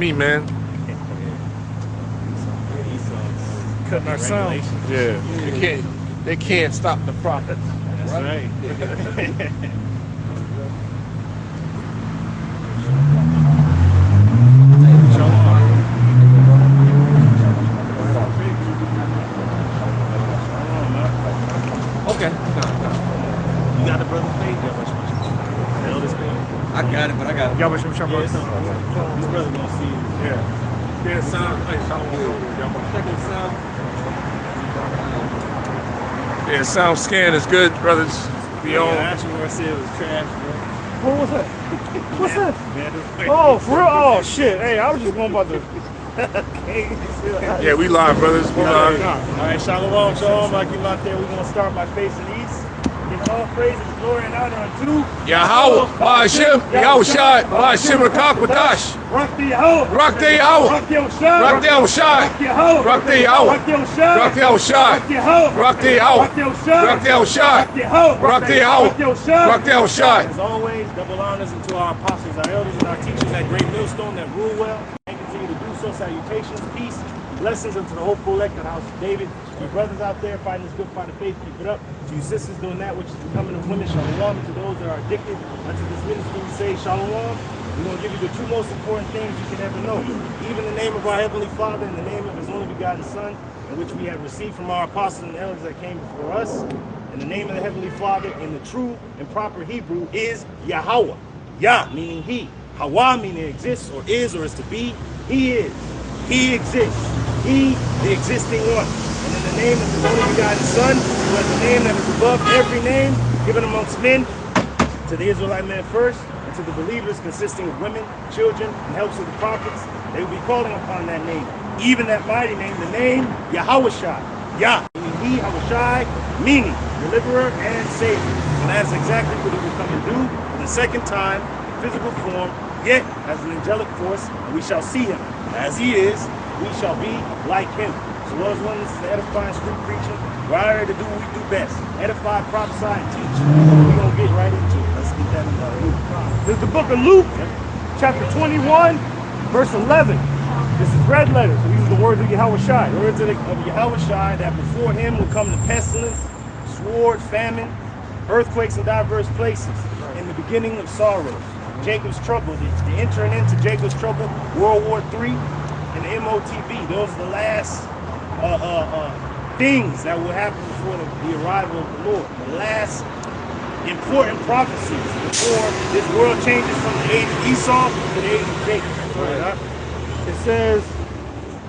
Me, man. Cutting our sound. Yeah. They can't stop the prophet. That's right. Okay. You got the brother's page? The eldest page? I got it, but I got it. Yeah, this brother gonna see it. Yeah. Yeah, sound. Second sound. Yeah, sound scan is good, brothers. Be Yeah, on. I actually want to say it was trash, bro. What was that? What's that? Man, Oh, for real? Oh, shit. Hey, I was just going about the... Yeah, we live, brothers. We live. All right, shalom, shalom. Like you out there, we're gonna start by facing east. Give all praises, glory, and honor unto Yahweh, Ba'ashem, Yahushai, Ba'ashem Rakakwadash. Rock the Yahweh. Rock the Yahweh. Rock the Yahushai. Rock the Yahushai. Rock the Yahweh. Rock the Yahweh. Rock the Yahushai. Rock the Yahushai. Rock the Yahweh. Rock the Yahweh. Rock the Yahushai. Rock the Yahushai. Rock the Yahweh. Rock the Yahweh. Rock the Yahushai. Rock the Yahushai. As always, double honors unto our apostles, our elders, and our teachers at Great Millstone that rule well and continue to do so. Salutations, peace, blessings unto the hopeful elect of the house of David. To your brothers out there fighting this good fight of faith, keep it up. To you sisters doing that which is becoming of women, shalom. And to those that are addicted unto this ministry, we say shalom. We're going to give you the two most important things you can ever know. Even the name of our Heavenly Father and the name of His only begotten Son, in which we have received from our apostles and elders that came before us. And the name of the Heavenly Father in the true and proper Hebrew is Yahweh. Yah meaning He. Hawa meaning exists or is to be. He is. He exists. He, the existing one. And in the name of His only begotten Son, who has a name that is above every name, given amongst men, to the Israelite men first, and to the believers consisting of women, children, and helps of the prophets, they will be calling upon that name. Even that mighty name, the name Yahushai. Yah, meaning He, Yahushai, meaning deliverer and savior. And that's exactly what He will come and do the second time, in physical form, yet as an angelic force, and we shall see Him. As He is, we shall be like Him. So those ones edifying, street preaching, we're out here to do what we do best. Edify, prophesy, and teach. We're going to get right into it. Let's get that in Luke. This is the book of Luke, chapter 21, verse 11. This is red letters. So these are the words of Yahushai. The words of Yahushai, that before Him will come the pestilence, sword, famine, earthquakes in diverse places, in the beginning of sorrows, Jacob's trouble, the entering into Jacob's trouble, World War III, and the MOTB. Those are the last things that will happen before the arrival of the Lord. The last important prophecies before this world changes from the age of Esau to the age of Jacob. Right. It says,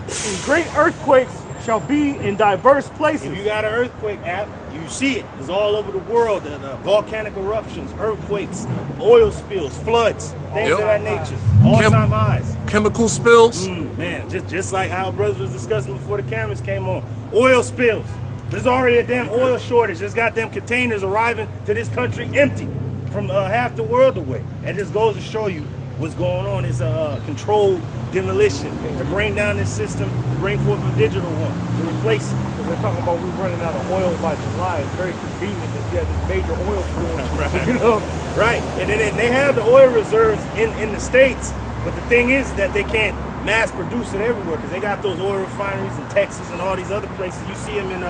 and great earthquakes shall be in diverse places. If you got an earthquake app, you see it. It's all over the world. The volcanic eruptions, earthquakes, oil spills, floods, things of that nature. All-time highs. Chemical spills. Man, just like how brothers was discussing before the cameras came on. Oil spills. There's already a damn oil shortage. There's goddamn containers arriving to this country empty from half the world away. And just goes to show you what's going on. It's a controlled demolition to bring down this system, to bring forth a digital one, to replace it. Because they're talking about we're running out of oil by July. It's very convenient that you have this major oil spill. Right. You know? Right. And then they have the oil reserves in the States, but the thing is that they can't mass produce it everywhere because they got those oil refineries in Texas and all these other places. You see them in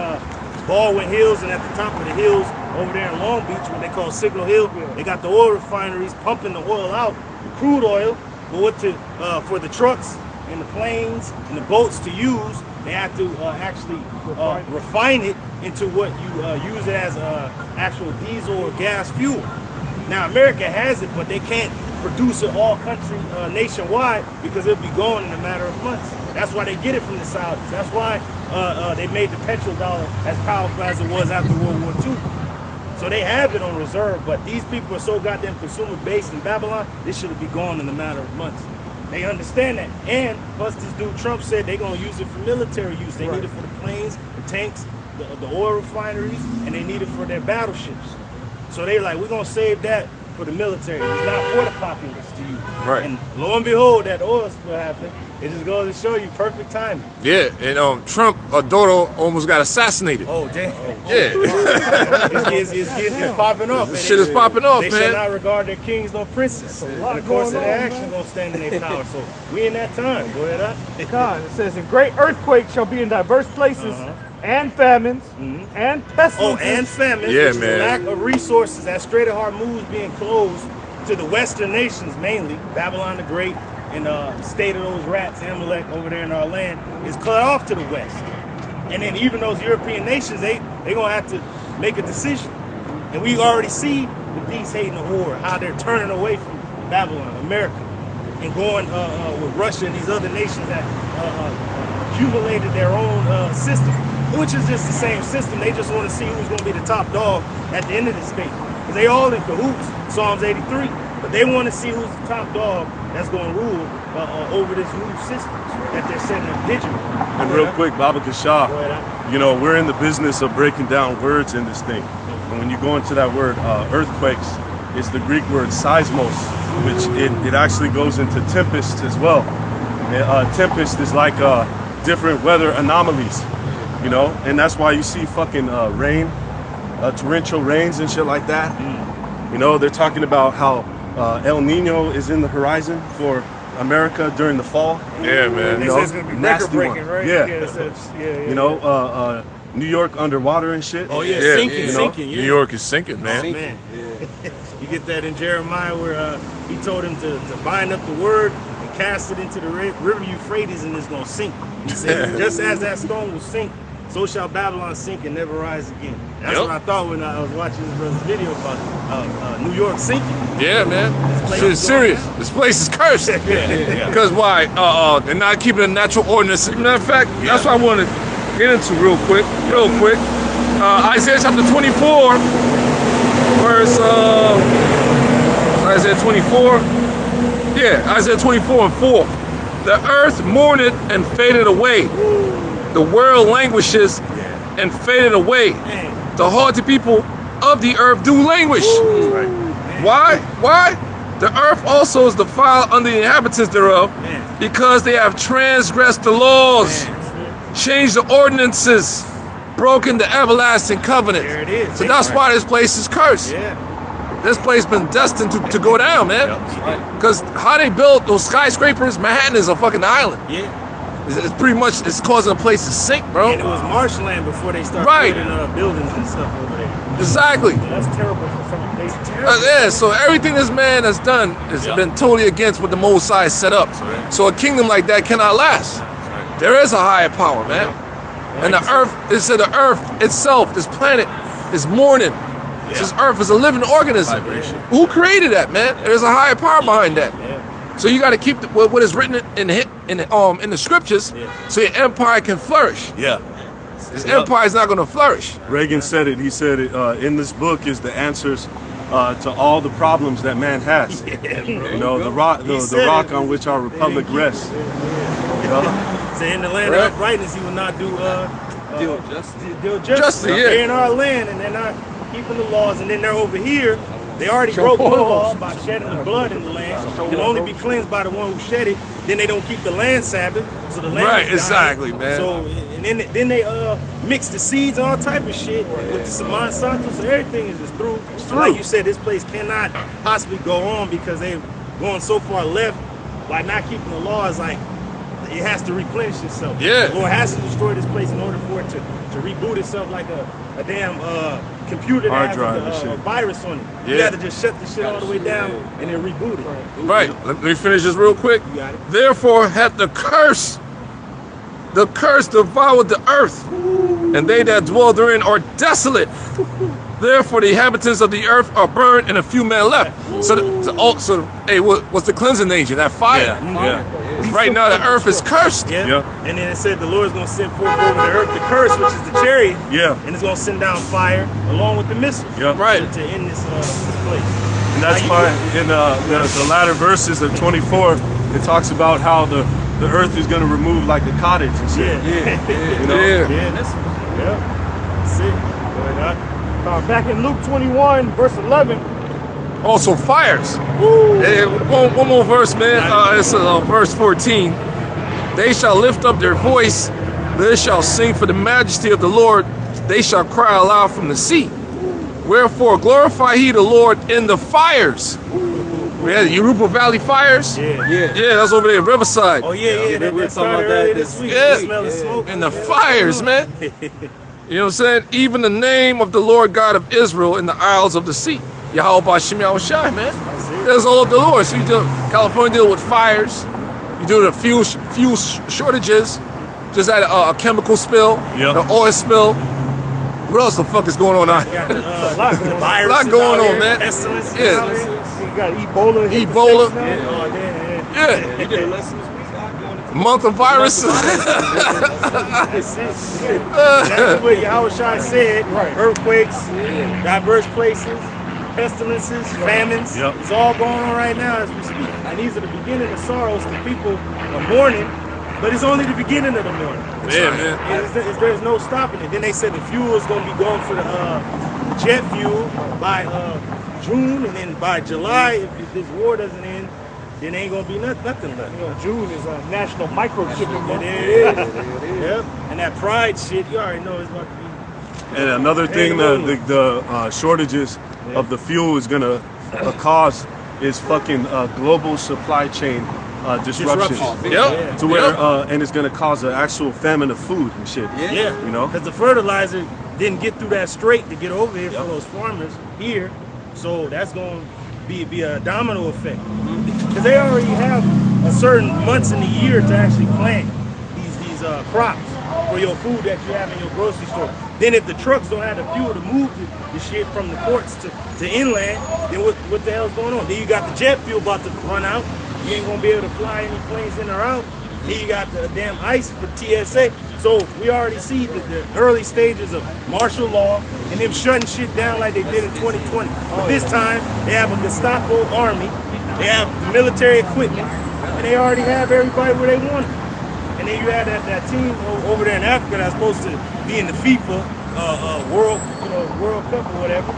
Baldwin Hills and at the top of the hills over there in Long Beach, what they call Signal Hill. They got the oil refineries pumping the oil out, the crude oil, but what to for the trucks and the planes and the boats to use, they have to actually refine it into what you use it as actual diesel or gas fuel. Now America has it, but they can't produce it all country nationwide because it'll be gone in a matter of months. That's why they get it from the Saudis. That's why they made the petrodollar as powerful as it was after World War II. So they have it on reserve, but these people are so goddamn consumer based in Babylon, this should be gone in a matter of months. They understand that. And plus this dude Trump said they're gonna use it for military use. They need it for the planes, the tanks, the oil refineries, and they need it for their battleships. So they're like, we're gonna save that for the military. He's not for the populace to use. Right. And lo and behold, that oil spill happened. It just goes to show you perfect timing. Yeah, and Trump, a daughter almost got assassinated. Oh, damn. Yeah. It's popping off. This shit is popping off, they man. shall not regard their kings nor princes. And of course, their actions gonna stand in their power. So we in that time. Go ahead, up. God, it says, "And great earthquakes shall be in diverse places, and famines, and pestilences." Oh, and famine, Yeah, which is man. the lack of resources. That Strait of Hormuz being closed to the Western nations mainly, Babylon the Great, and the state of those rats, Amalek, over there in our land, is cut off to the west. And then even those European nations, they gonna have to make a decision. And we already see the beast hating the whore, how they're turning away from Babylon, America, and going with Russia and these other nations that accumulated their own system, which is just the same system. They just want to see who's going to be the top dog at the end of this thing. Because they all in cahoots, Psalms 83. But they want to see who's the top dog that's going to rule over this new system that they're setting up digital. And real quick, Baba Go Kashah, ahead. you know, we're in the business of breaking down words in this thing. And when you go into that word, earthquakes, it's the Greek word seismos, which it actually goes into tempest as well. Tempest is like different weather anomalies, you know, and that's why you see fucking rain, torrential rains and shit like that. You know, they're talking about how El Nino is in the horizon for America during the fall. Yeah, man. They You say know, it's going to be nasty record-breaking, one. right? Yeah. Yeah. You know, New York underwater and shit. Oh, yeah, Yeah, sinking, you know, sinking. New York is sinking, man. Oh, man. You get that in Jeremiah where he told him to bind up the word and cast it into the river Euphrates and it's going to sink. He said, just as that stone will sink, so shall Babylon sink and never rise again. That's Yep. what I thought when I was watching this brother's video about New York sinking. Yeah, man. place Shit is is going serious. This place is cursed. Because why? They're not keeping a natural ordinance. Matter of fact, that's what I want to get into real quick. Isaiah chapter 24, verse Isaiah 24. Yeah, Isaiah 24 and 4. The earth mourneth and faded away. The world languishes and faded away. The haughty people of the earth do languish. Why? The earth also is defiled under the inhabitants thereof, because they have transgressed the laws, changed the ordinances, broken the everlasting covenant. There it is. So that's why this place is cursed. Yeah. This place been destined to go down, man. Because how they built those skyscrapers, Manhattan is a fucking island. Yeah. It's pretty much, it's causing a place to sink, bro. And it was marshland before they started Right. building buildings and stuff over there. Exactly. That's terrible for some days. Yeah, so everything this man has done has been totally against what the Most High set up. So a kingdom like that cannot last. There is a higher power, man. And the earth, it said the earth itself, this planet, is mourning. This earth is a living organism. Who created that, man? There's a higher power behind that. So you got to keep what is written in the scriptures, so your empire can flourish. Yeah. This empire is not going to flourish. Reagan said it. He said it, in this book is the answers to all the problems that man has. You know, the rock on which our republic rests. You know? Say in the land of uprightness, he will not do Deal justice. Justice, yeah. They're in our land and they're not keeping the laws, and then they're over here. They already broke one law by shedding the blood in the land. It can only be cleansed by the one who shed it. Then they don't keep the land Sabbath, so the land Right, is dying. exactly, man. So and then they mix the seeds, all type of shit with the Monsanto. So everything is just through. So like you said, this place cannot possibly go on because they've gone so far left by not keeping the laws. Like it has to replenish itself. Yeah. The Lord has to destroy this place in order for it to reboot itself like a damn computer that Hard has drive and a shit. virus on it. You Yeah. got to just shut the shit all the way down and then reboot it. Right. Let me finish this real quick. You got it. Therefore hath the curse devoured the earth, and they that dwell therein are desolate. Therefore the inhabitants of the earth are burned, and a few men left. So hey, what's the cleansing agent? That fire. Yeah. Right now the earth is cursed. Yeah. Yep. And then it said the Lord's going to send forth over the earth the curse, which is the chariot. Yeah. And it's going to send down fire along with the missiles. Yep. Right. To end this place. And that's why in the latter verses of 24, it talks about how the earth is going to remove like the cottage and shit. You know? Yeah. That's it. Go ahead, Back in Luke 21, verse 11, Also fires. One more verse, man. It's verse 14. They shall lift up their voice. They shall sing for the majesty of the Lord. They shall cry aloud from the sea. Wherefore glorify ye the Lord in the fires. We had the Yoruba Valley fires. Yeah, that's over there in Riverside. Oh yeah. We're talking about that this week. Yeah. Smell the smoke. And the fires, man. You know what I'm saying? Even the name of the Lord God of Israel in the isles of the sea. Yahweh Bashim Yahushai, man. That's all of the Lord. So you do California deal with fires. You do the fuel shortages. Just had a chemical spill, an oil spill. What else the fuck is going on out here? A lot going on, man. Pestilence. Yeah. You got Ebola. Ebola. Yeah. You did a lesson this week, God, going into Month of viruses. That's what Yahushua said. Earthquakes, diverse places, pestilences, famines. It's all going on right now as we speak. And these are the beginning of sorrows. The people are mourning, but it's only the beginning of the mourning. Yeah, man. There's no stopping it. Then they said the fuel is going to be going for the jet fuel by June, and then by July, if this war doesn't end, then ain't gonna be nothing left. You know, June is a national microchipping month. There it is. Yep. And that pride shit, you already know it's about to be. And another thing, the shortages of the fuel is gonna cause is fucking global supply chain disruptions. Yep. To where and it's gonna cause an actual famine of food and shit. Yeah. You know. Because the fertilizer didn't get through that strait to get over here for those farmers here, so that's gonna be a domino effect. Because they already have a certain months in the year to actually plant these crops for your food that you have in your grocery store. Then if the trucks don't have the fuel to move the shit from the ports to inland, then what the hell's going on? Then you got the jet fuel about to run out. You ain't gonna be able to fly any planes in or out. Then you got the damn ice for TSA. So we already see the early stages of martial law and them shutting shit down like they did in 2020. But this time, they have a Gestapo army, they have military equipment, and they already have everybody where they want them. And then you have that team over there in Africa that's supposed to be in the FIFA World Cup or whatever.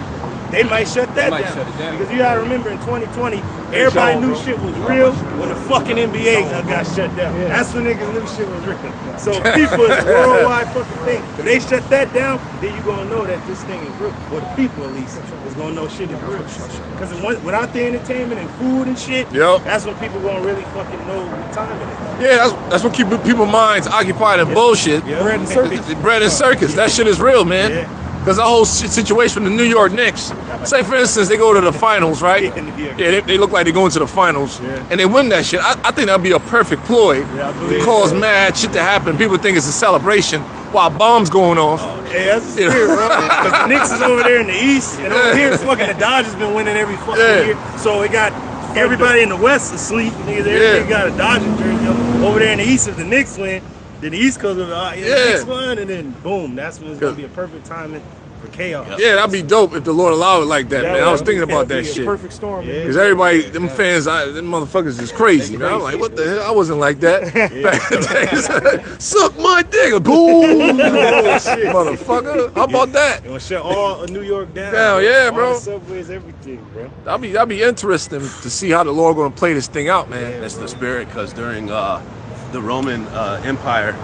They might shut that down. Because you gotta remember in 2020, everybody knew shit was real when the fucking NBA got shut down. That's when niggas knew shit was real. So FIFA is a worldwide fucking thing. If they shut that down, then you're gonna know that this thing is real. Or the people at least is gonna know shit is real. Because without the entertainment and food and shit, that's when people gonna really fucking know what time it is. Yeah, that's what keep people's minds occupied in bullshit. Bread and circus. Bread and circus. That shit is real, man. Because the whole situation from the New York Knicks, say for instance they go to the finals, right? Yeah, they look like they're going to the finals, and they win that shit. I think that'd be a perfect ploy to cause mad shit to happen. People think it's a celebration while bombs going off. Yeah, that's the spirit, bro. Because the Knicks is over there in the East, and over here, fucking the Dodgers been winning every fucking year. So it got everybody in the West asleep. Niggas, everybody got a Dodgers jersey over there in the East. If the Knicks win, then the East Coast will the Knicks won, and then boom, that's when it's gonna be a perfect timing for chaos. Yeah, that'd be dope if the Lord allowed it like that, man. I was thinking about that shit. Perfect storm. Because everybody, them fans, them motherfuckers is crazy, man. I'm like, what the hell? I wasn't like that. Back in the day. Suck my dick. Boom. Motherfucker. How about that? It will shut all of New York down. Hell yeah, bro. All the subways, everything, bro. That'd be interesting to see how the Lord gonna play this thing out, man. That's the spirit, because during the Roman Empire,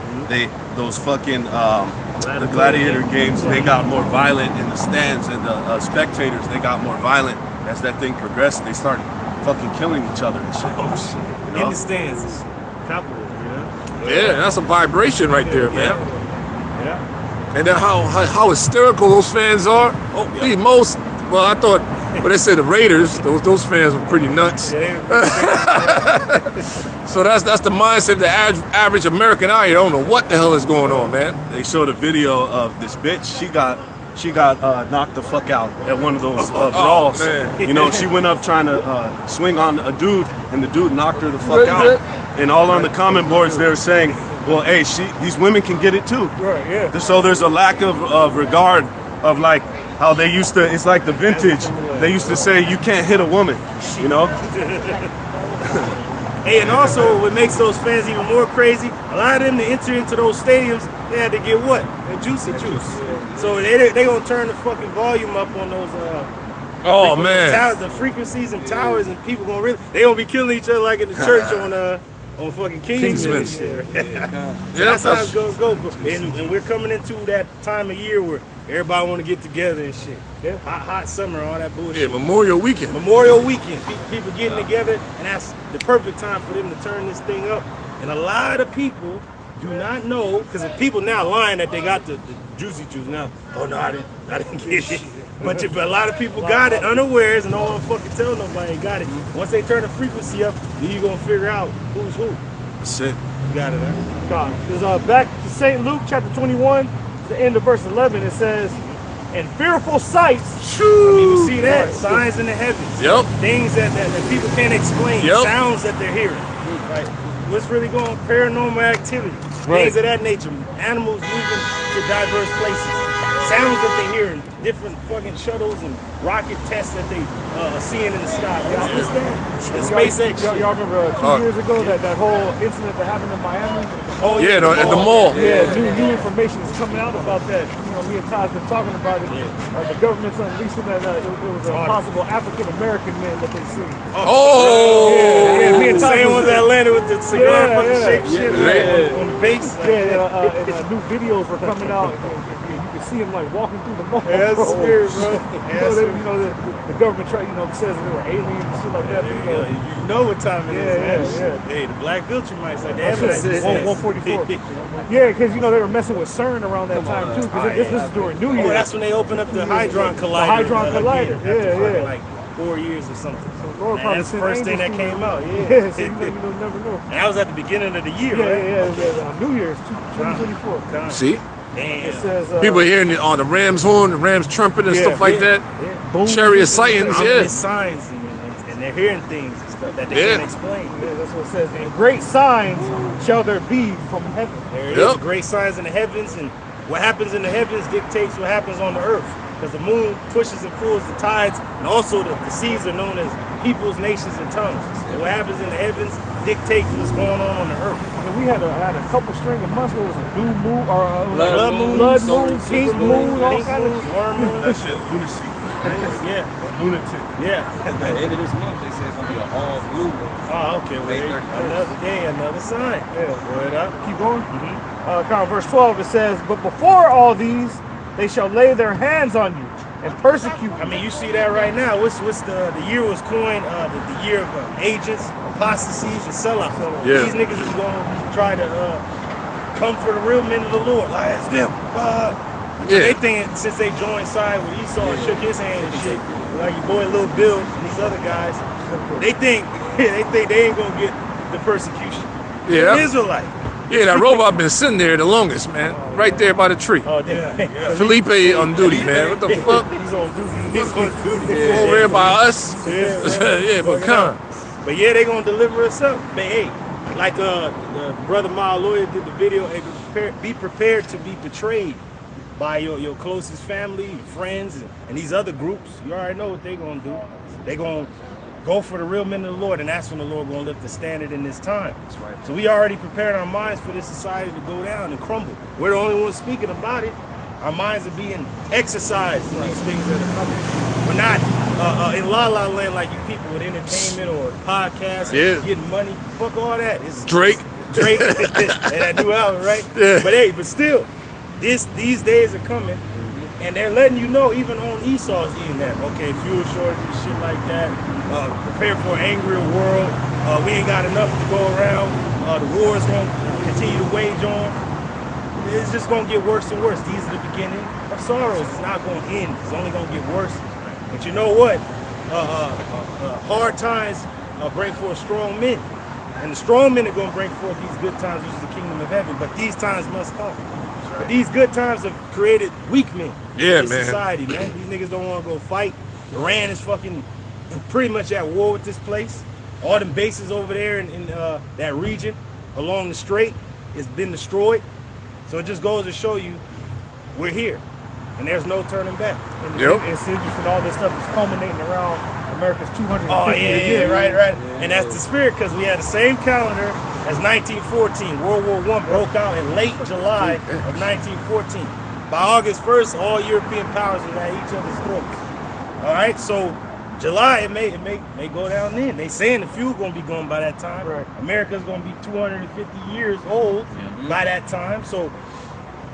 those fucking the gladiator games, they got more violent in the stands, and the spectators, they got more violent as that thing progressed. They started fucking killing each other and shit. You know? In the stands, it's capitalism, you know? Yeah, that's a vibration right there, man. Yeah. And then how hysterical those fans are. Well, I thought, they said the Raiders, those fans were pretty nuts. So that's the mindset of the average American out here. Don't know what the hell is going on, man. They showed a video of this bitch. She got knocked the fuck out at one of those brawls. Man. You know, she went up trying to swing on a dude, and the dude knocked her the fuck out. And all on the comment boards, they were saying, well, hey, these women can get it too. Right, yeah. So there's a lack of regard of like how they used to, it's like the vintage. They used to say, you can't hit a woman, you know? Hey, and also what makes those fans even more crazy, a lot of them to enter into those stadiums, they had to get what? A juicy juice. So they gonna turn the fucking volume up on those Oh man. The frequencies and towers, and people they gonna be killing each other like in the church on fucking Kingsman and shit. That's how it's gonna go. And we're coming into that time of year where everybody want to get together and shit. Yeah. Hot summer, all that bullshit. Yeah, Memorial Weekend. Memorial Weekend. People getting together, and that's the perfect time for them to turn this thing up. And a lot of people do not know, because people now lying that they got the juicy juice now. Oh no, I didn't get it. But a lot of people got it unawares and don't want to fucking tell nobody they got it. Once they turn the frequency up, then you're going to figure out who's who. That's it. You got it, huh? God. Because back to St. Luke chapter 21, the end of verse 11, it says, and fearful sights. I mean, you see that? Signs in the heavens. Yep. Things that people can't explain. Yep. Sounds that they're hearing. Right? What's really going on? Paranormal activity. Right. Things of that nature. Animals moving to diverse places. Sounds that they hear in different fucking shuttles and rocket tests that they are seeing in the sky. Y'all understand? The SpaceX. Y'all remember 2 years ago that whole incident that happened in Miami? Oh Yeah, at the mall. Yeah, new information is coming out about that. You know, me and Todd's been talking about it. The government's unleashing that it was a possible African American man that they seen. Oh. Yeah, me and The Todd same ones that landed with the cigar fucking shape shit Yeah. on the base. and new videos were coming out. And you can see him like walking through the mall. Yeah, that's weird, bro. The government says they were aliens and shit like that. You know what time it is. Yeah. Hey, the Black Filter might say That's that. 144. Yeah, because they were messing with CERN around that time too. Because this is during New Year. Oh, that's when they opened up the Hadron Collider. The Hadron Collider. After like 4 years or something. Lord Man, that's the first thing that came out. Yeah, so you never know. And that was at the beginning of the year, Yeah, right? yeah. New Year's 2024. See? It Damn. says People hearing it on the Ram's horn, the Ram's trumpet and stuff like that. boom. Chariot sightings, Ominous signs, and they're hearing things and stuff that they can't explain. Yeah, that's what it says. And great signs shall there be from heaven. There it Yep. is, great signs in the heavens, and what happens in the heavens dictates what happens on the earth. Because the moon pushes and pulls the tides, and also the seas are known as peoples, nations, and tongues. And what happens in the heavens dictates what's going on the earth. And we had a couple string of months where it was a new moon or Blood moon, blood solar moon, pink moon, all kind of worm moon. That shit lunacy. Yeah, Lunatic. yeah. At the end of this month, they say it's gonna be an all blue one. Oh, okay. Well, another day, another sign. Yeah. Word up. Keep going. Kind of verse 12 it says, but before all these they shall lay their hands on you and persecute I mean, you see that right now. What's the year was coined the year of agents, apostasies, and sellouts. Yeah. These niggas is gonna try to come for the real men of the Lord. Like it's them. They think since they joined side with Esau and shook his hand and shit, like your boy Lil Bill and these other guys, they think they ain't gonna get the persecution. Yeah. The Israelite. Yeah, that robot been sitting there the longest, man. Right there by the tree. Oh, yeah. Felipe on duty, man. What the fuck? He's on duty. He's on duty. Over here by us? Yeah. Yeah, but come. But yeah, they gonna deliver us up. But hey, like the brother Miles Lawyer did the video, hey, be prepared to be betrayed by your closest family, your friends, and these other groups. You already know what they gonna do. They gonna go for the real men of the Lord, and that's when the Lord gonna lift the standard in this time. That's right. So we already prepared our minds for this society to go down and crumble. We're the only ones speaking about it. Our minds are being exercised in these things that are coming. We're not in la la land like you people with entertainment or podcasts, getting money. Fuck all that. It's Drake. Drake, and that new album, right? Yeah. But hey, but still, these days are coming, and they're letting you know, even on Esau's eating that. Okay, fuel shortages, shit like that. Prepare for an angrier world. We ain't got enough to go around. The war's gonna continue to wage on. It's just gonna get worse and worse. These are the beginning of sorrows. It's not gonna end. It's only gonna get worse. But you know what? Hard times bring forth strong men. And the strong men are going to bring forth these good times, which is the kingdom of heaven. But these times must come. But these good times have created weak men in this society, man. These niggas don't want to go fight. Iran is fucking pretty much at war with this place. All them bases over there in that region along the strait has been destroyed. So it just goes to show you we're here. And there's no turning back. And it's interesting, all this stuff is culminating around America's 250th year. Right. And that's the spirit, because we had the same calendar as 1914. World War I broke out in late July of 1914. By August 1st, all European powers were at each other's throats. All right, so July it may go down then. They saying the fuel gonna be gone by that time. Right. America's gonna be 250 years old by that time. So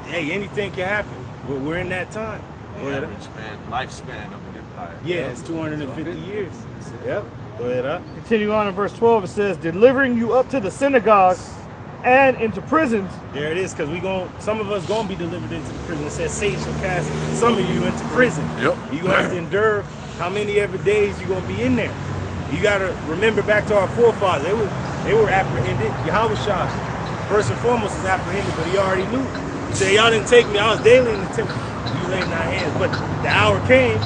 hey, anything can happen. We're in that time. The average lifespan of an empire. Yeah, it's 250 years. Yep. Go ahead, up. Continue on in verse 12, it says, delivering you up to the synagogues and into prisons. There it is, because some of us gonna be delivered into the prison. It says Satan shall cast some of you into prison. Yep. You gonna have to endure how many ever days you gonna be in there. You gotta remember back to our forefathers. They were apprehended. Yahweh Shah, first and foremost, was apprehended, but he already knew. He said, y'all didn't take me. I was daily in the temple. You laid in our hands. But the hour came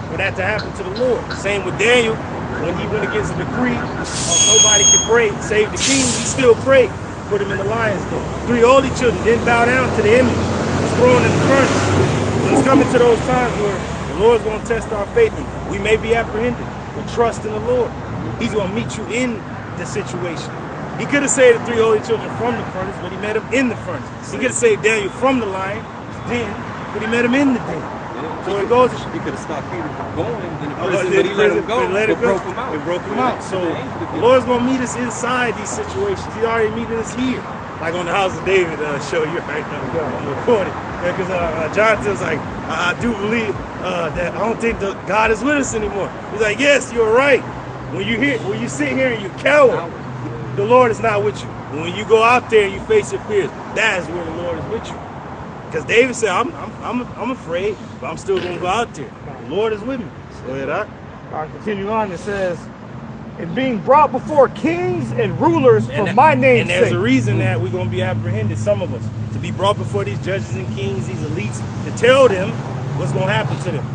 for that to happen to the Lord. Same with Daniel. When he went against the decree, nobody could pray, save the king, he still prayed. Put him in the lion's den. 3 holy children didn't bow down to the image. Was thrown in the furnace. So it's coming to those times where the Lord's going to test our faith. And we may be apprehended, but trust in the Lord. He's going to meet you in the situation. He could have saved the 3 holy children from the furnace, but he met them in the furnace. He could have saved Daniel from the lion's den, but he met him in the den. So it goes. He could have stopped Peter from going in the Oh, prison, but he let him go. But Broke him out. It broke him out. So the Lord's gonna meet us inside these situations. He's already meeting us here, like on the House of David show you right now. I'm recording because Jonathan's like, I do believe that I don't think God is with us anymore. He's like, yes, you're right. When you sit here and you cower, the Lord is not with you. And when you go out there and you face your fears, that is where the Lord is with you. Because David said, I'm afraid, but I'm still gonna go out there. The Lord is with me. Go ahead, All right, continue on. It says, and being brought before kings and rulers for my name's And there's sake. a reason that we're going to be apprehended, some of us, to be brought before these judges and kings, these elites, to tell them what's going to happen to them.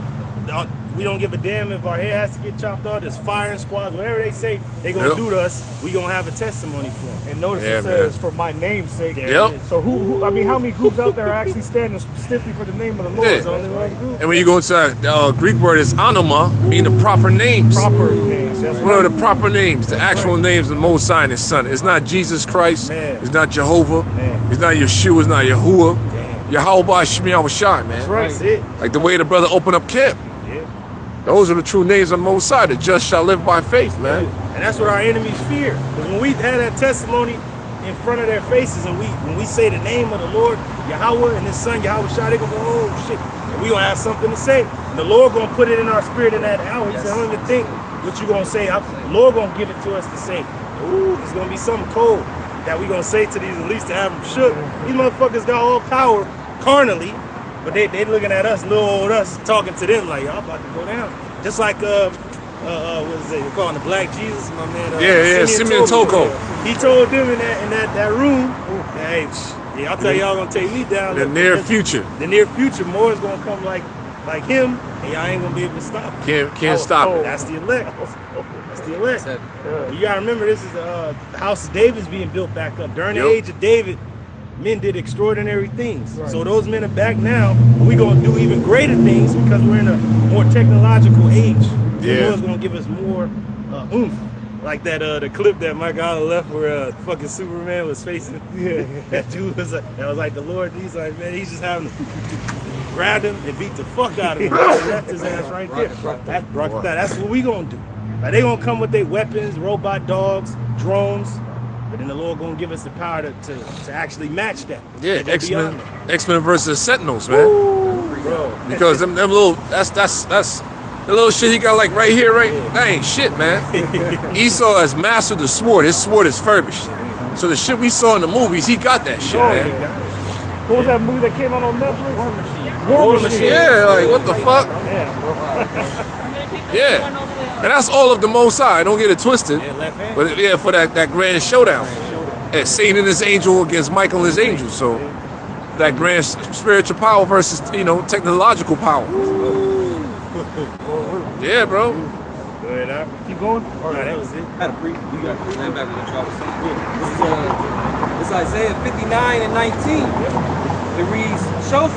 We don't give a damn if our head has to get chopped off. There's firing squads, whatever they say they're going to do to us, we're going to have a testimony for them. And notice Yeah, it says, man. for my name's sake. Yep. So who, I mean, how many groups out there are actually standing stiffly for the name of the Lord? Yeah. It's only one group. And when you go to the Greek word is anoma, meaning the proper names. Proper names. That's What right. are the proper names? The actual names of the Most High and His Son. It's not Jesus Christ. Man. It's not Jehovah. Man. It's not Yeshua. It's not Yahuwah. Yahweh Shemi Awashai, man. That's right. That's it. Like the way the brother opened up camp. Yeah. Those are the true names of the Most High. The just shall live by faith, man. And that's what our enemies fear. Because when we had that testimony in front of their faces, and when we say the name of the Lord, Yahweh and His Son, Yahweh Shai, they go, oh shit. And we gonna have something to say. And the Lord gonna put it in our spirit in that hour. He said, I don't even think what you gonna say. The Lord gonna give it to us to say. Ooh, it's gonna be something cold that we gonna say to these elites to have them shook. These motherfuckers got all power carnally, but they looking at us, little old us, talking to them like, y'all about to go down. Just like what is it? We're calling the Black Jesus, my man. Simeon Toko. He told them in that room, hey, I'll tell y'all gonna take me down. The near future. The near future, more is gonna come like him, and y'all ain't gonna be able to stop it. Can't stop it. That's the elect. That's the elect. You gotta remember, this is the house of David's being built back up. During the age of David, men did extraordinary things. Right. So those men are back now. We're gonna do even greater things because we're in a more technological age. The Lord's gonna give us more oomph. Like that the clip that Mike Allen left where fucking Superman was facing. That dude was that was like the Lord. He's like, man, he's just having to grab him and beat the fuck out of him. Left his ass right there. That's what we gonna do. Like, they gonna come with their weapons, robot dogs, drones. But then the Lord gonna give us the power to actually match that. Yeah, X-Men versus Sentinels, man. Ooh, bro. Because them little that's the little shit he got like right here, right? That ain't shit, man. Esau has mastered the sword. His sword is furbished. So the shit we saw in the movies, he got that shit, man. What was that movie that came out on Netflix? War Machine. War Machine. Yeah, like what the fuck? Yeah. And that's all of the Most High. Don't get it twisted. But yeah, for that grand showdown. Yeah, Satan and his angel against Michael and his angel. So that grand spiritual power versus, technological power. Yeah, bro. Keep going? All right, that was it. You got to stand back with what y'all was saying. This is Isaiah 59 and 19. It reads, so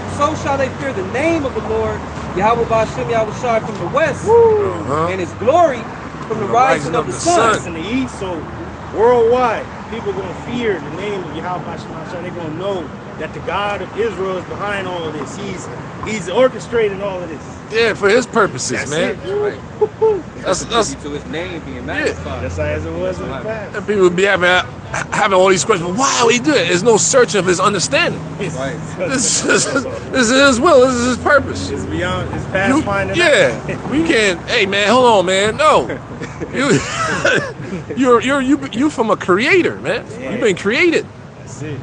shall they fear the name of the Lord, Yahweh Ba'Shem Yahweh Shai from the west, and His glory from the rising of the sun. In the east, so worldwide, people are going to fear the name of Yahweh Ba'Shem Yahweh Shai. They're going to know that the God of Israel is behind all of this. He's orchestrating all of this. Yeah, for his purposes, That's man. it. Right. That's To his name being magnified. That's as it was in the past. and people would be having all these questions. Why would he do it? There's no search of his understanding. Right. This is his will. This is his purpose. It's beyond. It's past finding out. Yeah, we can't. Hey, man, hold on, man. No, you're from a creator, man. You've been created. That's it.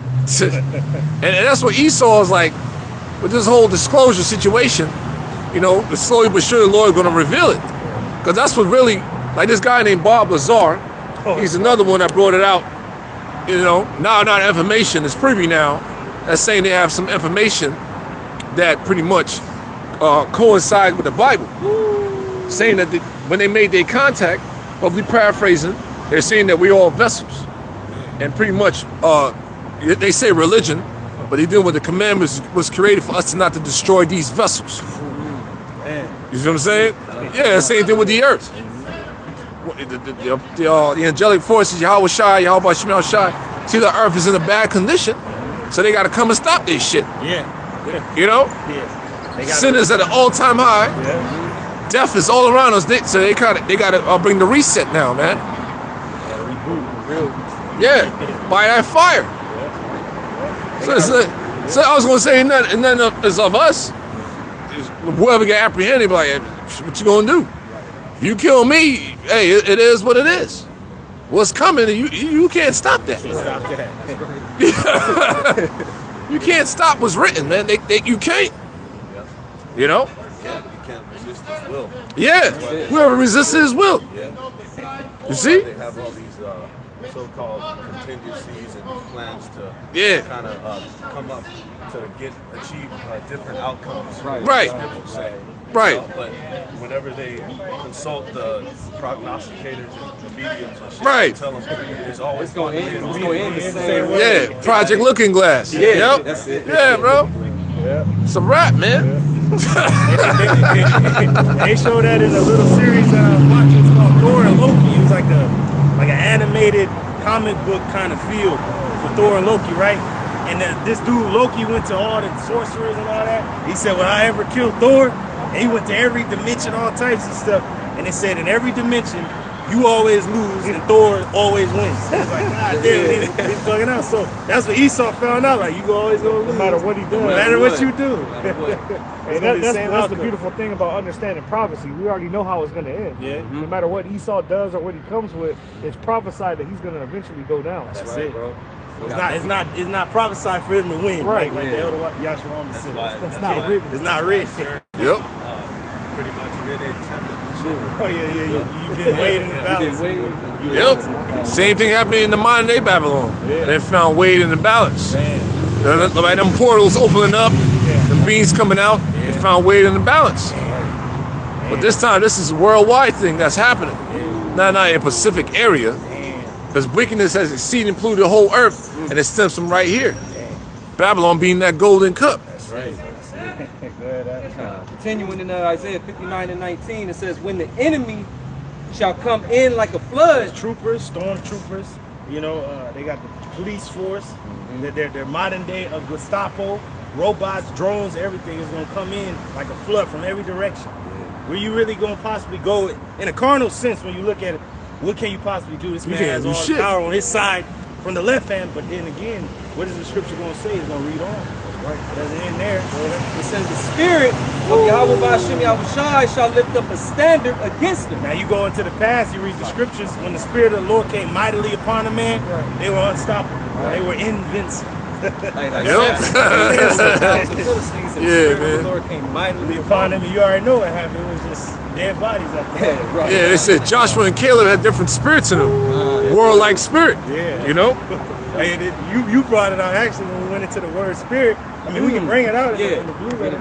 And that's what Esau is like with this whole disclosure situation. You know, slowly but surely the Lord is going to reveal it. Because that's what really, like this guy named Bob Lazar, he's another one that brought it out. You know, now not information, it's privy now. That's saying they have some information that pretty much coincide with the Bible. Saying that when they made their contact, probably paraphrasing, they're saying that we're all vessels. And pretty much, they say religion, but they deal with the commandments was created for us to not to destroy these vessels. You see what I'm saying? Yeah, same thing with the earth. The angelic forces, Yahweh Shai, Yahweh Shemel Shai, see the earth is in a bad condition, so they got to come and stop this shit. Yeah. You know? Yeah. Sin is at an all-time high. Yeah. Death is all around us, so they got to bring the reset now, man. Yeah, by that fire. So I was gonna say, and then it's of us. Whoever get apprehended, be like, what you gonna do? You kill me, hey, it is what it is. What's coming? You can't stop that. Stop that. You can't stop what's written, man. You can't. You know? Yeah, you can't resist his will. Yeah. Whoever resists his will. Yeah. You see? They have all these so-called contingencies and plans to kind of come up to achieve different outcomes. Right. People say. Right. But whenever they consult the prognosticators and the mediums and shit, Right. they tell them it's always Going going to in. end. It's going in the same way. Yeah. Project Looking Glass. Yeah, Yep. that's it. Yeah, bro. It's a wrap, man. They showed that in a little series that I was watching. It's called Thor and Loki. It was like an animated comic book kind of feel for Thor and Loki, right? And this dude Loki went to all the sorcerers and all that. He said, "When I ever killed Thor," and he went to every dimension, all types of stuff. And they said, in every dimension, you always lose and Thor always wins. It's like, God damn, he's fucking out. So that's what Esau found out. Like, you always gonna lose. No matter what he does. No matter what you do. Hey, that's the beautiful thing about understanding prophecy. We already know how it's going to end. Yeah. No matter what Esau does or what he comes with, it's prophesied that he's going to eventually go down. That's it, bro. It's not prophesied for him to win. Right. Like the elder Yahshua said. That's not written. It's not written. Yep. Pretty much where they attempted. Oh yeah. You've been waiting in the balance. Yep. Same thing happening in the modern day Babylon. Yeah. They found weight in the balance. Man. Like them portals opening up, the beans coming out, they found weight in the balance. But this time, this is a worldwide thing that's happening. Not in a Pacific area. Because wickedness has exceeded the whole earth, and it stems from right here. Babylon being that golden cup. That's right. Continuing in Isaiah 59 and 19, it says, when the enemy shall come in like a flood. Troopers, storm troopers. You know, they got the police force. They're modern day of Gestapo, robots, drones, everything is gonna come in like a flood from every direction. Where you really gonna possibly go in a carnal sense when you look at it? What can you possibly do? This man has all the power on his side from the left hand, but then again, what is the scripture gonna say? It's gonna read on. Right. It doesn't end there. It says the spirit of Yahweh Ba'ashem Yahweh Shai shall lift up a standard against them. Now you go into the past, you read the scriptures, when the spirit of the Lord came mightily upon a man, they were unstoppable. They were invincible. Yeah, man. The Lord came mightily Upon them, you already know what happened. It was just dead bodies out there. Yeah, they said Joshua and Caleb had different spirits in them. Warlike spirit. Yeah. You know? Hey, you brought it out actually when we went into the word spirit. I mean, we can bring it out in the blue letter,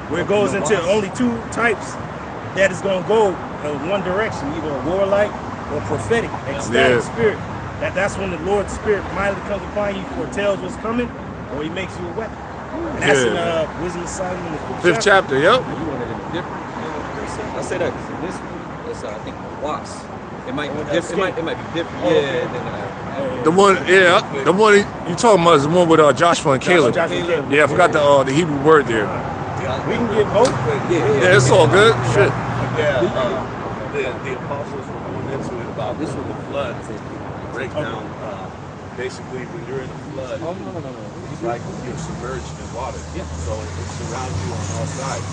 where it goes into only two types that is going to go in one direction, either a warlike or prophetic, ecstatic spirit. That's when the Lord's spirit mightily comes upon you, foretells what's coming, or he makes you a weapon. And that's in Wisdom of Solomon, the fifth chapter. Yep. You want it in a different, I say that because in this one, it's I think the wasp. It might be different. It might be different. Yeah. The one, the one you talking about is the one with Joshua and Caleb. Yeah, I forgot the Hebrew word there. We can get both. Yeah, it's all good. Shit. Yeah, the apostles were going into it about this with the flood to break down. Basically, when you're in a flood, it's like you're submerged in water. Yeah. So it surrounds you on all sides.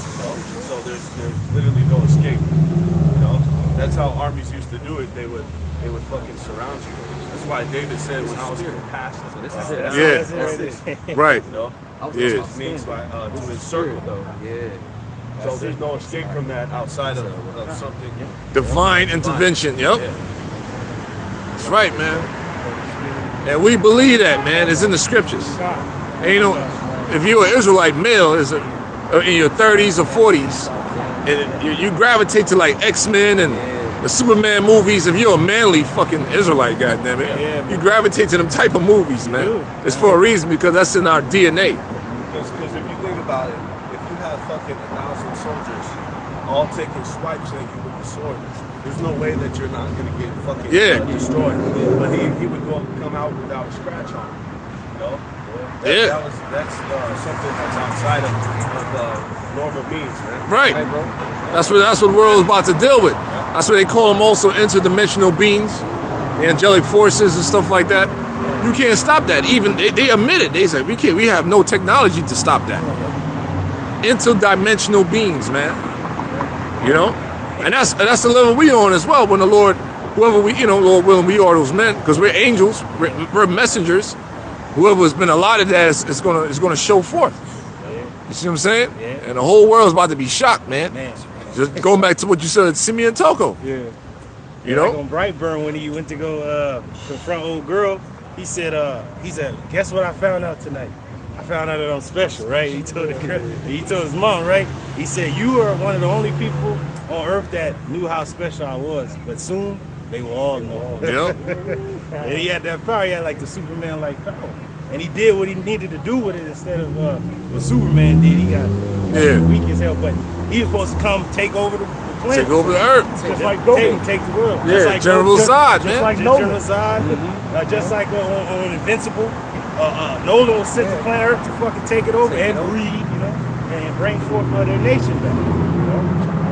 You know? So there's literally no escape. You know, that's how armies used to do it. They would fucking surround you. That's why David said, "When I was compassionate." So this is it. That's it. Right. You know, Yeah. it means by to encircle though. Yeah. So there's no escape from that outside of something. Divine intervention. Yep. Yeah. That's right, man. And we believe that, man. It's in the scriptures. And you know, if you're an Israelite male, is in your 30s or 40s, and you gravitate to like X-Men and the Superman movies. If you're a manly fucking Israelite, goddammit, you gravitate to them type of movies, man. It's for a reason, because that's in our DNA. Because if you think about it, if you have fucking 1,000 soldiers all taking swipes at you with the sword, there's no way that you're not going to get fucking destroyed. But he would come out without a scratch on him. You know? That's something that's outside of normal means, man. Right. That's what the world is about to deal with. That's what they call them also interdimensional beings, the angelic forces and stuff like that. You can't stop that. Even they admit it. They say we have no technology to stop that. Interdimensional beings, man. You know? And that's the level we on as well. When the Lord, whoever we, Lord willing, we are those men, because we're angels, we're messengers. Whoever has been allotted that is gonna show forth. You see what I'm saying? Yeah. And the whole world's about to be shocked, man. Just going back to what you said, Simeon Toko. Yeah. You know? Like on Brightburn, when he went to go confront old girl, he said, guess what I found out tonight? I found out that I'm special, right? He told his mom, right? He said, you are one of the only people on earth that knew how special I was, but soon they will all know. Yep. And he had that power. He had like the Superman-like power, and he did what he needed to do with it instead of what Superman did. He got weak as hell, but he was supposed to come take over the planet, take over the earth, just like Goku, take the world. Yeah, like General Zod, man. Just like General Zod, just like on Invincible. Nolan was sent to planet Earth to fucking take it over and breed, and bring forth their nation back.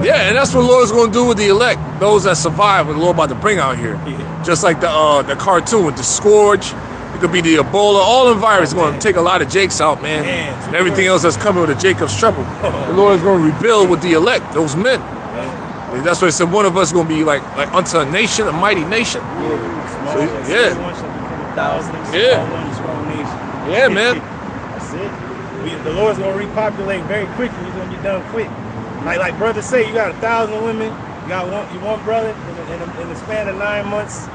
Yeah, and that's what the Lord is going to do with the elect, those that survive, what the Lord about to bring out here. Yeah. Just like the cartoon with the Scourge, it could be the Ebola, all the virus is going to take a lot of Jakes out, man. And everything else that's coming with the Jacob's trouble. The Lord is going to rebuild with the elect, those men. And that's why he said one of us is going to be like unto a nation, a mighty nation. Yeah, man. That's it. The Lord's going to repopulate very quickly. He's going to be done quick. Like brothers say, you got 1,000 women, you got one brother in the span of 9 months,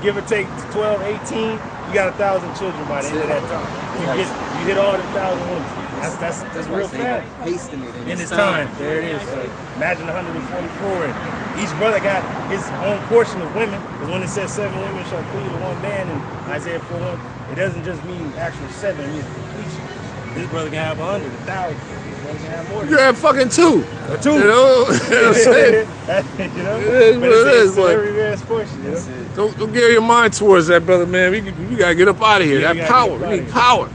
give or take 12, 18, you got 1,000 children by the end of that time. You hit all the 1,000 women. That's real fast. In this time, there it is. Imagine 144, and each brother got his own portion of women. Because when it says 7 women shall cleave to one man in Isaiah 4:1, it doesn't just mean actual 7, it means completion. This brother can have 100, 1,000. You have fucking 2. You know what I'm saying? It is what it is, but every man's portion, don't gear your mind towards that, brother, man. We gotta get up out of here. That power, we need power.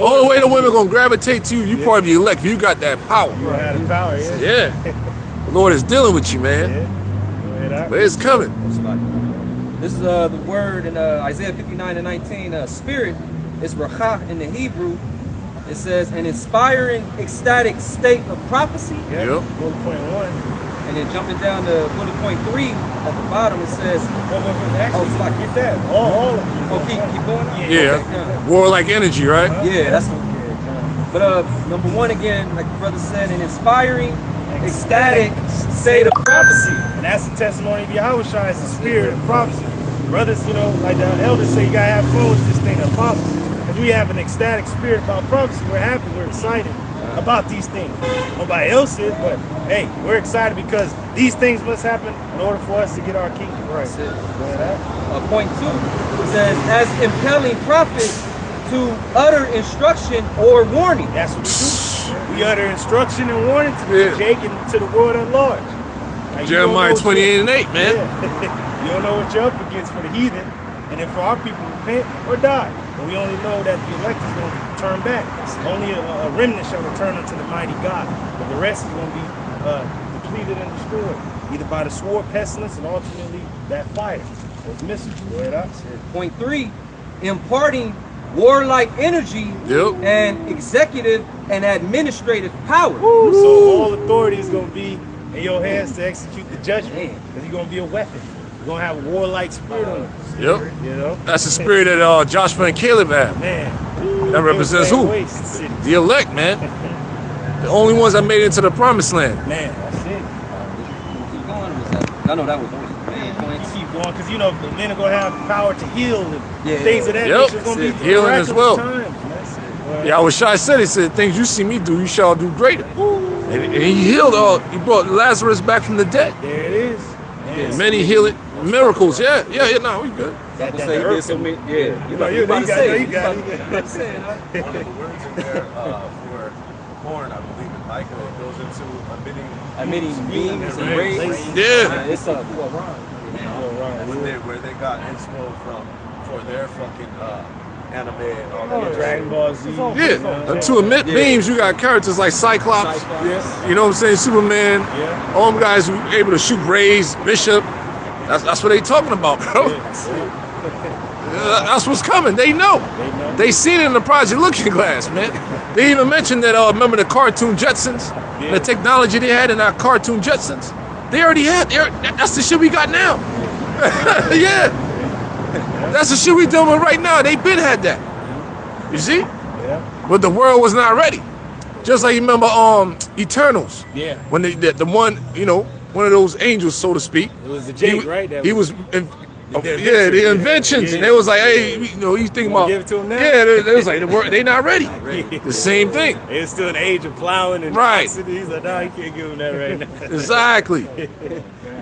All the way the women gonna gravitate to you. You part of the elect. You got that power. You have the power, yeah. The Lord is dealing with you, man. But it's coming. This is the word in Isaiah 59:19. Spirit is racha in the Hebrew. It says an inspiring, ecstatic state of prophecy. Yep. Bullet point 1. And then jumping down to bullet point 3 at the bottom, it says, get that. All of you. Keep going? Yeah. Okay. Warlike energy, right? Yeah, that's what. But number 1 again, like the brother said, an inspiring, ecstatic state of prophecy. And that's the testimony of Yahweh Shai, is the spirit of prophecy. Brothers, like the elders say, you gotta have fun with this thing of prophecy. Because we have an ecstatic spirit about prophecy. We're happy, we're excited about these things. Nobody else is, but hey, we're excited because these things must happen in order for us to get our kingdom right. That's it. Point 2 says, as impelling prophets to utter instruction or warning. That's what we do. We utter instruction and warning to Jake and to the world at large. Like, Jeremiah 28:8, man. Yeah. You don't know what you're up against for the heathen, and then for our people, repent or die. But we only know that the elect is going to turn back. Only a remnant shall return unto the mighty God, but the rest is going to be depleted and destroyed, either by the sword, pestilence, and ultimately that fire. What's missing? Go ahead, Ox. Point 3, imparting warlike energy and executive and administrative power. So all authority is going to be in your hands to execute the judgment, because you're going to be a weapon. You're going to have a warlike spirit on you. Yep. You know? That's the spirit that Joshua and Caleb had. Man. That represents who? The elect, man. The only ones that made it into the promised land. Man, that's it. Keep going, was that? I know that was main points. Keep going, because you know the men are going to have power to heal and things of that nature. It's going to be healing as well. times. Yeah, what Shai said, he said, things you see me do, you shall do greater. And he healed he brought Lazarus back from the dead. There it is. Yeah, many healing miracles. Yeah, no, we good. That say you did so many, you about to say it. One of the words in there for corn, I believe in Micah, it goes into emitting beams and rays. Yeah. It's a where they got inspo from for their fucking anime and all that. Dragon Ball Z. Yeah, to emit beams, you got characters like Cyclops. You know what I'm saying? Superman. All them guys who are able to shoot rays, Bishop. That's what they talking about, bro. That's what's coming. They know. They seen it in the Project Looking Glass, man. They even mentioned that, remember the cartoon Jetsons? The technology they had in our cartoon Jetsons? They already had. That's the shit we got now. Yeah. That's the shit we dealing with right now. They been had that. You see? But the world was not ready. Just like you remember Eternals. Yeah. When the one, one of those angels, so to speak. It was the Jake, right? He was the inventions, and they was like, hey, you think about give it to them now? Yeah, they was like, they not ready. The same thing. It's still an age of plowing and he's like, no, you can't give him that right now. Exactly.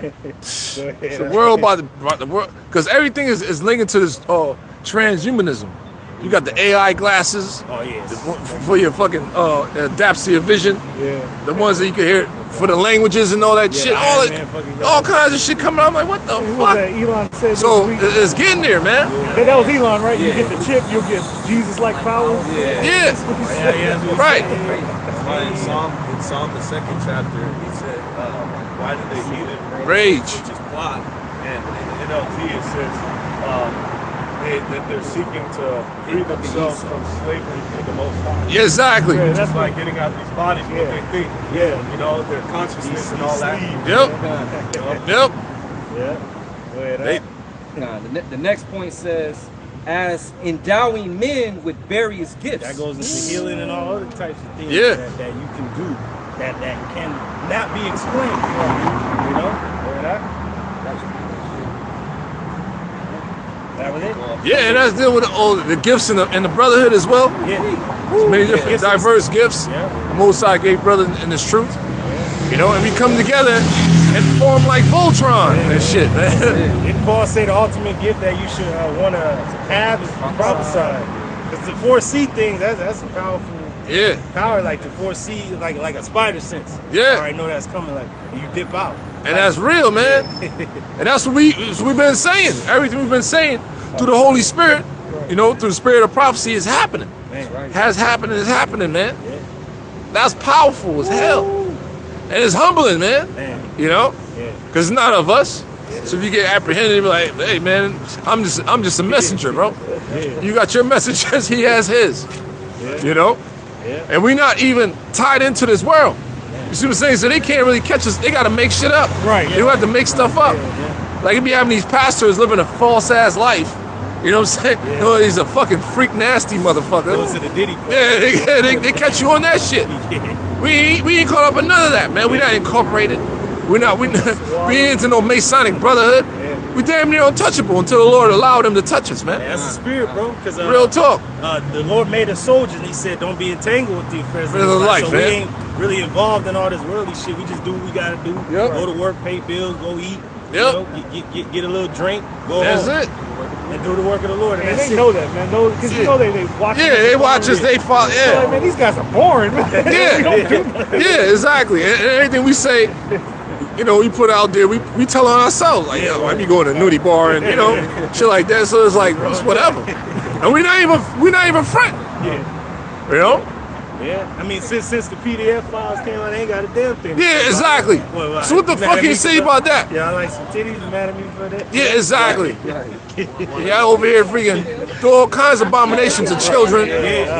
The world about the world, because everything is linked to this transhumanism. You got the AI glasses. Oh yes. For your fucking adapts to your vision. Yeah. The ones that you can hear for the languages and all that shit. All kinds of shit coming out. I'm like, what the fuck? Elon said so it's getting there, man. That was Elon, right? You get the chip, you'll get Jesus-like powers. Yeah. Right. In Psalm the 2nd chapter, he said, why do they need it? Rage. Which is plot. And in NLT it says that they're seeking to free themselves from slavery to the Most High. Yeah, exactly. Yeah, that's by getting out these bodies, what they think. Yeah. Their consciousness and all that. Yep. Yeah. The next point says, as endowing men with various gifts. That goes into healing and all other types of things that you can do that can not be explained. That was it. Yeah, and that's dealing with the gifts and the brotherhood as well. Yeah. Many different diverse gifts. The Most High gave brother in this truth. And we come together and form like Voltron and shit, man. Didn't Paul say the ultimate gift that you should want to have is prophesying? Because to foresee things, that's a powerful power, like to foresee, like a spider sense. Yeah. I already know that's coming, like you dip out. And that's real, man. And that's what we've been saying. Everything we've been saying through the Holy Spirit, through the spirit of prophecy is happening. Has happened and is happening, man. That's powerful as hell. And it's humbling, man. Because it's not of us. So if you get apprehended, you be like, hey, man, I'm just a messenger, bro. You got your messages, he has his. And we're not even tied into this world. You see what I'm saying? So they can't really catch us. They got to make shit up. Right. They have to make stuff up. Like if you having these pastors living a false ass life, you know what I'm saying? He's a fucking freak, nasty motherfucker. Those are the Diddy. They catch you on that shit. We ain't caught up in none of that, man. We not incorporated. We ain't into no Masonic brotherhood. We damn near untouchable until the Lord allowed him to touch us, man. That's the spirit, bro. Real talk. The Lord made us soldiers, and he said, don't be entangled with the affairs of life, so man. we ain't really involved in all this worldly shit. We just do what we gotta do. Go to work, pay bills, go eat. Get a little drink, go home. That's it. And do the work of the Lord. And they know that, man. Because they watch us. Yeah, they watch us. They follow. Yeah. Like, man, these guys are boring, man. Yeah. Yeah, exactly. And anything we say, you know, we put out there, we tell on ourselves, like, yo, I be going to nudie bar and, you know, shit like that. So it's like, it's whatever. And we're not even fronting. Yeah. You know? Yeah. I mean, since the PDF files came out, they ain't got a damn thing. Yeah, exactly. Well, So what the fuck can you say about that? Yeah, I like some titties. You mad at me for that? Yeah, exactly. Y'all over here freaking do all kinds of abominations to children,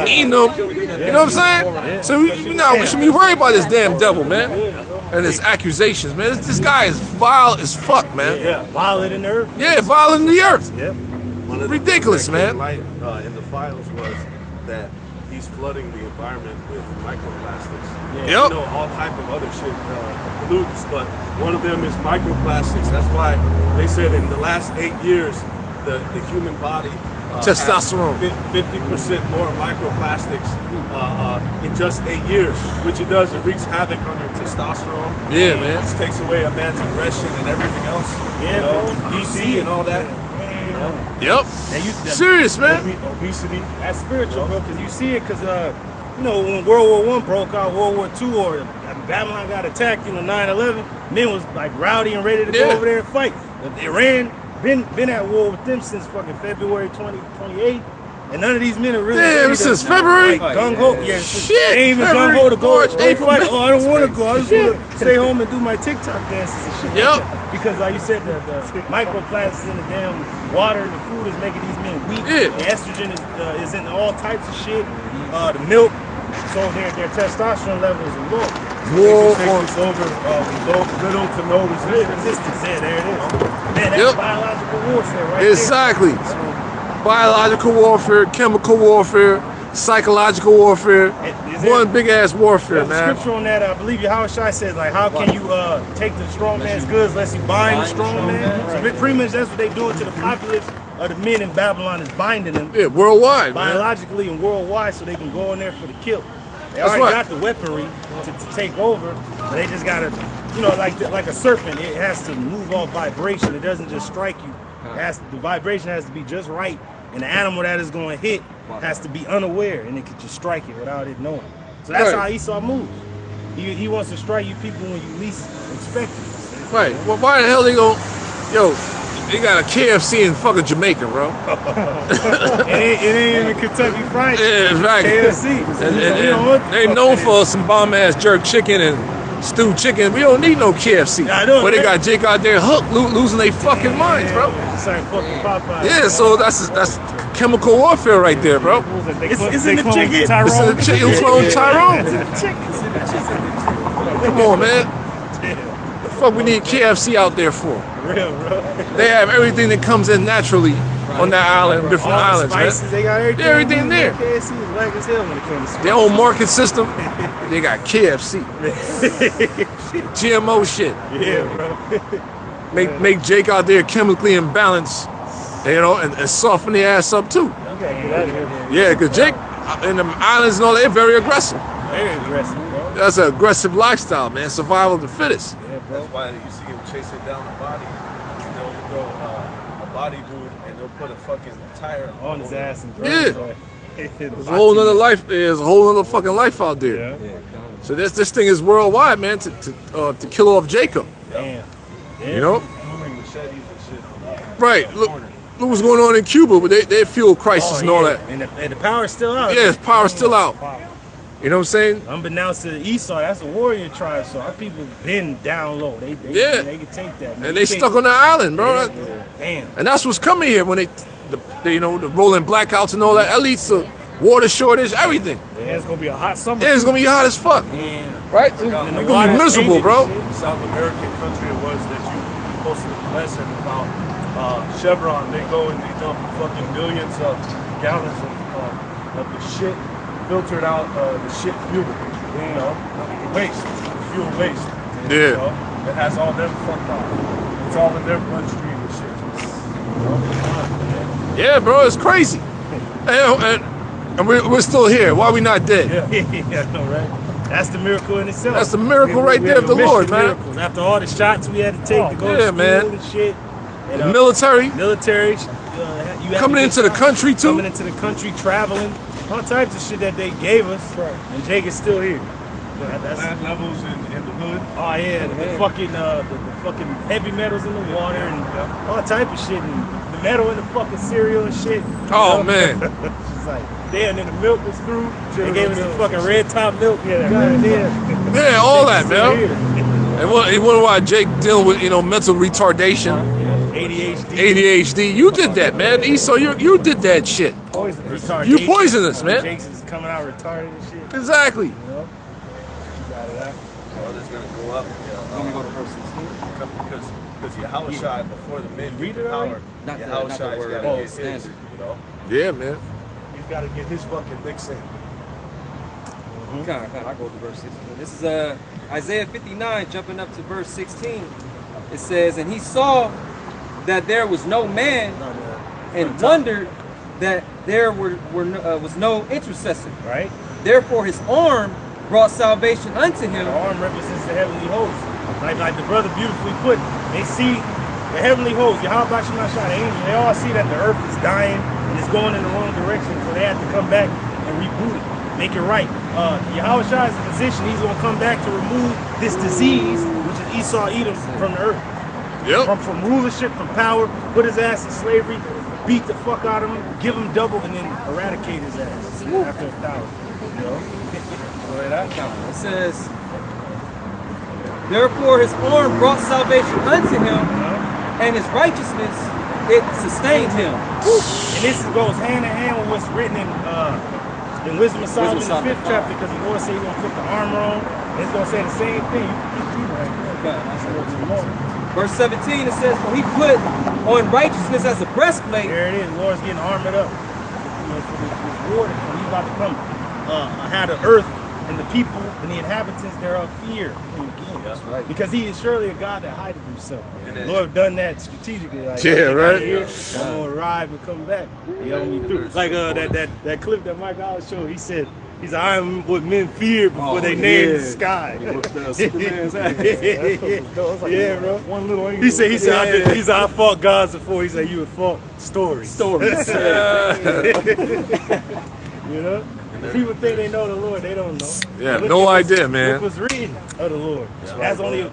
eating them. You know what I'm saying? So we should be worried about this damn devil, man, and his accusations, man. This guy is vile as fuck, man. Yeah, violent in the earth. Yeah, violent in the earth. Yep. One of the Ridiculous, things that man. came light, in the files was that he's flooding the environment with microplastics. Yep. You know, all type of other shit pollutants, but one of them is microplastics. That's why they said in the last 8 years, the human body Testosterone. 50% more microplastics in just 8 years, which it does. It wreaks havoc on your testosterone. Yeah, man. It takes away a man's aggression and everything else. Yeah, you know, bro. DC and all that. Yep. Serious, man. Obesity. That's spiritual, bro. Because you see it, because you know, when World War I broke out, World War II, or Babylon got attacked, you know, 9/11, men was like rowdy and ready to go over there and fight. Iran been at war with them since fucking February 2028. And none of these men are really Damn, since February? Like, gung-ho. Yeah, Shit. they ain't even February, gung-ho to go March, April, fight. May. Oh, I don't want to go. I just want to stay home and do my TikTok dances and shit. Yep. Like that. Because like you said, the microplastics in the damn water and the food is making these men weak. Yeah. The estrogen is in all types of shit. The milk. So their testosterone levels are low. War Takes us over little to no Resistance. Yeah, there it is. Man, that's Yep. biological warfare right Exactly. there. Biological warfare, chemical warfare, psychological warfare, Is it- one big ass warfare, There's a man. scripture on that, I believe Yahweh Shai says, like, how can you take the strong man's goods unless you bind the strong man? So pretty much that's what they doing to the populace of the men in Babylon, is binding them Yeah, worldwide, man. biologically and worldwide so they can go in there for the kill. They That's already right. got the weaponry to take over, but they just gotta, you know, like a serpent, it has to move off vibration. It doesn't just strike you. The vibration has to be just right, and the animal that is going to hit has to be unaware, and it could just strike it without it knowing. So that's Right. how Esau moves. He wants to strike you people when you least expect it. Right. Well, why the hell they gon' yo, they got a KFC in fucking Jamaica, bro. It ain't even Kentucky Fried Yeah, exactly. KFC. And they known for some bomb ass jerk chicken and stewed chicken. We don't need no KFC. Yeah, I know, But they man. got Jake out there hooked, losing their fucking minds, bro. It's like fucking Popeye. Yeah, so that's chemical warfare right there, bro. It's in the chicken. It's in the chicken clone Tyrone. Come on, man. The fuck we need KFC out there for? Real, bro. They have everything that comes in naturally on that island, different All the islands, spices, man. they got everything. Yeah, everything there. KFC is black as hell when it comes to spices. Their own market system, they got KFC. GMO shit. Yeah, bro. Make Jake out there chemically imbalanced, you know, and soften the ass up too. Yeah, because Jake in the islands and all, they're very aggressive. Very aggressive, bro. That's an aggressive lifestyle, man. Survival of the fittest. Yeah, bro. That's why you see him chasing down a body. They'll throw a body dude and they'll put a fucking tire On his ass and Yeah. drugs. There's a whole nother life. There's a whole nother fucking life out there. Yeah. So this thing is worldwide, man. To kill off Jacob. Damn. You know, machetes and shit. right? Look what's going on in Cuba with their fuel crisis and all that. And the power's still out. Yeah, the power's still out. You know what I'm saying? Unbeknownst to Esau, that's a warrior tribe, so our people been down low. They Yeah. they can take that. Man. And they stuck on the island, bro. Damn. And that's what's coming here when you know, the rolling blackouts and all that. That leads to water shortage, everything. Yeah, it's gonna be a hot summer. Yeah, it's gonna be hot as fuck, Man. right? And You're the gonna water be miserable, bro. South American country it was that you posted a lesson about Chevron. They go and they dump fucking millions of gallons of the shit filtered out the shit fuel. You know, waste, fuel waste. Yeah. You know, it has all them fucked up. It's all in their bloodstream and shit. You know? Yeah, bro, it's crazy. And we're still here. Why we not dead? Yeah, I know, right? That's the miracle in itself. That's the miracle right there have of the a mission Lord, man. miracles. After all the shots we had to take to go yeah, to school man. and shit. And, The military military. You have to coming get into the shot, country too. Coming into the country, traveling. All types of shit that they gave us. And Jake is still here. Land levels in the hood. Oh yeah, the fucking heavy metals in the water and all type of shit, and the metal in the fucking cereal and shit. Oh man. It's like, damn, and the milk was through. They gave us some fucking red top milk. Yeah, goddamn. Yeah, all that, man. And wonder why Jake dealing with mental retardation, ADHD. You did that, man. Esau, you did that shit. You poisonous, man. Jake's is coming out retarded and shit. Exactly. You know? Got it out. All this gonna go up. Let me go to verse 16. Because Yahushua before the men Read read it the already? power. Not the Yahushua's word. gotta Oh, get his, standard. you know. Yeah, man. He's got to get his fucking licks in. I go to verse 16. This is Isaiah 59, jumping up to verse 16. It says, and he saw that there was no man, and wondered that there was no intercessor. Right? Therefore his arm brought salvation unto him. The arm represents the heavenly host. Like the brother beautifully put, they see the heavenly host, Yahweh Shemashah, the angels, they all see that the earth is dying and it's going in the wrong direction, so they have to come back and reboot it, make it right. Yahweh Shai is in position, he's going to come back to remove this disease, which is Esau Edom, from the earth. Yep. From rulership, from power, put his ass in slavery, beat the fuck out of him, give him double, and then eradicate his ass after 1,000. You know? It says, therefore his arm brought salvation unto him, and his righteousness, it sustained him. And this goes hand in hand with what's written in Wisdom of Solomon, the 5th chapter, because the Lord said he's going to put the armor on, and it's going to say the same thing. Verse 17, it says, for he put on righteousness as a breastplate. There it is. The Lord's getting armored up. For this war that he's about to come. How the earth and the people and the inhabitants thereof fear him again. That's right. Because he is surely a God that hideth himself. The Lord done that strategically. Like, Yeah, right. I'm going to arrive and come back. He helped me through. Like that clip that Mike Allen showed, he said, he's like, I am what men fear before they named the sky. Yeah, bro. One little He said, I fought gods before. He said, you would fought stories. Stories. You know? People think they know the Lord, they don't know. Yeah, Look no at idea, what's- man. Look what's written of the Lord. That's only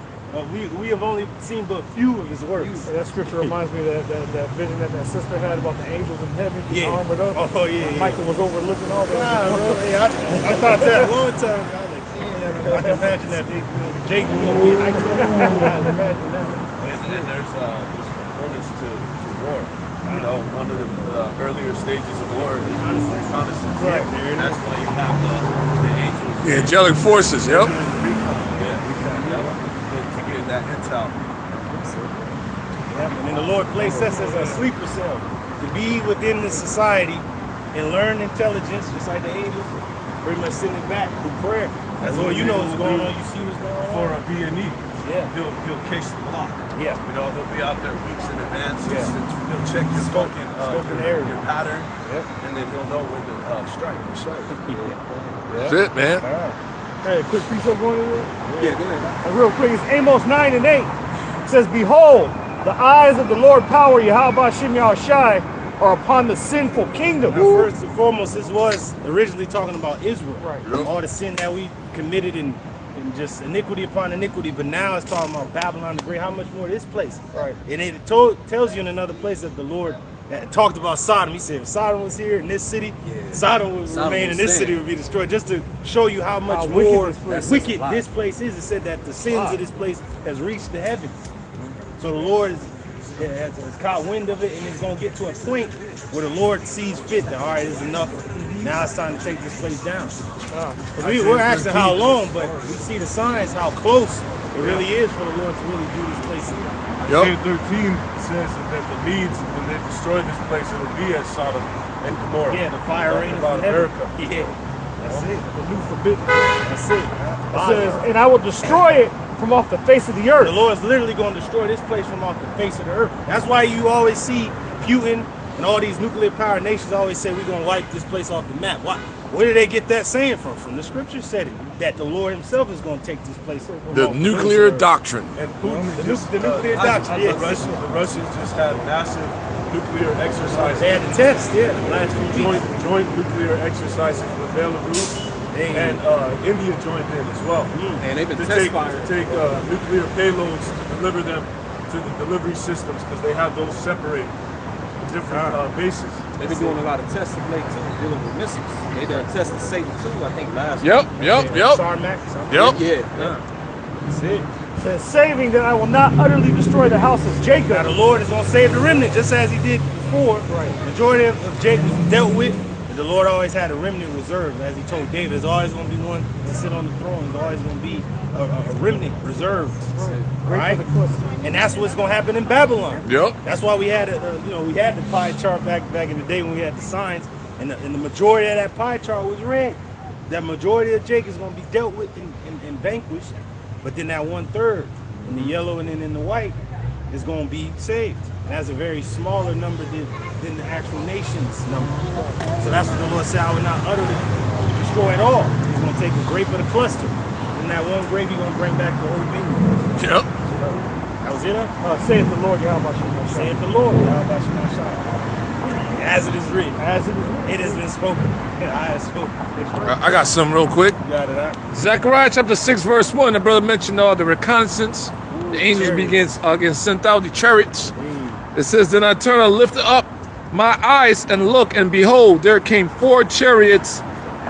we have only seen but few of his works. That scripture reminds me of that vision that sister had about the angels in heaven being armored up. Oh yeah. Michael was overlooking all that. Nah, bro. Yeah, I thought that a long time ago. I was like, damn, I can imagine that. Jake was gonna be like, I can imagine that. And there's components to war. You know, one of the earlier stages of war is reconnaissance. Right. And that's why you have the angels. The angelic forces, yep. To get that intel. And then the Lord placed us as a sleeper cell to be within the society and learn intelligence, just like the angels. Pretty much send it back through prayer. That's all you know what's going on. You see what's going For on. a B&E. Yeah. He'll case the block. Yeah. You know, they'll be out there weeks in advance. Yeah. He'll check your Scoping your pattern, Yep. and then he'll know when to strike. That's it, man. All right. Hey, quick piece of one of there. Yeah, go ahead. And real quick, it's Amos 9 and 8. It says, behold, the eyes of the Lord power, Yahweh Shem Shai, are upon the sinful kingdom. Now, first and foremost, this was originally talking about Israel. Right. Yep. All the sin that we committed and just iniquity upon iniquity, but now it's talking about Babylon the Great. How much more this place? Right. And it tells you in another place that the Lord talked about Sodom. He said, if Sodom was here in this city, Sodom would Sodom remain would in this stand. city, would be destroyed. Just to show you how much How wicked more this place is. wicked That's this place is. It said that the sins of this place has reached the heavens. So the Lord has caught wind of it, and it's going to get to a point where the Lord sees fit that, all right, it's enough. Now it's time to take this place down. We're asking how long, but we see the signs, how close it really is for the Lord to really do this place. Yep. 13 says that the Medes, when they destroy this place, it'll be as Sodom and Gomorrah. Yeah, the fire Talking rain about from heaven. America. Yeah, that's it. The new forbidden. That's it. It says, and I will destroy it from off the face of the The earth. Lord's literally going to destroy this place from off the face of the earth. That's why you always see Putin and all these nuclear power nations always say we're going to wipe this place off the map. Why? Where did they get that saying from? From the scripture said it, that the Lord himself is going to take this place. The nuclear doctrine. And Putin The just, nuclear doctrine, the yes. Russians just had massive nuclear exercises. They had to test, yeah, the last few weeks. Joint nuclear exercises with Belarus and India joined in as well. And they've been To test take firing. nuclear payloads to deliver them to the delivery systems because they have those separated different bases. They've been doing a lot of tests of late too, dealing with missiles. They done tested Satan too, I think last week. Yep. Sarmac. Yep. Yeah. That's it. Says, saving that I will not utterly destroy the house of Jacob. Now the Lord is going to save the remnant just as he did before. Right. Majority of Jacob was dealt with. The Lord always had a remnant reserved. As he told David, there's always going to be one to sit on the throne. There's always going to be a remnant reserved. Right? And that's what's going to happen in Babylon. Yep. That's why we had we had the pie chart back in the day when we had the signs, and the majority of that pie chart was red. That majority of Jacob is going to be dealt with and vanquished, but then that 1/3 in the yellow and then in the white is going to be saved. And that's a very smaller number than the actual nation's number. So that's what the Lord said, I will not utterly destroy it all. He's going to take a grape of the cluster. And that one grape he's going to bring back the whole vineyard. Yep. That was it, huh? Saith the Lord, Yahweh Shem. Saith the Lord, Yahweh Shem. As it is written. As it is written. It has been spoken. I have spoken. I got something real quick. You got it, huh? Zechariah chapter 6 verse 1. The brother mentioned the reconnaissance. The angels getting sent out, the chariots. It says, then I turned and lifted up my eyes and look, and behold, there came 4 chariots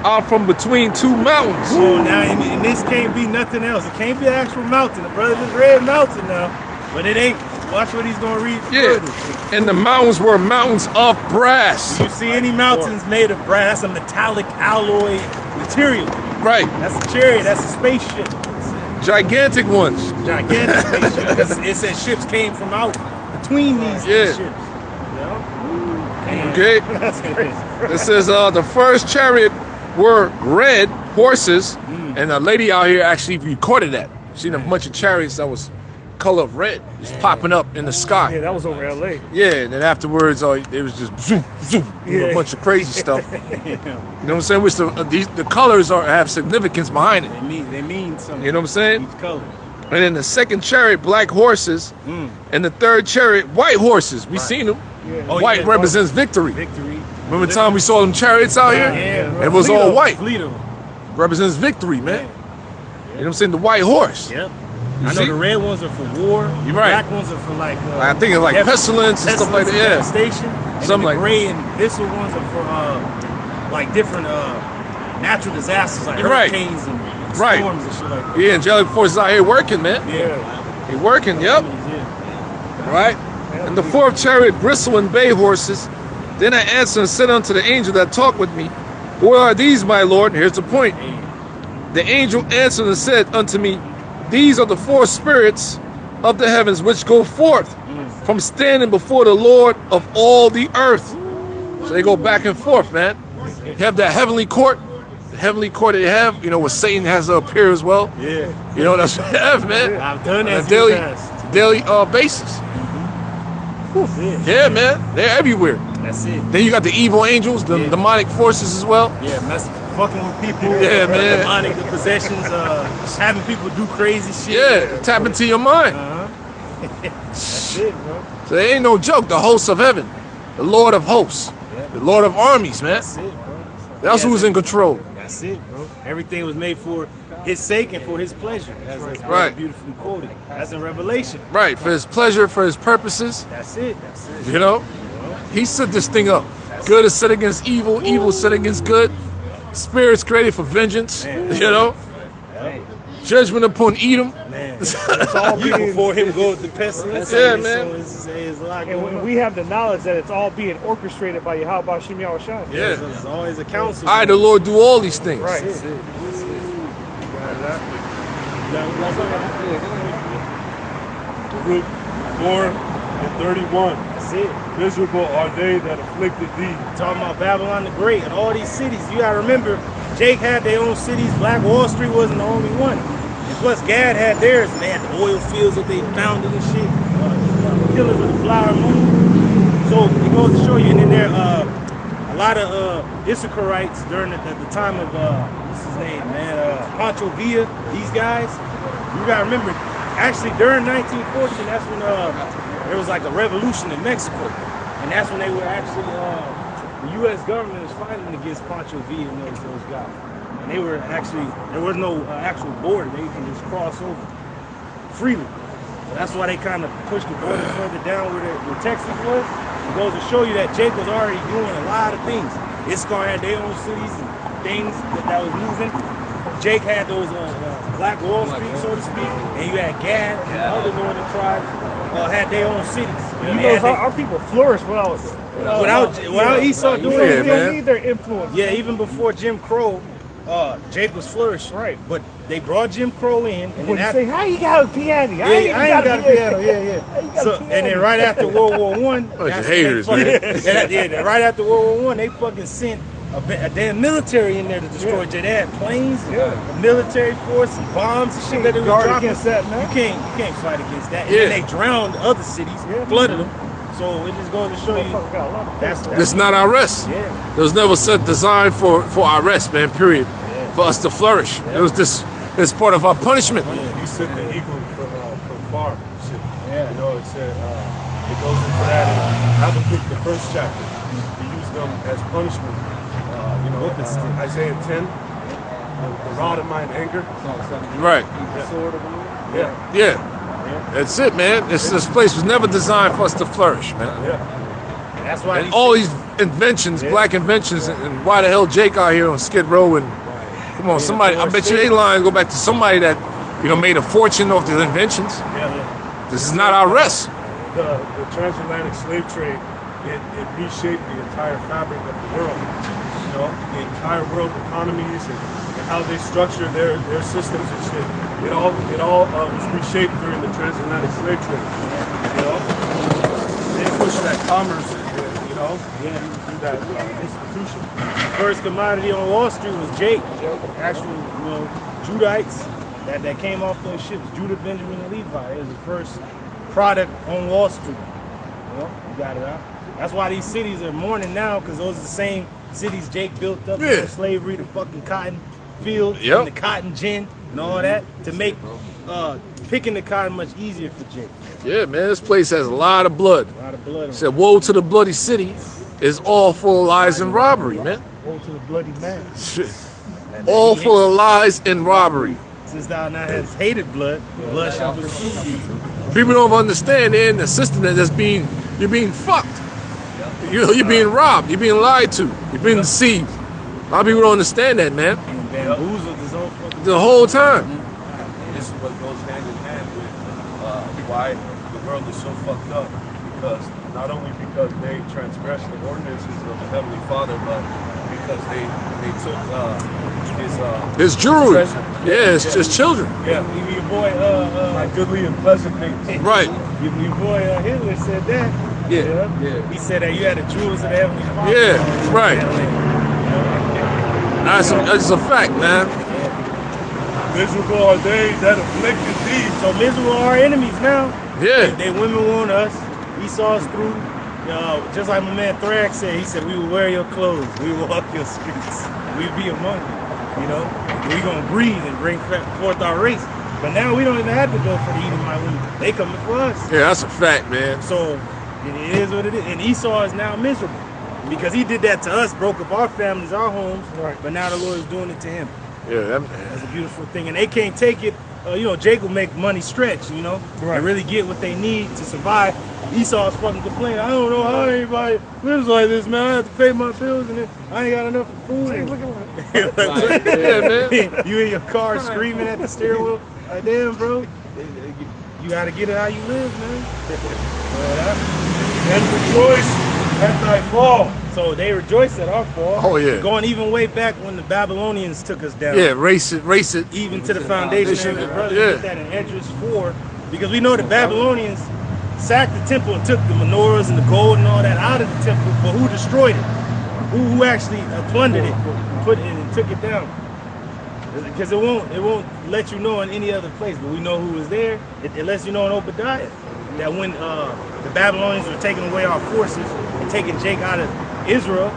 out from between 2 mountains. Oh, now, and this can't be nothing else. It can't be an actual mountain. The brother just read mountain now, but it ain't. Watch what he's going to read further. And the mountains were mountains of brass. You see any mountains made of brass, a metallic alloy material. Right. That's a chariot. That's a spaceship. Gigantic ones. Gigantic spaceship. Because it says ships came from out between these ships. Okay. That's crazy. It says the first chariot were red horses, and a lady out here actually recorded that. Seen a bunch of chariots that was color of red, just popping up in the sky. Yeah, that was over LA. Yeah, and then afterwards, it was just zoom, zoom, a bunch of crazy stuff. You know what I'm saying? Which the colors have significance behind it. They mean something. You know what I'm saying? Each color. And then the second chariot, black horses, and the third chariot, white horses. We seen them. Yeah. Oh, White yeah, represents victory. Victory. Remember the time we saw them chariots out here? Yeah, It was all white. Fleet of them. Represents victory, man. You know what I'm saying? The white horse. Yep. You I know see? the red ones are for war. You're right. Black ones are for like I think it's like pestilence and stuff like that. Yeah. Devastation. And Something then the like gray and visceral ones are for like different natural disasters like You're right. hurricanes and Right. storms and shit like that. Yeah, angelic forces out here working, man. Yeah. They working, yep. Yeah. Right? And the fourth chariot bristle and bay horses. Then I answered and said unto the angel that talked with me, what are these, my Lord? Here's the point. The angel answered and said unto me, these are the 4 spirits of the heavens which go forth from standing before the Lord of all the earth. So they go back and forth, man. You have that heavenly court. The heavenly court they have, you know, where Satan has to appear as well. Yeah. You know, that's what they have, man. I've done On a that daily basis. Yeah, man. They're everywhere. That's it. Then you got the evil angels, the demonic forces as well. Yeah, fucking with people. Yeah, man. Demonic, the possessions, having people do crazy shit. Yeah, tap into your mind. That's it, bro. So they ain't no joke. The hosts of heaven, the Lord of hosts, the Lord of armies, man. That's it, bro. That's who's in control. That's it, bro. Everything was made for his sake and for his pleasure. That's Right. beautifully quoted. That's in Revelation. Right, for his pleasure, for his purposes. That's it. That's it. You know, he set this thing up. Good is set against evil, evil is set against good. Spirits created for vengeance. You know, judgment upon Edom. Man, it's all before him go to pestilence. Yeah, man. So it's a lot And going on. we have the knowledge that it's all being orchestrated by Yahweh Shem Yahweh Shai. Yeah. There's always a council. I, the Lord, do all these things. Right. That's it. That's it. Luke 4:31. That's it. Miserable are they that afflicted thee. Talking about Babylon the Great and all these cities. You gotta remember, Jake had their own cities. Black Wall Street wasn't the only one. And plus, Gad had theirs, and they had the oil fields that they founded and shit. Killers of the flower moon. So it goes to show you, and then there a lot of Issacharites during the time of what's his name, man, Pancho Villa. These guys. You gotta remember, actually during 1914, that's when there was like a revolution in Mexico, and that's when they were actually the U.S. government was fighting against Pancho Villa and those guys. And they were actually, there was no actual border. They can just cross over freely. So that's why they kind of pushed the border further down where Texas was. It goes to show you that Jake was already doing a lot of things. Iscar had their own cities and things that was moving. Jake had those Black Wall Street, so to speak, and you had Gad and other northern tribes had their own cities. You know, our people flourished without Esau doing Yeah, it. they don't need their influence. Yeah, even before Jim Crow, Jake was flourishing. Right. But they brought Jim Crow in, and When then you say, how you got a piano? I ain't got a piano. Yeah. So, and then right after World War One, Bunch of haters, man. right after World War One, they fucking sent a damn military in there to destroy Jake. They had planes, a military force, and bombs and shit that they were Guard dropping. against that, man. You can't fight against that. And Yeah. then they drowned other cities, flooded them. So it just goes to show you that's It's not our rest. Yeah. It was never set designed for our rest, man, period. For us to flourish. It was this part of our punishment. You sent the eagle from far. Shit. Yeah. You know, it said it goes into that in Habakkuk, the first chapter. He used them as punishment. You know, Isaiah 10, the rod of mine anger. Right. The sword of the Lord. Yeah. Yeah. That's it, man. This place was never designed for us to flourish, man. Yeah. That's why And all these inventions, black inventions, and why the hell Jake out here on Skid Row and come on, somebody, I bet you they lines go back to somebody that, you know, made a fortune off the inventions. Yeah. This is not our rest. The transatlantic slave trade, it reshaped the entire fabric of the world. You know, the entire world economies and how they structure their systems and shit. It all was reshaped during the transatlantic slave trade. You know, they pushed that commerce, you know, through that institution. first commodity on Wall Street was Jake. Actual, you know, Judites that came off those ships. Judah, Benjamin, and Levi. It was the first product on Wall Street. You know, you got it out. That's why these cities are mourning now, because those are the same cities Jake built up from slavery, the fucking cotton field, and the cotton gin, and all that, to make picking the cotton much easier for Jake. Yeah, man, this place has a lot of blood. A lot of blood. Said, woe to the bloody city is all full of lies and robbery, man. Woe to the bloody man. All full of lies and robbery. Since thou now has hated blood, blood shall pursue you. People don't understand they're in the system that you're being fucked. You're being robbed. You're being lied to. You're being deceived. A lot of people don't understand that, man. And bamboozled his own fucking The whole time. This is what goes hand in hand with why the world is so fucked up. Because not only because they transgressed the ordinances of the Heavenly Father, but because they took His jewelry. treasure. Yeah, it's just children. Yeah, even your boy My goodly and pleasant things. Right. your boy Hitler said that. Yeah. He said that you had the jewels of the Heavenly Father. Yeah, right. That's a fact, man. Miserable are they that afflicted thee. So miserable are our enemies now. Yeah. They women want us. He saw us through. Just like my man Thrax said, he said, we will wear your clothes. We will walk your streets. We'll be among you. You know, we're going to breathe and bring forth our race. But now we don't even have to go for the Edomite women. They coming for us. Yeah, that's a fact, man. So it is what it is. And Esau is now miserable because he did that to us, broke up our families, our homes. Right. But now the Lord is doing it to him. Yeah, That's a beautiful thing. And they can't take it. Jake will make money stretch, and really get what they need to survive. Esau's fucking complaining, I don't know how anybody lives like this, man. I have to pay my bills and I ain't got enough for food. yeah, man. You in your car screaming at the steering wheel. Like, damn, bro. You gotta get it how you live, man. And rejoice at thy fall. So they rejoiced at our fall. Oh, yeah. Going even way back when the Babylonians took us down. Yeah, race it. Even to the foundation. And brothers get that in Esdras 4. Because we know the Babylonians sacked the temple and took the menorahs and the gold and all that out of the temple. But who destroyed it? Who actually plundered it, put it and took it down? Because it won't let you know in any other place. But we know who was there. It lets you know in Obadiah that when the Babylonians were taking away our forces and taking Jake out of Israel,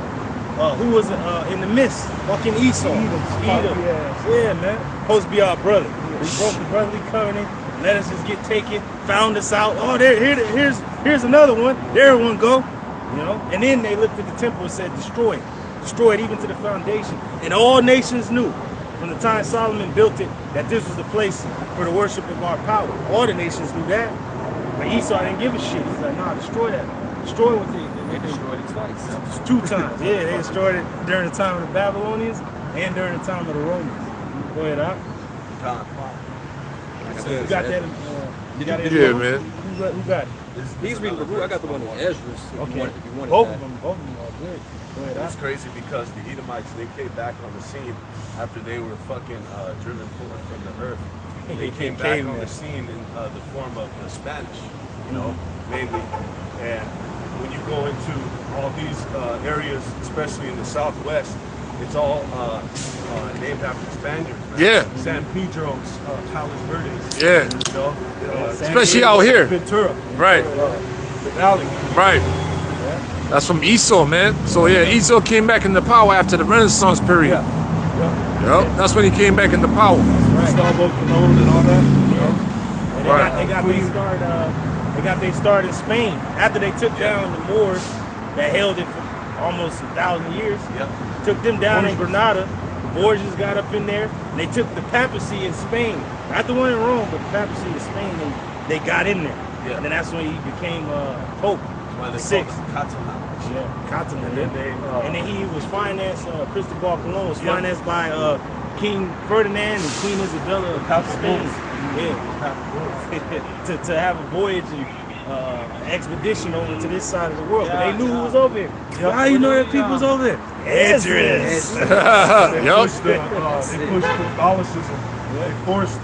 who was in the midst? Fucking Esau. Edom. Yeah, man. Supposed to be our brother. We broke the brotherly covenant. Let us just get taken. Found us out. Oh, here's another one. There one go. You know, and then they looked at the temple and said, destroy it even to the foundation. And all nations knew from the time Solomon built it that this was the place for the worship of our power. All the nations knew that, but Esau didn't give a shit. He's like, nah, destroy that. Destroy what They destroyed it twice. it's 2 times. Yeah, they destroyed it during the time of the Babylonians and during the time of the Romans. Go ahead, Al. You got that? You got it? Yeah, man. Who got it? He's reading the book. I got the one in Ezra's. Okay. If you wanted Both that. of them are good. Go ahead, It's crazy because the Edomites, they came back on the scene after they were fucking driven forth from the earth. They came back on the scene in the form of the Spanish, you know, mainly. And when you go into all these areas, especially in the Southwest, it's all named after Spaniards. Man. Yeah. San Pedro's, Palos Verdes. Yeah. You know, Especially out here. Ventura. Right. The Valley. Right. That's from Esau, man. So yeah, Esau came back into power after the Renaissance period. Yep. That's when he came back into power. Starbuck and all that. You know? And Right. they got their start in Spain after they took down the Moors that held it for almost 1,000 years. Yep. Took them down in Granada. The Borgias got up in there. And they took the papacy in Spain, not the one in Rome, but the papacy in Spain. They got in there, and then that's when he became Pope. Why they Six. call it Catalan. Yeah, continent. And And then he was financed. Cristobal Colon was financed by King Ferdinand and Queen Isabella of Spain. Yeah, to have a voyage and expedition over to this side of the world. But they knew who was over here. How you know that people was over there? Esdras. They Yup. pushed Catholicism. They forced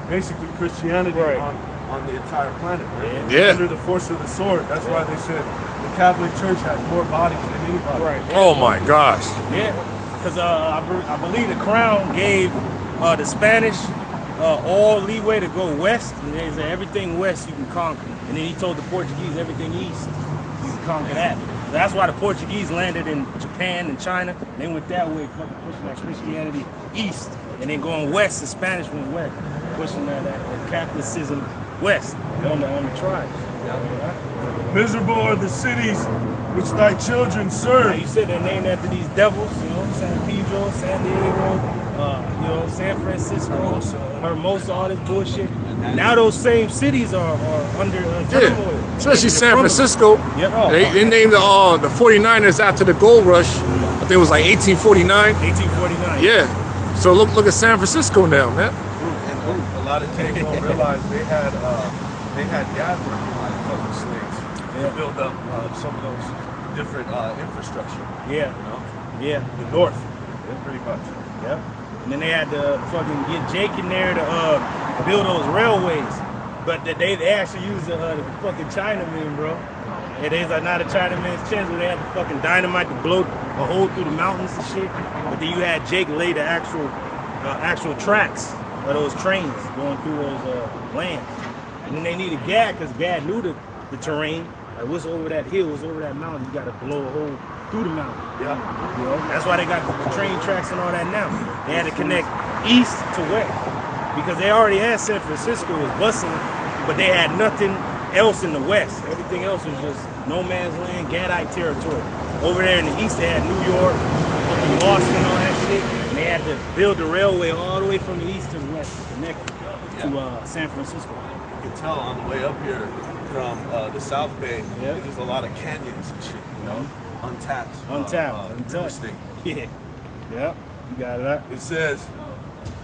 basically Christianity on the entire planet. Right? Yeah. Under the force of the sword. That's why they said the Catholic Church has more bodies than anybody. Right. Oh my gosh. Yeah, because I believe the crown gave the Spanish all leeway to go west, and they said everything west you can conquer. And then he told the Portuguese everything east you can conquer that. So that's why the Portuguese landed in Japan and China. And they went that way, fucking pushing that Christianity east, and then going west, the Spanish went west, pushing that Catholicism west on the tribes. Miserable are the cities which thy children Now, serve. you said they're named after these devils, you know, San Pedro, San Diego, you know, San Francisco, Hermosa, all this bullshit. Now those same cities are under turmoil. Yeah. Especially San Francisco. Yeah. They named the 49ers after the gold rush. I think it was like 1849. 1849. Yeah. So look at San Francisco now, man. And a lot of Jays don't realize they had dad working like fucking slaves to build up some of those different infrastructure. Yeah. You know, Yeah. the north, pretty much. Yep. And then they had to fucking get Jake in there to build those railways. But they actually used the fucking Chinamen, bro. And there's like not a Chinaman's chance where they had the fucking dynamite to blow a hole through the mountains and shit. But then you had Jake lay the actual tracks of those trains going through those lands. And then they needed Gad because Gad knew the terrain. Like what's over that hill, what's over that mountain, you gotta blow a hole through the mountain. Yeah. You know, that's why they got the train tracks and all that now. They had to connect east to west because they already had San Francisco was bustling, but they had nothing else in the west. Everything else was just no man's land, Gadite territory. Over there in the east, they had New York, fucking Boston, all that shit, and they had to build the railway all the way from the east to the west to connect to San Francisco. You can tell on the way up here from the South Bay, Yeah. there's a lot of canyons and shit, you know, untapped. Untouched. Interesting. Yeah. Yeah. You got it. It says,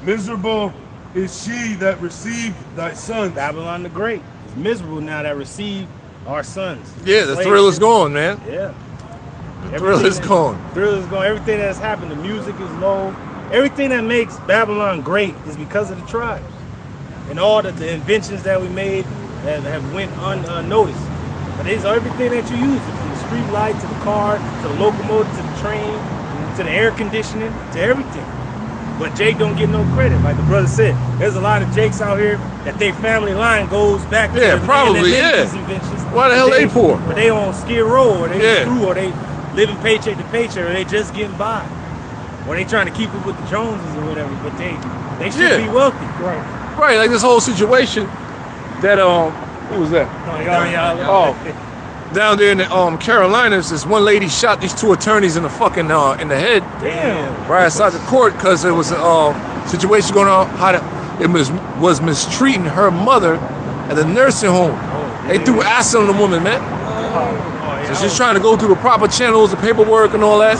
miserable is she that received thy sons. Babylon the Great is miserable now that received our sons. Yeah, the Slaves. thrill is gone, man. Yeah. The thrill is gone. Thrill is gone. Everything that has happened, the music is low. Everything that makes Babylon great is because of the tribes. And all the inventions that we made that have went unnoticed. But it's everything that you use, from the street light to the car, to the locomotive, to the train, to the air conditioning, to everything. But Jake don't get no credit, like the brother said. There's a lot of Jakes out here that their family line goes back to Yeah, the probably, man that made yeah. these inventions. Why the hell they poor? But they on Skid Row, or they Yeah. screw, or they living paycheck to paycheck, or they just getting by. Or they trying to keep it with the Joneses or whatever, but they should Yeah. be wealthy. Right. Right, like this whole situation that who was that? Oh, Oh, down there in the Carolinas, this one lady shot these 2 attorneys in the fucking in the head. Damn. Right outside the court because there was a situation going on. It was mistreating her mother at the nursing home. They threw acid on the woman, man. So she's trying to go through the proper channels, the paperwork and all that.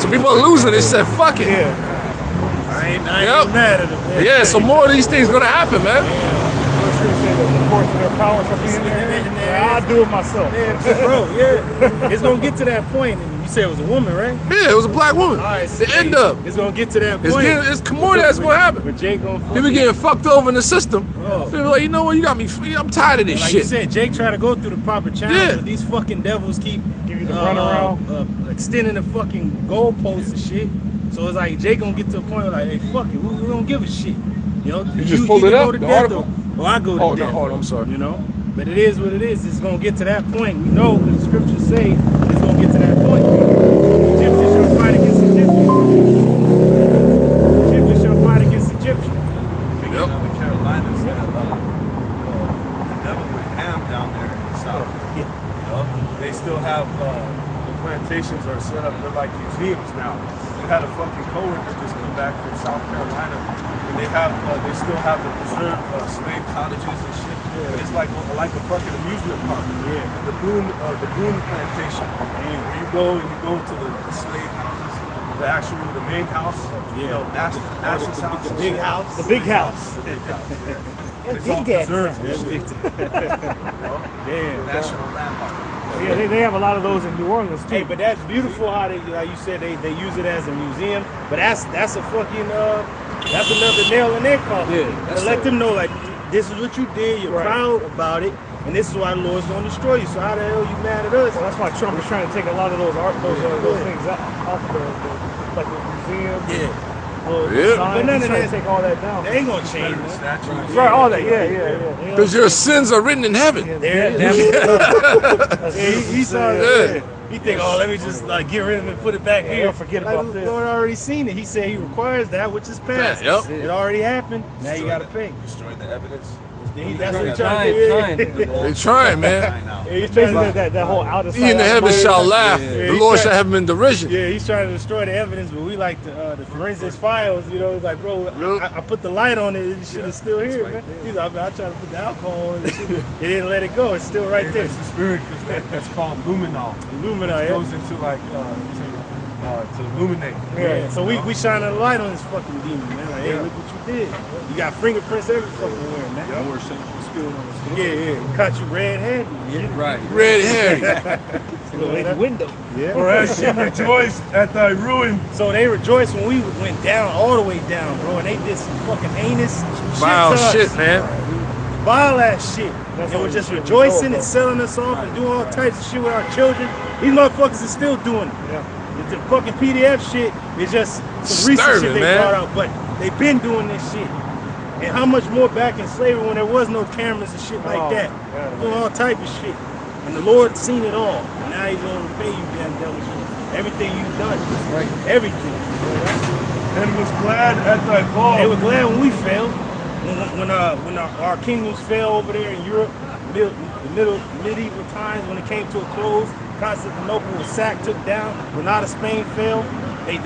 So people are losing. They said, "Fuck it." I ain't mad at him. Yeah. So more of these things gonna happen, man. The courts and their powers are being there. I'll do it myself. Bro, yeah. It's gonna get to that point. And you said it was a woman, right? Yeah, it was a black woman. All right, The end up. It's gonna get to that point. It's more that's gonna happen. But Jake gonna People getting fucked over in the system. Oh. People like, you know what? You got me. I'm tired of this like shit. you said, Jake try to go through the proper channels, Yeah. but these fucking devils keep Give you the runaround. extending the fucking goalposts and shit. So it's like Jake gonna get to a point where like, hey, fuck it, we don't give a shit. You know, You just pulled it either up, go to the death article? or I go to Oh, death. no, I'm sorry. You know, but it is what it is. It's gonna get to that point. We know the scriptures say it's gonna get to that point. Egyptians shall fight against Egyptians. Egyptians shall fight against Egyptians. Speaking of the Carolinas, the devil with Ham down there in the south. You know, they still have the plantations are set up. They're like museums now. We had a fucking coworker just come back from South Carolina, and they still have the preserved slave cottages and shit. And it's like a fucking amusement park. Yeah. The Boone plantation. And where you go to the slave houses, the main house. You know, Nash's house. The big house. The big house. The big house. Yeah. It's Big all Daddy. preserved and shit. Damn. National landmark. Yeah, they have a lot of those in New Orleans too. Hey, but that's beautiful how they, like you said, they use it as a museum. But that's a fucking that's another nail in their coffin. Yeah, To let them know like this is what you did, you're Right. proud about it, and this is why the Lord's gonna destroy you. So how the hell you mad at us? Well, that's why Trump is trying to take a lot of those things off the like the museums. Yeah. Well, Yeah. signs, But none he's of trying that- to take all that down. They ain't gonna change The that. statues. Right, all that. Yeah. Because your sins are written in heaven. There it Yeah. is. Yeah, He saw Yeah. it. He think, oh, let me just like get rid of it and put it back here. don't forget about the this. Lord already seen it. He said he requires that which is past. Yep. It already happened. Now you gotta pay. Destroyed the evidence. That's what he's trying to Trying. do. They trying, man. Right now. Yeah, he's It's trying basically to, that whole outer side. He in the heavens shall laugh. Yeah, The he Lord tried- shall have him in derision. yeah, he's trying to destroy the evidence, but we like the forensics files. You know, it's like, bro, I put the light on it. This shit is still here, man. He's like, I tried to put the alcohol on it. They didn't let it go. It's still right there. It's the spirit because that's called luminol. Illuminati. It goes into like to illuminate. Yeah, so we shining a light on this fucking demon, man. Like, hey, look what you did. You got fingerprints every fucking where, man. Yeah. Caught you red-handed. Yeah, right. Red hair. the window. Yeah. For as she rejoiced at thy ruin, So they rejoiced when we went down, all the way down, bro, and they did some fucking heinous Vile shit to us. shit, man. Vile ass shit. That's And what we're just we should rejoicing know, and selling us off and doing all types of shit with our children. These motherfuckers are still doing it. Yeah. The fucking PDF shit is just some recent shit Disturbing, they man. brought out, but they've been doing this shit. And how much more back in slavery when there was no cameras and shit like Oh, that. God. Doing all type of shit. And the Lord seen it all. And now he's gonna repay you, damn devil. Everything you've done. Right. Everything. and was glad at thy fall. They were glad when we failed. When our kingdoms fell over there in Europe, medieval times when it came to a close, Constantinople was sacked, took down. Granada, Spain fell. They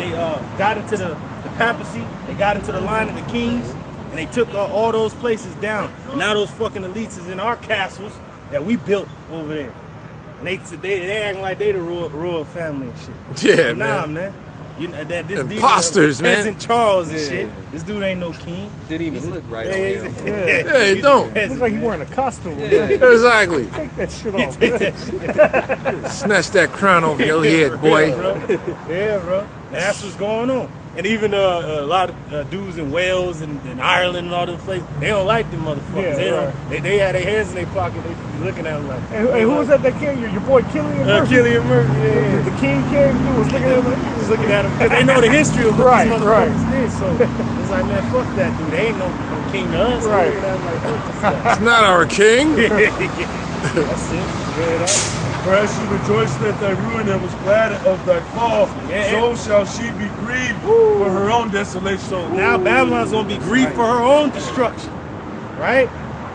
got into the papacy. They got into the line of the kings, and they took all those places down. Now those fucking elites is in our castles that we built over there, and they acting like they the royal family and shit. Yeah, Nah, man. man. You know, that this Imposters, man. Peasant Charles and Yeah. shit. This dude ain't no king. Didn't even look right on Yeah, him. Yeah. Yeah, it don't. Looks like he's wearing a costume. Yeah. Exactly. Take that shit off. Snatch that crown over your head, boy. Yeah, bro. And that's what's going on. And even a lot of dudes in Wales and Ireland and all those places, they don't like them motherfuckers. Yeah, They had their hands in their pocket. They be looking at them like. Hey, who was that came? Your boy Killian Murphy? Killian Murphy. Yeah. The king came through, was looking at him like he was Looking at them because they know the history of what Right, these motherfuckers did. So it's like, man, fuck that dude. They ain't no king to us. Right. Looking at them like, fuck this guy. It's not our king. That's it. Yeah, For as she rejoiced at thy ruin and was glad of thy fall, Yeah. so shall she be grieved for her own desolation. So now Babylon's gonna be grieved for her own destruction, right?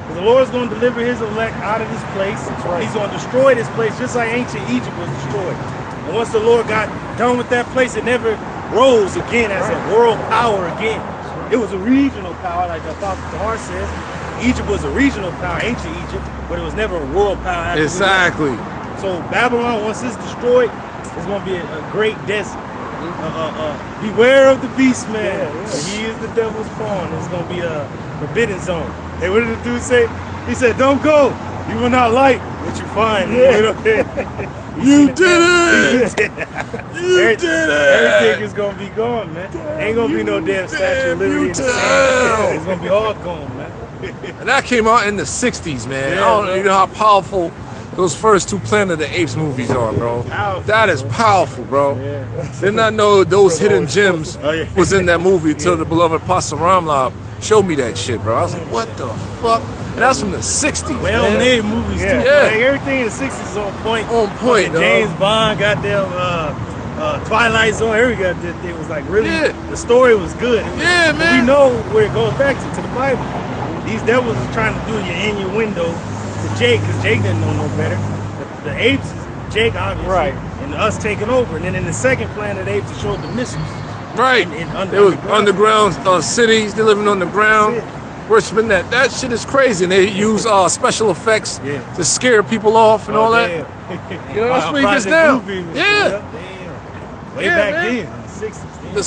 Because the Lord's going to deliver his elect out of this place. He's going to destroy this place just like ancient Egypt was destroyed. And once the Lord got done with that place, it never rose again as a world power again. It was a regional power, like the Apostle Tahar says. Egypt was a regional power, ancient Egypt, but it was never a world power. Exactly. So Babylon, once it's destroyed, it's going to be a great desert. Beware of the beast man. He is the devil's pawn. It's going to be a forbidden zone. Hey, what did the dude say? He said, don't go. You will not like what you find. You did it! You did it! Everything is going to be gone, man. Ain't going to be no damn Statue of Liberty in the sand. It's going to be all gone, man. And that came out in the 60s, man. I don't know, you know how powerful those first two Planet of the Apes movies are, bro. That is powerful, bro. Did not know those hidden gems was in that movie until the beloved Pastor Ramlab showed me that shit, bro. I was like, what the fuck? And that's from the 60s, Well-made movies, too. Yeah. Like, everything in the 60s is on point. On point, dog. James Bond, goddamn, Twilight Zone, everything. It was like really, the story was good. Man. We know where it goes back to the Bible. These devils are trying to do your innuendo to Jake, because Jake didn't know no better. The apes is Jake, obviously, and us taking over. And then in the second Planet of the Apes, it showed the missiles. Right. There was underground cities. They living on the ground, worshiping that. That shit is crazy. And they use special effects to scare people off and all that. You know, that's where he gets down. Way back man. then, in the 60s. The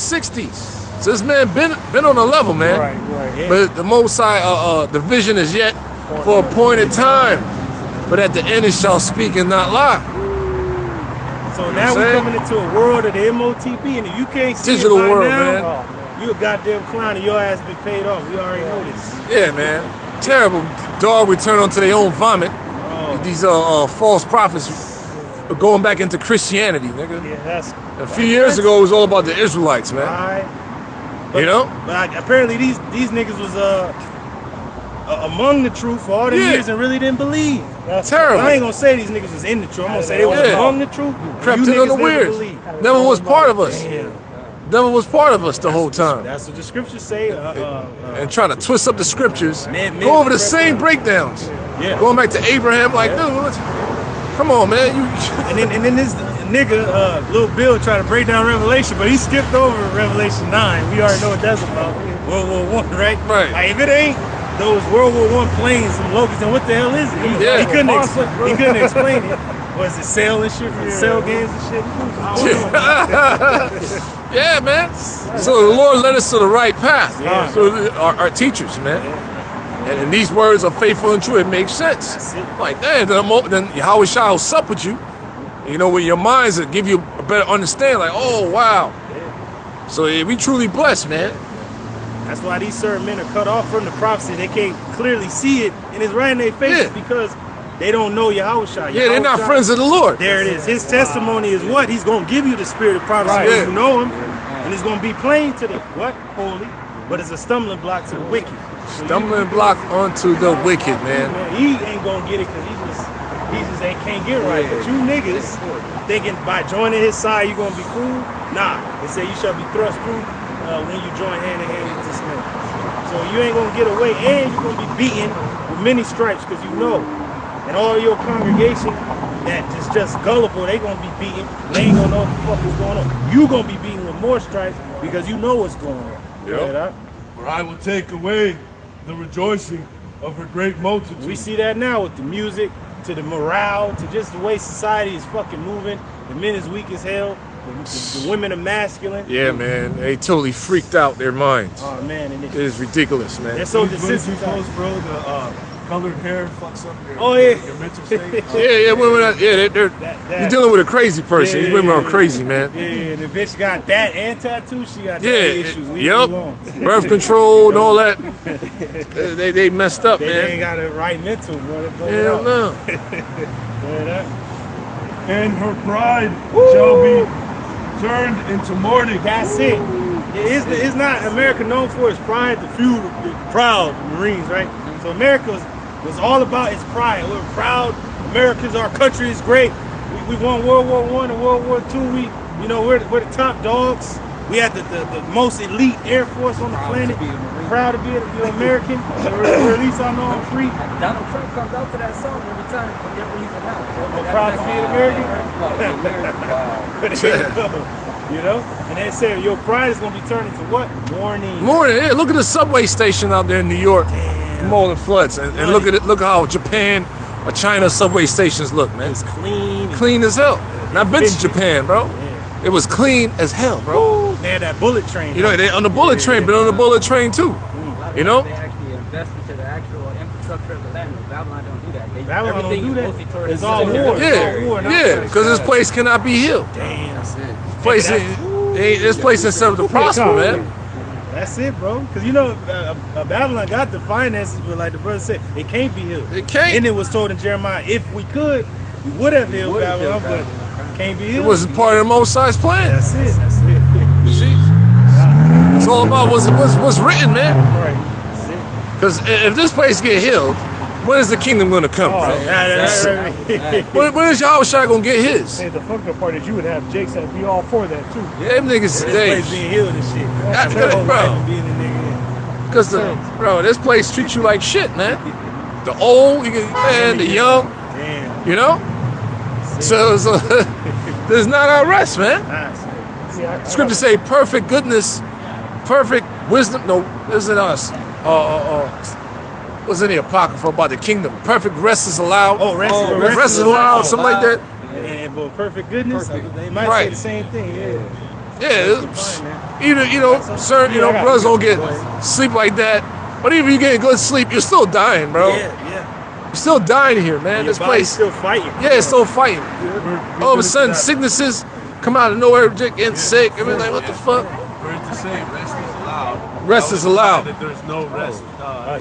60s. So this man been on a level, man. Right. But the Most High, the vision is yet for a appointed time. But at the end it shall speak and not lie. So now we're coming into a world of the MOTP, and if you can't see digital it by world, now, man. you a goddamn clown and your ass been paid off. We already know this. Yeah, man. Terrible. Dog return onto their own vomit. These false prophets are going back into Christianity, nigga. Yeah, that's a few years ago it was all about the Israelites, man. But, you know? But apparently these niggas was among the truth for all the years and really didn't believe. That's terrible. I ain't gonna say these niggas was in the truth. I'm gonna say they was among the truth. Crept in on the weirs. Never was part of us. Never was part of us the whole time. That's what the scriptures say. And trying to twist up the scriptures. Go over the same breakdowns. Yeah. Going back to Abraham, like, dude, come on, man. And then this nigga, Lil Bill, tried to break down Revelation, but he skipped over Revelation 9. We already know what that's about. World War I, right? Right. Like, if it ain't those World War I planes and locusts, then what the hell is it? He couldn't explain it. Was it sail and shit from sail games and shit? Yeah, man. So the Lord led us to the right path. So our teachers, man. And these words are faithful and true. It makes sense. Like, then Yahweh Shai will sup with you. You know, with your minds, it give you a better understanding. Like, oh, wow. So we truly blessed, man. That's why these certain men are cut off from the prophecy. They can't clearly see it, and it's right in their faces because they don't know Yahweh Shai. Yeah, they're not friends of the Lord. There it is. His testimony is what? He's going to give you the spirit of prophecy when you know him, and it's going to be plain to the holy, but it's a stumbling block to the wicked. Stumbling block onto the wicked, man. He ain't going to get it because he just can't get right. But you niggas thinking by joining his side you're going to be cool? Nah. They say you shall be thrust through when you join hand in hand with this man. So you ain't going to get away, and you're going to be beaten with many stripes because you know. And all your congregation that is just gullible, they going to be beaten. They ain't going to know what the fuck is going on. You going to be beaten with more stripes because you know what's going on. Yep. For I will take away the rejoicing of a great multitude. We see that now with the music, to the morale, to just the way society is fucking moving. The men is weak as hell. The women are masculine. Yeah, man. They totally freaked out their minds. Oh, man. And it is ridiculous, man. They're so desensitized, bro. The colored hair fucks up your mental state. You're dealing with a crazy person. These women are crazy, man. Yeah, and the bitch got that and tattoos. She got issues. Birth control and all that. They messed up, man. They ain't got a right mental, bro. Hell no. And her pride shall be turned into mourning. That's it. It's not America known for its pride, the few, the proud Marines, right? So America was all about its pride. We're proud. America's our country is great. We won World War I and World War II. We're the top dogs. We had the most elite Air Force on the planet. Proud to be American. Or at least I know I'm free. Donald Trump comes out to that song every time whenever he's announced. Proud to be an American. Wow. You know? And they say your pride is going to be turned into what? Mourning. Morning. Yeah, look at the subway station out there in New York. From all the floods. And look at it. Look how Japan or China subway stations look, man. It's clean. Clean as hell. And I've been to Japan, bro. Yeah. It was clean as hell, bro. They had that bullet train. You know, they on the bullet train, been on the bullet train too. You know? They actually invest into the actual infrastructure of the land. Babylon don't do that. Babylon don't do that. Mostly towards It's all war. Yeah, because this place cannot be healed. Damn. That's it. Place, this place is set up to prosper, man. That's it, bro. Because you know, Babylon got the finances, but like the brother said, it can't be healed. It can't. And it was told in Jeremiah, if we could, we would have healed Babylon, but can't be It healed. wasn't part of the Most High's plan. That's it. That's it. You see? It's all about what's written, man. Right. That's it. Because if this place get healed, when is the kingdom going to come, bro? When is Yahushua going to get his? Hey, the fucked up part is you would have Jakes that be all for that too. Yeah, them niggas This today. place being healed and shit. That's Their whole good, bro. life being a nigga. Because bro, this place treats you like shit, man. The old, the young, Damn. you know. So there's not our rest, man. Nice. Scripture say perfect goodness, perfect wisdom. No, isn't us. What's in the Apocrypha about the kingdom? Perfect rest is allowed. Oh, Rest is allowed, something like that. And but perfect goodness, they might say Right. the same thing. Yeah. Yeah, Fine, man. either certain brothers don't get sleep like that. But even if you get good sleep, you're still dying, bro. Yeah. You're still dying here, man. Your This body's place, still fighting. yeah, it's still fighting. All of a sudden, sicknesses come out of nowhere, getting sick. Everything like, what the fuck? Words to say, rest is allowed. Rest is allowed. That there's no rest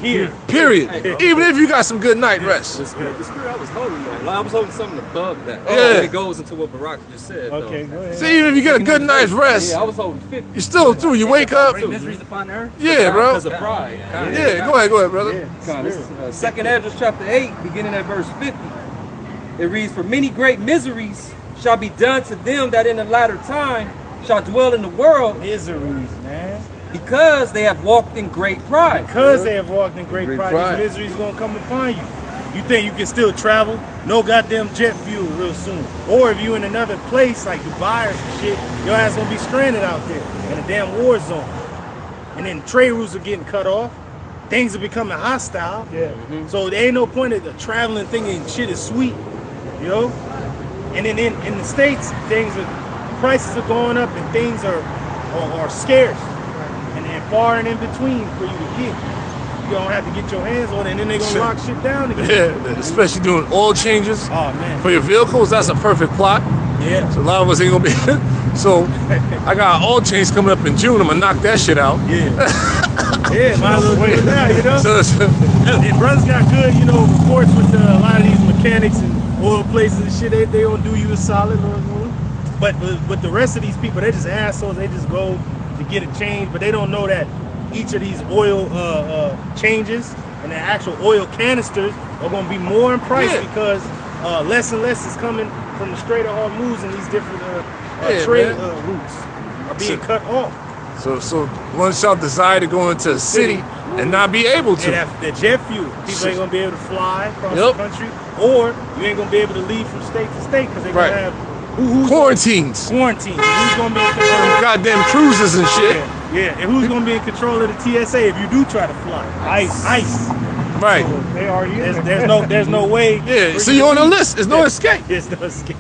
Here. Period. Even if you got some good night rest. The spirit I was holding, though. I was holding something above that. Yeah. It goes into what Barack just said. Okay, though. go ahead. See, even if you get a good night's rest, Yeah, I was holding 50. you're still through. You wake up. Miseries upon earth. Yeah, bro. Because of pride. Yeah, go ahead, brother. This is 2nd Ezra chapter 8, beginning at verse 50. It reads, "For many great miseries shall be done to them that in the latter time shall dwell in the world, Miseries, man. because they have walked in great pride." Because they have walked in great pride, pride. these miseries gonna come upon you. You think you can still travel? No goddamn jet fuel real soon. Or if you in another place like Dubai or some shit, your ass gonna be stranded out there in a damn war zone. And then trade routes are getting cut off. Things are becoming hostile. Yeah. So there ain't no point of traveling thinking shit is sweet, you know? And then in the States, prices are going up and things are scarce. And then far and in between for you to get. You don't have to get your hands on it, and then they're gonna lock shit down again. Yeah, especially doing oil changes Oh man. for your vehicles. That's a perfect plot. Yeah. So a lot of us ain't gonna be. So I got an oil change coming up in June. I'm gonna knock that shit out. Yeah. Yeah, might as well do it now, you know? So, And brothers got good, you know, reports with a lot of these mechanics and oil places and shit. They don't do you a solid. But with the rest of these people, they just assholes. They just go to get a change, but they don't know that each of these oil changes and the actual oil canisters are going to be more in price because less and less is coming from the Strait of Hormuz and these different trade routes are being cut off. so one shall desire to go into a city and not be able to. And the jet fuel, people ain't gonna be able to fly across the country, or you ain't gonna be able to leave from state to state because they're gonna have Quarantines. quarantines. Who's gonna be in control? Goddamn cruises and shit. Yeah, and who's gonna be in control of the TSA if you do try to fly? Ice. Right. They already in there. There's no way. Yeah. for So you you're to on the leave. list. There's no escape. There's no escape.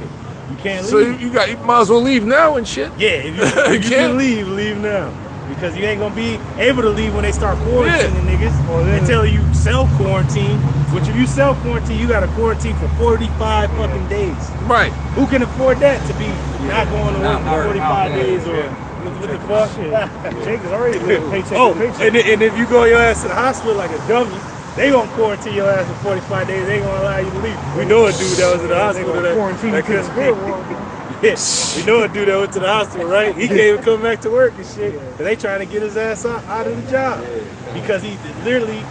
You can't So leave. you might as well leave now and shit. Yeah, if you You can can't? leave now. Because you ain't gonna be able to leave when they start quarantining niggas. Well, then- Until you self-quarantine. Which if you self-quarantine, you gotta quarantine for 45 fucking days. Right. Who can afford that to be not going to work for 45 days or what the fuck? Jake is already living paycheck Oh, to paycheck. and if you go your ass to the hospital like a dummy, they gonna quarantine your ass for 45 days. They ain't gonna allow you to leave. We know a dude that was in the They hospital gonna that quarantine you to the couldn't spirit speak. world. Yes, we know a dude that went to the hospital, right? He can't even come back to work and shit. And they trying to get his ass out of the job because he literally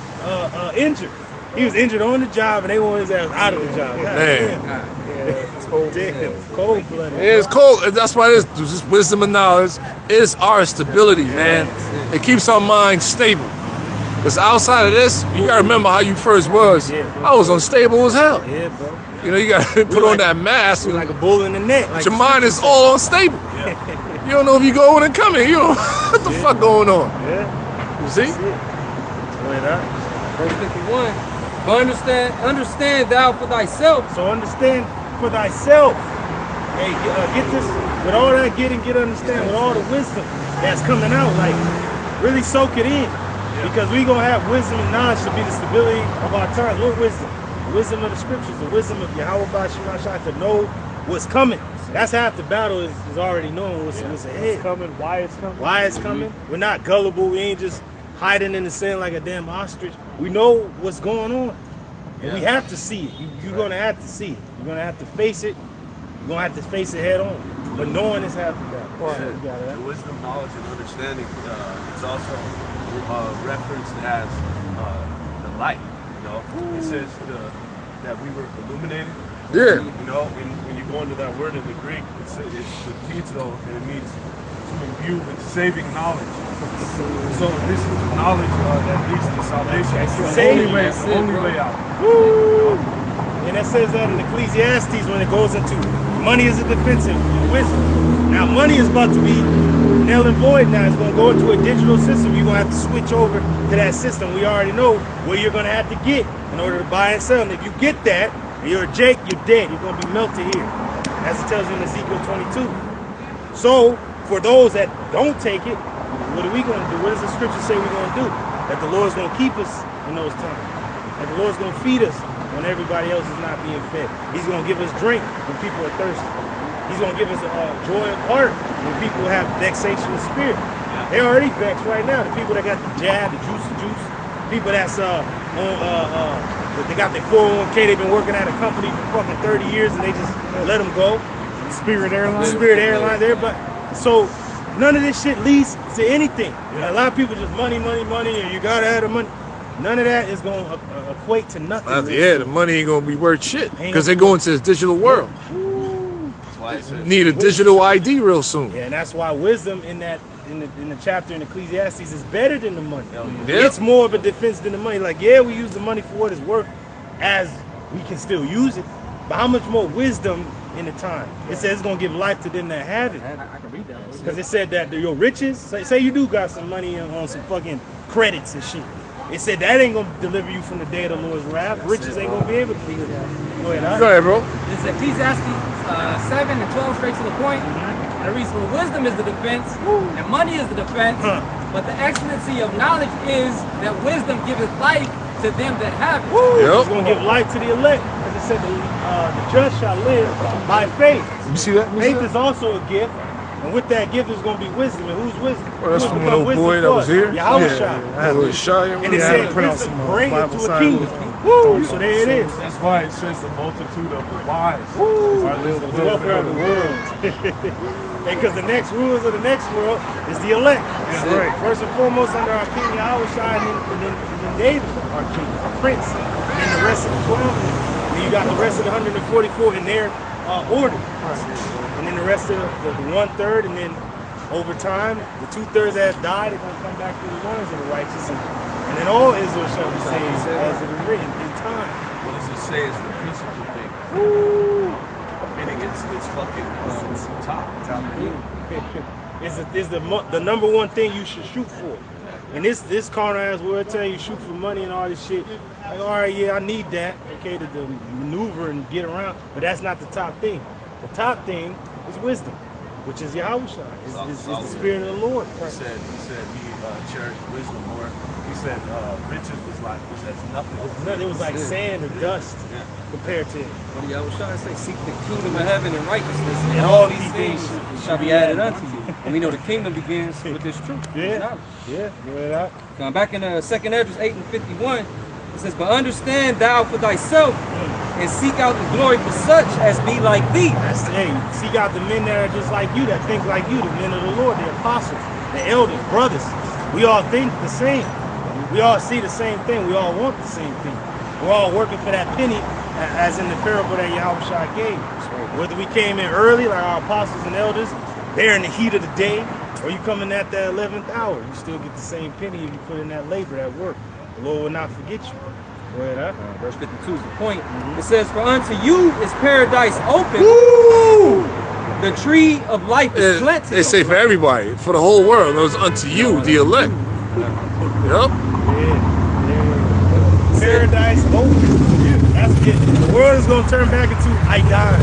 injured. He was injured on the job, and they want his ass out of the job. God Man. damn. Cold-blooded. It's cold. And that's why this wisdom and knowledge is our stability, man. It keeps our mind stable. Because outside of this, you gotta remember how you first was. I was unstable as hell. Yeah, bro. You know, you gotta put on that mask. You're like a bull in the net. But your mind is all unstable. You don't know if you're going and coming. You don't what the fuck going on. Yeah. You see? Verse 51. But understand thou for thyself. So understand for thyself. Hey, get this, with all that get understand, with all the wisdom that's coming out, like, really soak it in. Because we gonna have wisdom and knowledge to be the stability of our times. What wisdom? The wisdom of the scriptures, the wisdom of Yahweh Bashimashai to know what's coming. That's half the battle is already knowing what's ahead. It's coming, why it's coming. Why it's coming. We're not gullible. We ain't just hiding in the sand like a damn ostrich. We know what's going on. And we have to see it. You're gonna have to see it. You're gonna have to face it. You're gonna have to face it head on. But knowing is half the battle. The wisdom, knowledge, and understanding is also referenced as the light. You know, it says that we were illuminated. Yeah. You know, when you go into that word in the Greek, it's the tizo, and it means to imbue with saving knowledge. So this is the knowledge that leads to salvation. It's the only way out. Woo! And that says that in Ecclesiastes when it goes into money is a defensive wisdom. Now money is about to be null and void now. It's going to go into a digital system. You're going to have to switch over to that system. We already know where you're going to have to get in order to buy and sell. And if you get that, and you're a Jake, you're dead. You're going to be melted here. As it tells you in Ezekiel 22. So for those that don't take it, what are we going to do? What does the scripture say we're going to do? That the Lord's going to keep us in those times. That the Lord's going to feed us when everybody else is not being fed. He's going to give us drink when people are thirsty. He's going to give us joy of heart when people have vexation of spirit. They're already vexed right now. The people that got the jab, the juice, people that's they got their 401k, they've been working at a company for fucking 30 years and they just let them go. Spirit Airlines, everybody. So none of this shit leads to anything. A lot of people just money, and you gotta have the money. None of that is going to equate to nothing. The money ain't gonna be worth shit because they're going to this digital world. Need a digital ID real soon. Yeah, and that's why wisdom in the chapter in Ecclesiastes is better than the money. Yeah. It's more of a defense than the money. Like, yeah, we use the money for what it's worth, as we can still use it. But how much more wisdom in the time? It says it's gonna give life to them that have it. I can read that. Because it said that your riches, say you do got some money on some fucking credits and shit. It said that ain't gonna deliver you from the day of the Lord's wrath. Riches ain't gonna be able to do that. Go ahead, bro. This is Ecclesiastes 7 and 12, straight to the point. And it reads, for wisdom is the defense, and money is the defense, but the excellency of knowledge is that wisdom giveth life to them that have it. It's gonna give life to the elect. As it said, the just shall live by faith. You see that? Faith is also a gift. And with that gift is going to be wisdom. And who's wisdom? Well, that's from an old boy that was here. Yahweh. And it said wisdom bring it to a kingdom. Woo! So there it is. That's why it says the multitude of the wise are the welfare of the world. Because the next rulers of the next world is the elect. Right. First and foremost under our king Yahweh, and then David, our king, our prince. And then the rest of the 12. And then you got the rest of the 144 in their order. And then the rest of the 1/3, and then over time, the 2/3 that have died are going to come back to the loins of the righteous, and then all Israel shall be saved, as it is written in time. What does it say is the principal thing? Meaning it's fucking top. Is the number one thing you should shoot for. And this carnal ass word tell you shoot for money and all this shit. Like, all right, yeah, I need that, okay, to maneuver and get around, but that's not the top thing. The top thing is wisdom, which is Yahweh. Is the spirit of the Lord. He said he cherished wisdom more. He said riches was nothing. It was like sand or dust compared to it. What do Yahweh say? Seek the kingdom of heaven and righteousness, and all these things shall be added unto you. And we know the kingdom begins with this truth. Yeah. Now back in 2nd Esdras 8 and 51, it says, but understand thou for thyself, and seek out the glory for such as be like thee. Hey, seek out the men that are just like you, that think like you, the men of the Lord, the apostles, the elders, brothers. We all think the same. We all see the same thing. We all want the same thing. We're all working for that penny, as in the parable that Yahweh gave. Whether we came in early, like our apostles and elders, they're in the heat of the day, or you come in at the 11th hour, you still get the same penny if you put in that labor, that work. The Lord will not forget you. Go ahead, huh? Verse 52 is the point. It says, "For unto you is paradise open. Woo! The tree of life is planted." They say for everybody, for the whole world. It was unto you, the elect. Yep. Yeah. Paradise open. That's it. The world is gonna turn back into Idan.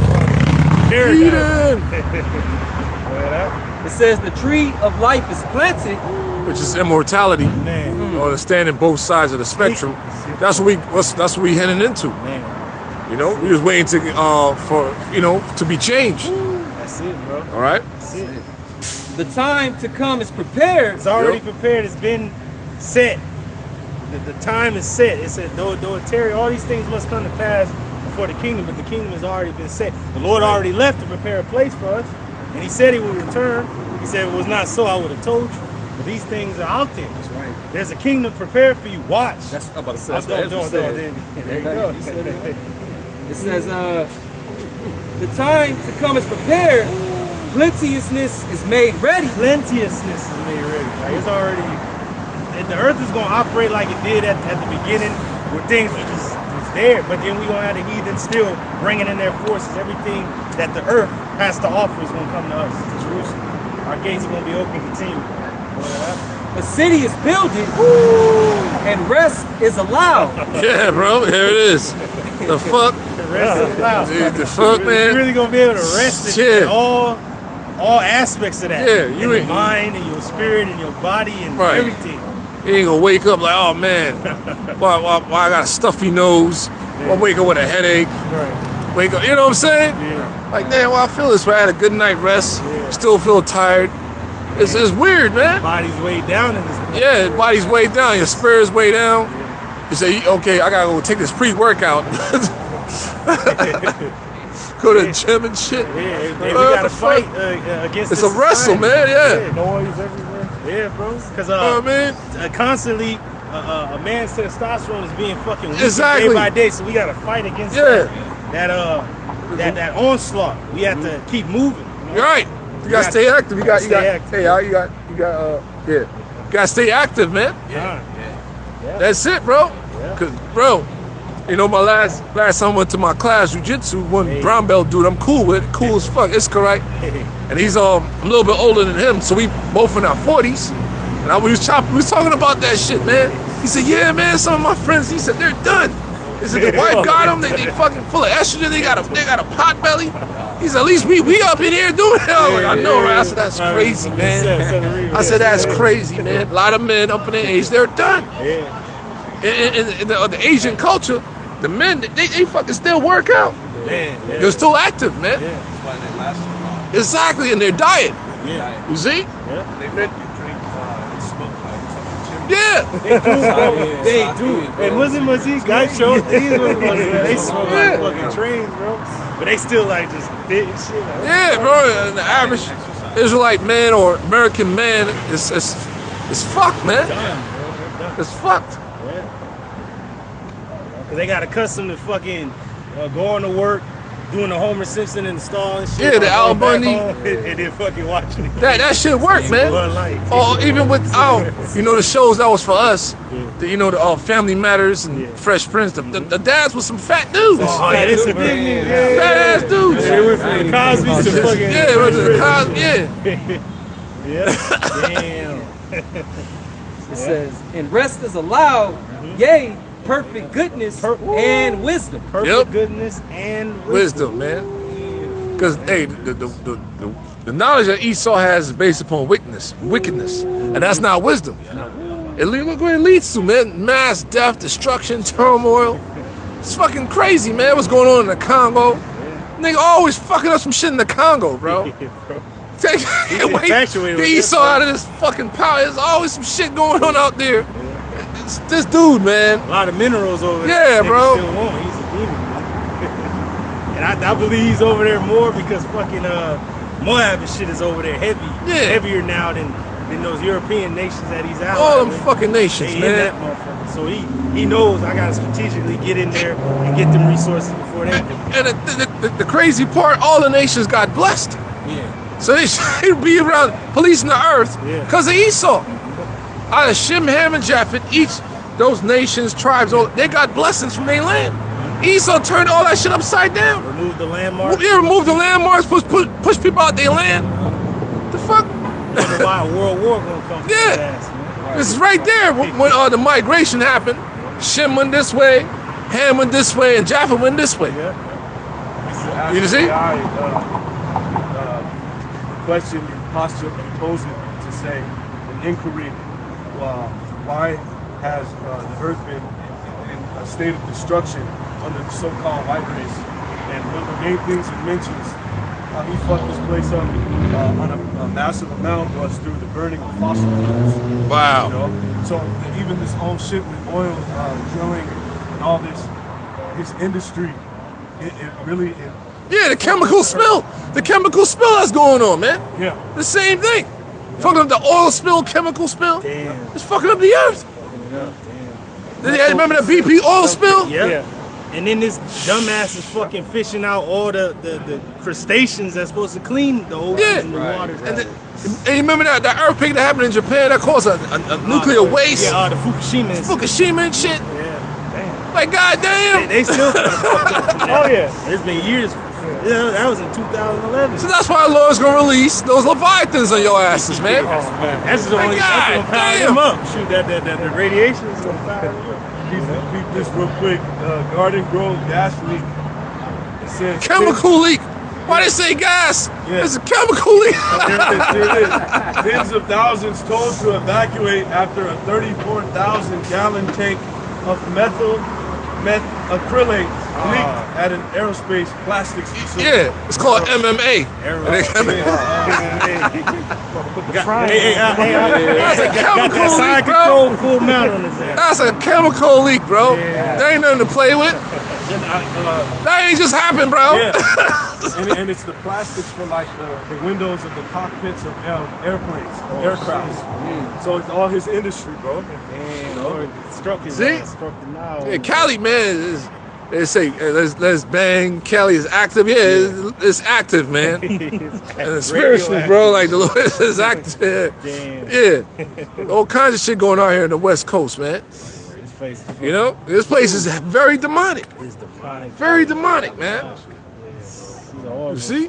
Paradise. Eden. Go ahead, huh? It says, "The tree of life is planted." Which is immortality. Man. Or understanding both sides of the spectrum. That's what we heading into. Man. You know, we was waiting to for to be changed. That's it, bro. All right. That's it. The time to come is prepared. It's already prepared. It's been set. The time is set. It said, though it tarry, all these things must come to pass before the kingdom, but the kingdom has already been set. The Lord already left to prepare a place for us, and he said he would return. He said, if it was not so, I would have told you. But these things are out there. That's right. There's a kingdom prepared for you. Watch. That's I'm about to say. Oh, That's what Ezra said. there you go. It says, "The time to come is prepared. Plenteousness is made ready." Plenteousness is made ready. Like it's already, the earth is going to operate like it did at the beginning, where things were just was there. But then we're going to have the heathen still bringing in their forces. Everything that the earth has to offer is going to come to us, to Jerusalem. Our gates are going to be open continually. A city is builded, and rest is allowed. Yeah, bro. Here it is. The fuck. The rest is allowed. Dude, the fuck, You're man. really going to be able to rest in all aspects of that. Yeah, in you your ain't- mind and your spirit and your body and Right. everything. You ain't gonna wake up like, oh man, why I got a stuffy nose? Or wake up with a headache. Right. Wake up, you know what I'm saying? Yeah. Like, damn, well, I feel this way. I had a good night rest. Yeah. Still feel tired. It's weird, man. Body's way down in this place. Yeah, your body's way down. Your spirit's way down. You say, okay, I gotta go take this pre-workout. Go to the gym and shit. Yeah, we gotta fight against It's this a wrestle, society. man. Yeah. Noise everywhere. Yeah, bro. Because You know what I mean? constantly a man's testosterone is being fucking weakened Exactly. day by day, so we gotta fight against Yeah. that onslaught. We have to keep moving. You know? You're right. You gotta stay active. You got. active. Hey, you got. Yeah. You gotta stay active, man. Yeah. That's it, bro. Yeah. Cause, bro, you know, my last time I went to my class, jiu-jitsu, one Hey. brown belt dude, I'm cool with, cool as fuck, it's correct. And he's a little bit older than him, so we both in our 40s. And we was talking about that shit, man. He said, yeah, man, some of my friends, he said, they're done. He said, the wife got them, they fucking full of estrogen, they got a pot belly. He said, at least we up in here doing it. I was like, I know, right? I said, that's crazy, man. I said, that's crazy, man. A lot of men up in their age, they're done. Yeah. In the Asian culture, the men, they fucking still work out. Man. Yeah. They're still active, man. Yeah. That's why they last so long. Exactly, in their diet. Yeah. You see? Yeah. They make you drink and smoke like Yeah. They do. And Muslim Mazik guys show these ones, they smoke like Yeah. fucking trains, bro. But they still like just fit and shit. Like, Yeah, bro. And the average Israelite man or American man is fucked, man. It's fucked. Cause they got accustomed to fucking going to work, doing the Homer Simpson in the stall and shit. Yeah, the Al going back Bundy. home and then fucking watching it. That shit worked, man. One light. Oh, even with the shows that was for us, the Family Matters and Fresh Prince, the dads was some fat dudes. Oh, yeah, this a big nigga. Fat ass dudes. They went from the Cosby's to fucking. Yeah, went to the Cosby, yeah. Damn. It says, "And rest is allowed, yea, perfect goodness and wisdom." Perfect Yep. goodness and Wisdom, man. Because hey, the knowledge that Esau has is based upon wickedness, and that's not wisdom. Look where it leads to, man. Mass death, destruction, turmoil. It's fucking crazy, man. What's going on in the Congo? Nigga always fucking up some shit in the Congo, bro. Take infatuated with Esau out of this fucking power. There's always some shit going on out there. It's this dude, man. A lot of minerals over there. Yeah, Nigga bro. Still won't. He's a demon, man. And I believe he's over there more because fucking Moab and shit is over there heavy. Yeah. Heavier now than than those European nations that he's out. All them fucking nations, they in man. that motherfucker. So he knows I gotta strategically get in there and get them resources before they do. And the crazy part, all the nations got blessed. Yeah. So they should be around policing the earth because of Esau. Out of Shem, Ham, and Japheth, each those nations, tribes, all they got blessings from their land. Esau turned all that shit upside down. Remove the landmarks. Yeah, remove the landmarks, push people out their land. The fuck? Wonder why a world war gonna come. Yeah. Fast, man. It's right there when the migration happened. Shem went this way, Ham went this way, and Japheth went this way. Yeah. You see? The question you posture and pose it to say an inquiry, why has the earth been in a state of destruction under the so-called white race? And one of the main things he mentions, how he fucked this place up on a massive amount was through the burning of fossil fuels. Wow. You know? So even this whole shit with oil drilling and all this, his industry, it really. Yeah, the chemical spill. The chemical spill that's going on, man. Yeah. The same thing. Fucking up the oil spill, chemical spill. Damn. It's fucking up the earth. Yeah. Remember the BP oil spill? Yeah. And then this dumbass is fucking fishing out all the crustaceans that's supposed to clean the oceans and the waters. And you remember that earthquake that happened in Japan that caused a nuclear waste? Yeah, the Fukushima. Fukushima and shit. Yeah, damn. Like, goddamn. They still. Oh yeah. It's been years. Yeah, that was in 2011. So that's why Lord's gonna release those leviathans on your asses, man. That's the only God that's gonna power damn. them up. Shoot, the radiation is gonna power them up. Beat this real quick. Garden Grove gas leak. It says Chemical leak. Why they say gas? Yeah. It's a chemical leak. There is. Tens of thousands told to evacuate after a 34,000 gallon tank of methacrylate leaked at an aerospace plastics facility. Yeah, it's called MMA. That's a chemical leak, bro. Full mount on his ass. That's a chemical leak, bro. That ain't nothing to play with. That ain't just happened, bro. Yeah. and it's the plastics for like the windows of the cockpits of airplanes, aircrafts. So it's all his industry, bro. Struck his See? ass, struck the now. Yeah, Cali, man, they say, let's bang. Cali is active. Yeah, it's active, man. And spiritually, bro, like the Lord is active. Yeah. All kinds of shit going on here in the West Coast, man. You know, this place is very demonic. It's demonic. Very demonic, man. You see?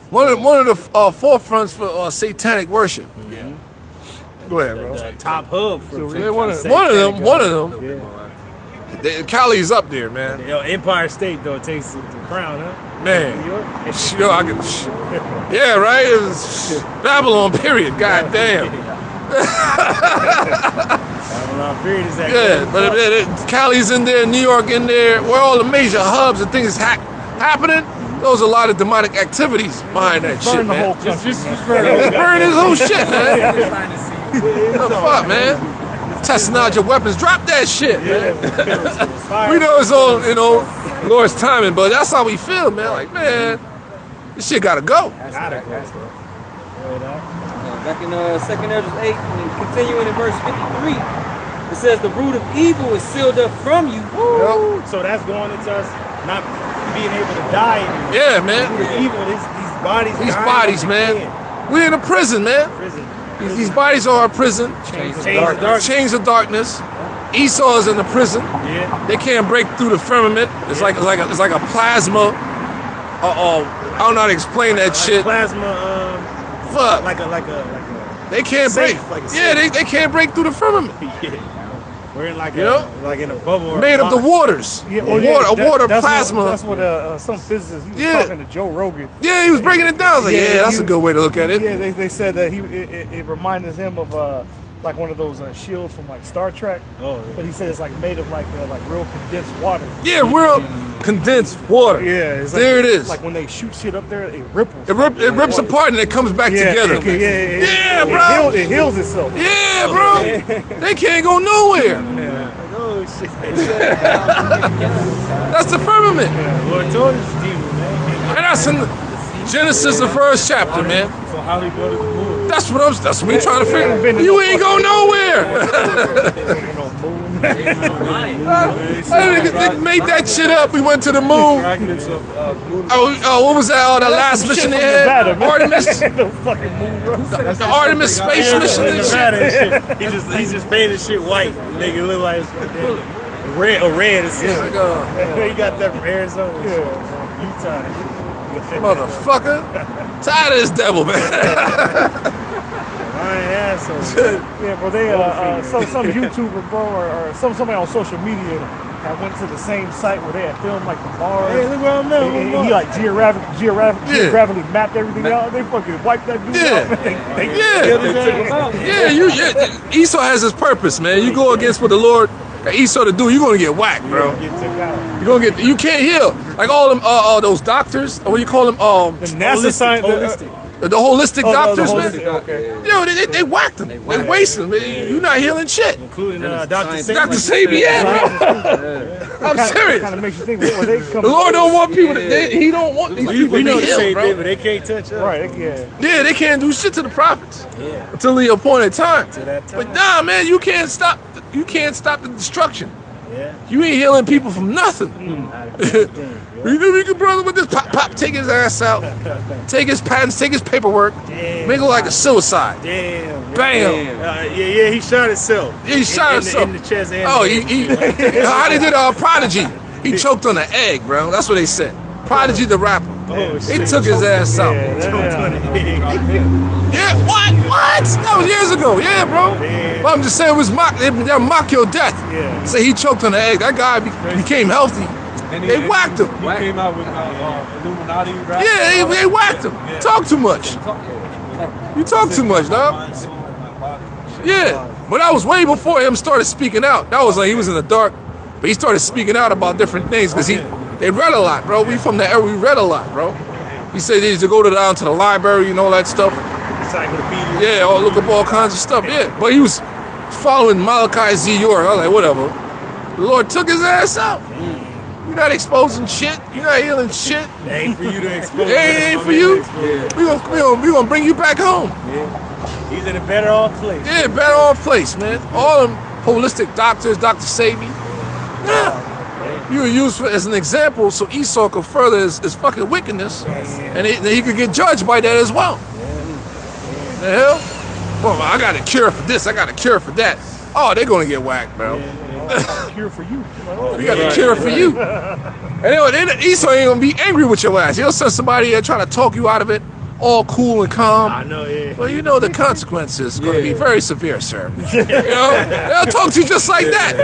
one of the forefronts for satanic worship. Yeah. Go ahead, bro. The top hub for Yeah, one of them. Cali's up there, man. Yo, Empire State though takes the crown, huh? Man, New York? yo, yeah, right. It was Babylon, period. God damn. Babylon period is that. Yeah, but Cali's in there, New York in there, where all the major hubs and things happening. Those are a lot of demonic activities behind that shit, Burn the man. whole country. Burn this whole shit, man. What the fuck, man? Testing out your weapons. Drop that shit, man. We know it's all, Lord's timing, but that's how we feel, man. Like, man, this shit gotta go. Gotta go. Back in 2nd Ezra 8, and continuing in verse 53, it says the root of evil is sealed up from you. Woo. So that's going into us not being able to die anymore. Yeah, man. The root of evil, these bodies. These dying bodies, as man. they can. We're in a prison, man. Prison. These bodies are a prison. Chains of darkness. Chains of darkness. Esau is in the prison. Yeah. They can't break through the firmament. It's like a plasma. I don't know how to explain that shit. Plasma. Fuck. Like a. They can't safe, break. like a Yeah, safe. they can't break through the firmament. Yeah. We're in like You in a bubble. Or Made a of the box. waters. Yeah, Water that's plasma. That's what some physicist, he was Yeah. talking to Joe Rogan. Yeah, he was breaking it down. I was like, yeah, that's a good way to look at it. Yeah, they said that it reminded him of like one of those shields from like Star Trek. Oh, But he said it's like made of like real condensed water. Yeah, real condensed water. Yeah, it's like, There it is. Like when they shoot shit up there, it ripples. It rips apart and it comes back together. Yeah, bro. It heals itself. Yeah, bro. They can't go nowhere. Oh shit. That's the firmament. Lord told us demon, man. And that's in Genesis, the 1st chapter, man. So how they built the moon? That's what we trying to figure. You ain't going nowhere. They made that shit up. We went to the moon. Oh, what was that? Oh, the last mission they had? Artemis. The Artemis space mission and shit. He's just painting shit white, make it look like red or red or something. He got that from Arizona, Utah. Motherfucker. Tired of this devil, man. Yeah, bro. They some YouTuber, bro, or somebody on social media that went to the same site where they had filmed like the Mars. Hey, look where I'm at. And he like geographically mapped everything out. They fucking wiped that dude out. Esau has his purpose, man. You go against what the Lord got Esau to do, you're gonna get whacked, bro. You can't heal. Like all them those doctors, or what do you call them? The NASA scientists. The holistic doctors, man. Okay. They whacked them. They wasted them. You're not healing shit. Including Dr. Sabi, yeah, bro. I'm serious. Kind of makes you think where they come. The Lord don't want people He don't want these people We know to the heal, same bro. thing, but they can't touch us. Right, Yeah, they can't do shit to the prophets until the appointed time. But nah, man, you can't stop the destruction. Yeah. You ain't healing people from nothing. You know, your brother with this pop, take his ass out, take his patents, take his paperwork, make it look like a suicide. Damn. Bam. Yeah, he shot himself. He shot himself. In the chest and how they did Prodigy. He choked on an egg, bro. That's what they said. Prodigy the rapper. They took his ass out. Yeah, what? That was years ago. Yeah, bro. But I'm just saying it was they'll mock your death. Yeah. Say he choked on an egg. That guy became healthy. They whacked him. He came out with Illuminati rap. Yeah, they whacked him. Talk too much. You talk too much, dog. Yeah, but that was way before him started speaking out. That was like he was in the dark, but he started speaking out about different things because they read a lot, bro. We from the era, we read a lot, bro. He said he used to go down to the library and all that stuff. Yeah, look up all kinds of stuff. Yeah, but he was following Malachi Z. York. I was like, whatever. The Lord took his ass out. You're not exposing shit. You're not healing shit. It ain't for you to expose. It ain't for you. We gonna bring you back home. Yeah. He's in a better off place. Yeah, better off place, man. All them holistic doctors, Dr. Sabi. Yeah. You were used as an example so Esau could further his fucking wickedness, and he could get judged by that as well. The hell? Well, I got a cure for this. I got a cure for that. Oh, they're gonna get whacked, bro. Cure for you. We got the cure for you. And then Esau ain't gonna be angry with your ass. He'll send somebody there trying to talk you out of it, all cool and calm. I know, yeah. Well, you know the consequences is going to be very severe, sir. You know, they'll talk to you just like that.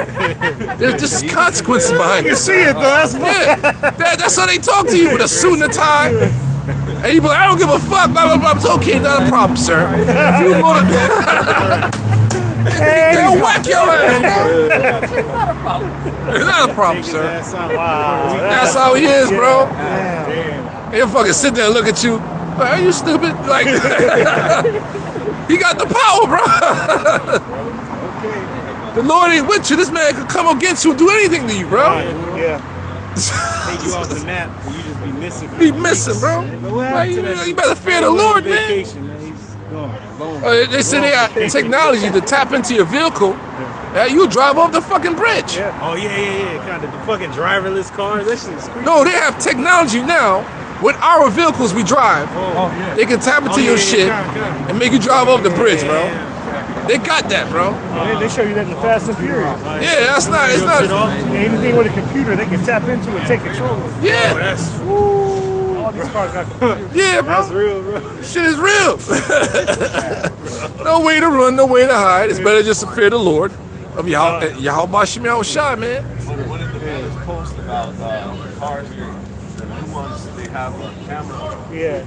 There's just consequences behind it. You see it though. That's that's how they talk to you with a suit and a tie. And you be like, I don't give a fuck. Blah blah blah. It's okay, not a problem, sir. If you want to, they'll whack your ass. It's not a problem, sir. wow. That's how he is, bro. He'll fucking sit there and look at you. Are you stupid? Like, he got the power, bro. The Lord ain't with you. This man could come against you and do anything to you, bro. Yeah. Take you off the map, and you just be missing. Be missing, bro. Like, you better fear the Lord, man. He's gone. They say they got technology to tap into your vehicle. You drive off the fucking bridge. Yeah. Oh yeah. Kind of the fucking driverless cars. That shit's creepy. No, they have technology now. With our vehicles we drive, they can tap into your shit and make you drive off the bridge, bro. They got that, bro. They show you that in the Fast and Furious. Yeah, it's not. Anything with a computer, they can tap into and take control. Yeah. All these cars got computers. Yeah, bro. That's real, bro. Shit is real. No way to run, no way to hide. It's better just to fear the Lord of Yahweh Shem Yahushua, man. One of the brothers post about cars here, the new ones, they have a camera. Yeah.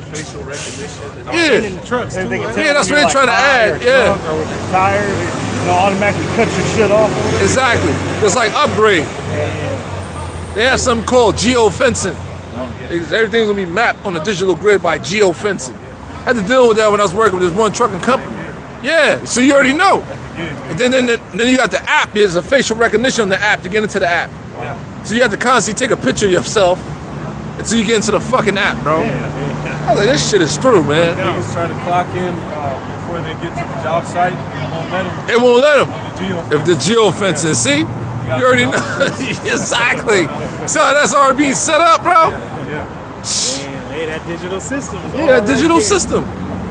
Facial recognition and all. Yeah. In the trucks, too. Yeah, that's what they're trying to add. Yeah. Or with your tires, automatically cut your shit off. Exactly. It's like upgrade. They have something called geofencing. Everything's gonna be mapped on the digital grid by geofencing. I had to deal with that when I was working with this one trucking company. Yeah, so you already know. And then you got the app. There's a facial recognition on the app to get into the app. So you have to constantly take a picture of yourself until you get into the fucking app, bro. I was like, this shit is true, man. Niggas try to clock in before they get to the job site. It won't let them. It won't let them. The If the geofencing, see? You already know. Exactly. So that's already being set up, bro. Yeah. Man, hey, that digital system. Is all Yeah, right digital there. system.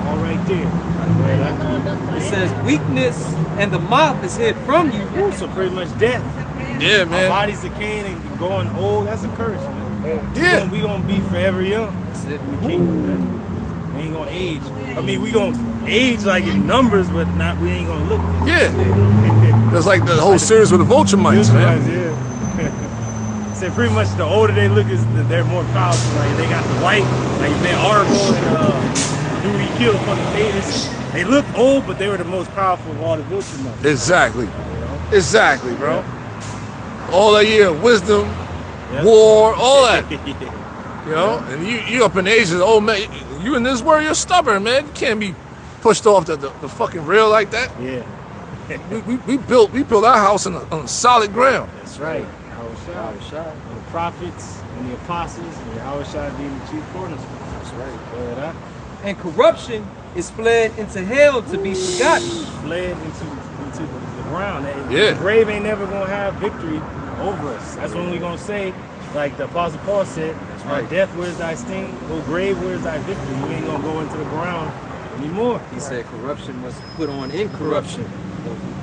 All right there. It says weakness and the mouth is hid from you. Ooh, so pretty much death. Yeah, Our man. bodies decaying and going old. That's a curse, man. Yeah. We gonna be forever young. That's it. in the kingdom, man. We ain't gonna age. I mean, we gonna age like in numbers, but not. We ain't gonna look. Yeah. That's like the whole series with the vulture mites, man. Yeah. So pretty much the older they look, they're more powerful. Like they got the white, like man, Argo and dude he killed fucking Davis. They look old, but they were the most powerful of all the vulture mites. Exactly. Exactly, bro. All that year, wisdom, Yep. war, all that. Yeah. You know, and you up in age as an old man. You in this world, you're stubborn, man. You can't be pushed off the fucking rail like that. Yeah, We built our house on solid ground. that's right. The prophets and the apostles and Yahushua being the chief cornerstone. That's right. But And corruption is fled into hell to be forgotten. fled into the ground. Yeah. The grave ain't never gonna have victory over us. That's when we gonna say, like the Apostle Paul said, right. death, where's thy sting? O grave, where's thy victory? You ain't gonna go into the ground anymore. He said corruption must put on incorruption.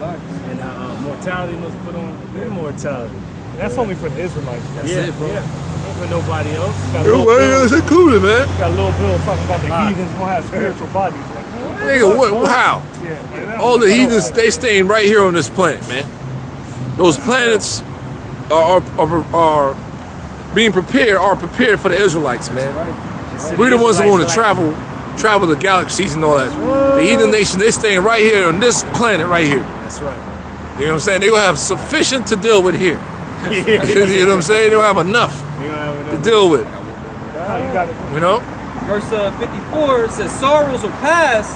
And mortality must put on immortality. And that's only for the Israelites. That's yeah, it, bro. yeah. Ain't for nobody else. Got a little Bill, It's included, man. got a little Bill talking about the heathens gonna have spiritual bodies. Like, what? Nigga, what? How? Yeah, man, that All was the cut heathens, off. they staying right here on this planet, man. Those planets are being prepared for the Israelites, man. We're the ones that want to travel the galaxies and all that. The heathen nation, they staying right here on this planet right here. That's right. You know what I'm saying? They gonna have sufficient to deal with here. Yeah. You know what I'm saying? They don't have enough You don't have to enough. deal with. Now you got it. You know? Verse 54 says, sorrows will pass,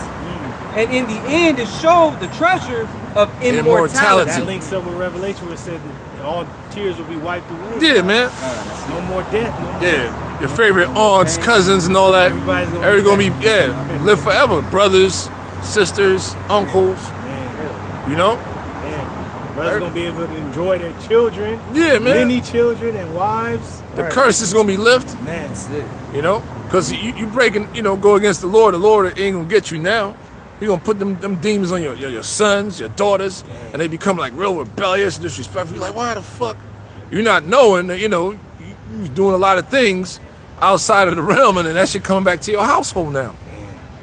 and in the end it showed the treasure of immortality. That links up with Revelation where it said that all tears will be wiped away. Yeah, man. No more death. No more Yeah. Your favorite aunts, cousins, and all that. Everybody's Everybody's gonna be, live forever. Brothers, sisters, uncles. Man, You know? man. Brothers gonna be able to enjoy their children. Yeah, man. Many children and wives. The curse is gonna be lifted. Man, That's it. You know? Because you breaking, go against the Lord ain't gonna get you now. He gonna put them demons on your sons, your daughters, and they become like real rebellious, disrespectful. You're like, why the fuck? You're not knowing that, you're doing a lot of things outside of the realm, and then that shit coming back to your household now.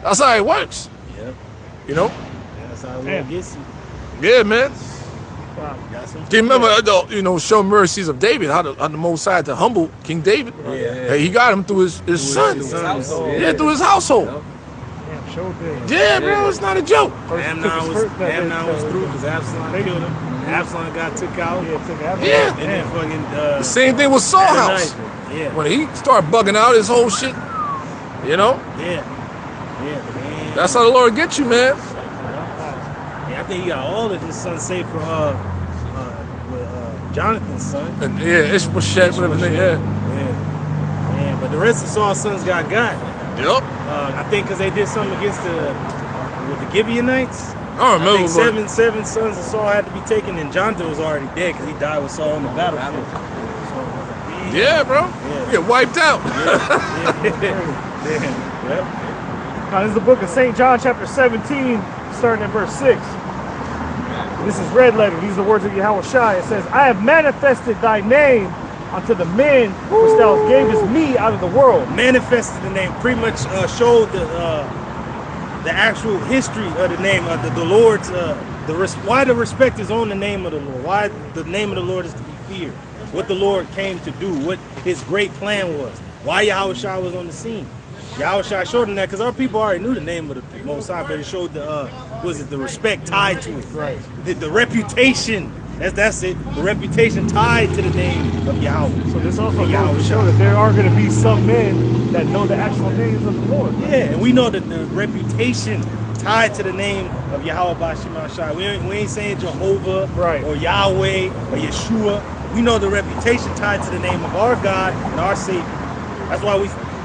That's how it works. Yep. You know? That's how the Damn. Lord gets you. Yeah, man. Got some. Do you remember, show mercies of David, how the Most High to humble King David? Yeah. Hey, he got him through his son. his household. Yeah, through his household. Damn, show did. Yeah, bro, it's not a joke. Amnon was through because Absalom killed him. Absalom got took out. Yeah, took it. Yeah. And then fucking The same thing with Saul house. Yeah. When he started bugging out his whole shit, Yeah. Yeah, man. that's how the Lord gets you, man. Yeah, I think he got all of his sons saved for Jonathan's son. And yeah, Ishbosheth, whatever his name, yeah. Yeah, but the rest of Saul's sons got. Yep. I think because they did something against the Gibeonites. I don't I think remember. but- seven sons of Saul had to be taken, and Jonathan was already dead because he died with Saul on the battlefield. Yeah, bro. You get wiped out. Yep. Now, this is the book of St. John, chapter 17, starting at verse 6. This is red letter. These are the words of Yahushua. It says, I have manifested thy name unto the men which thou gavest me out of the world. Manifested the name, pretty much showed the actual history of the name of the Lord's. Why the respect is on the name of the Lord. Why the name of the Lord is to be feared. What the Lord came to do. What His great plan was. Why Yahushua was on the scene. Yahushua showed them that because our people already knew the name of the Most High, but it showed the respect tied to it. Right. The reputation. That's it. The reputation tied to the name of Yahweh. So this also Yeah, goes to show that there are going to be some men that know the actual names of the Lord. Yeah, and we know that the reputation tied to the name of Yahweh Bashim Shai. We ain't saying Jehovah Right. or Yahweh or Yeshua. We know the reputation tied to the name of our God and our Savior. That's why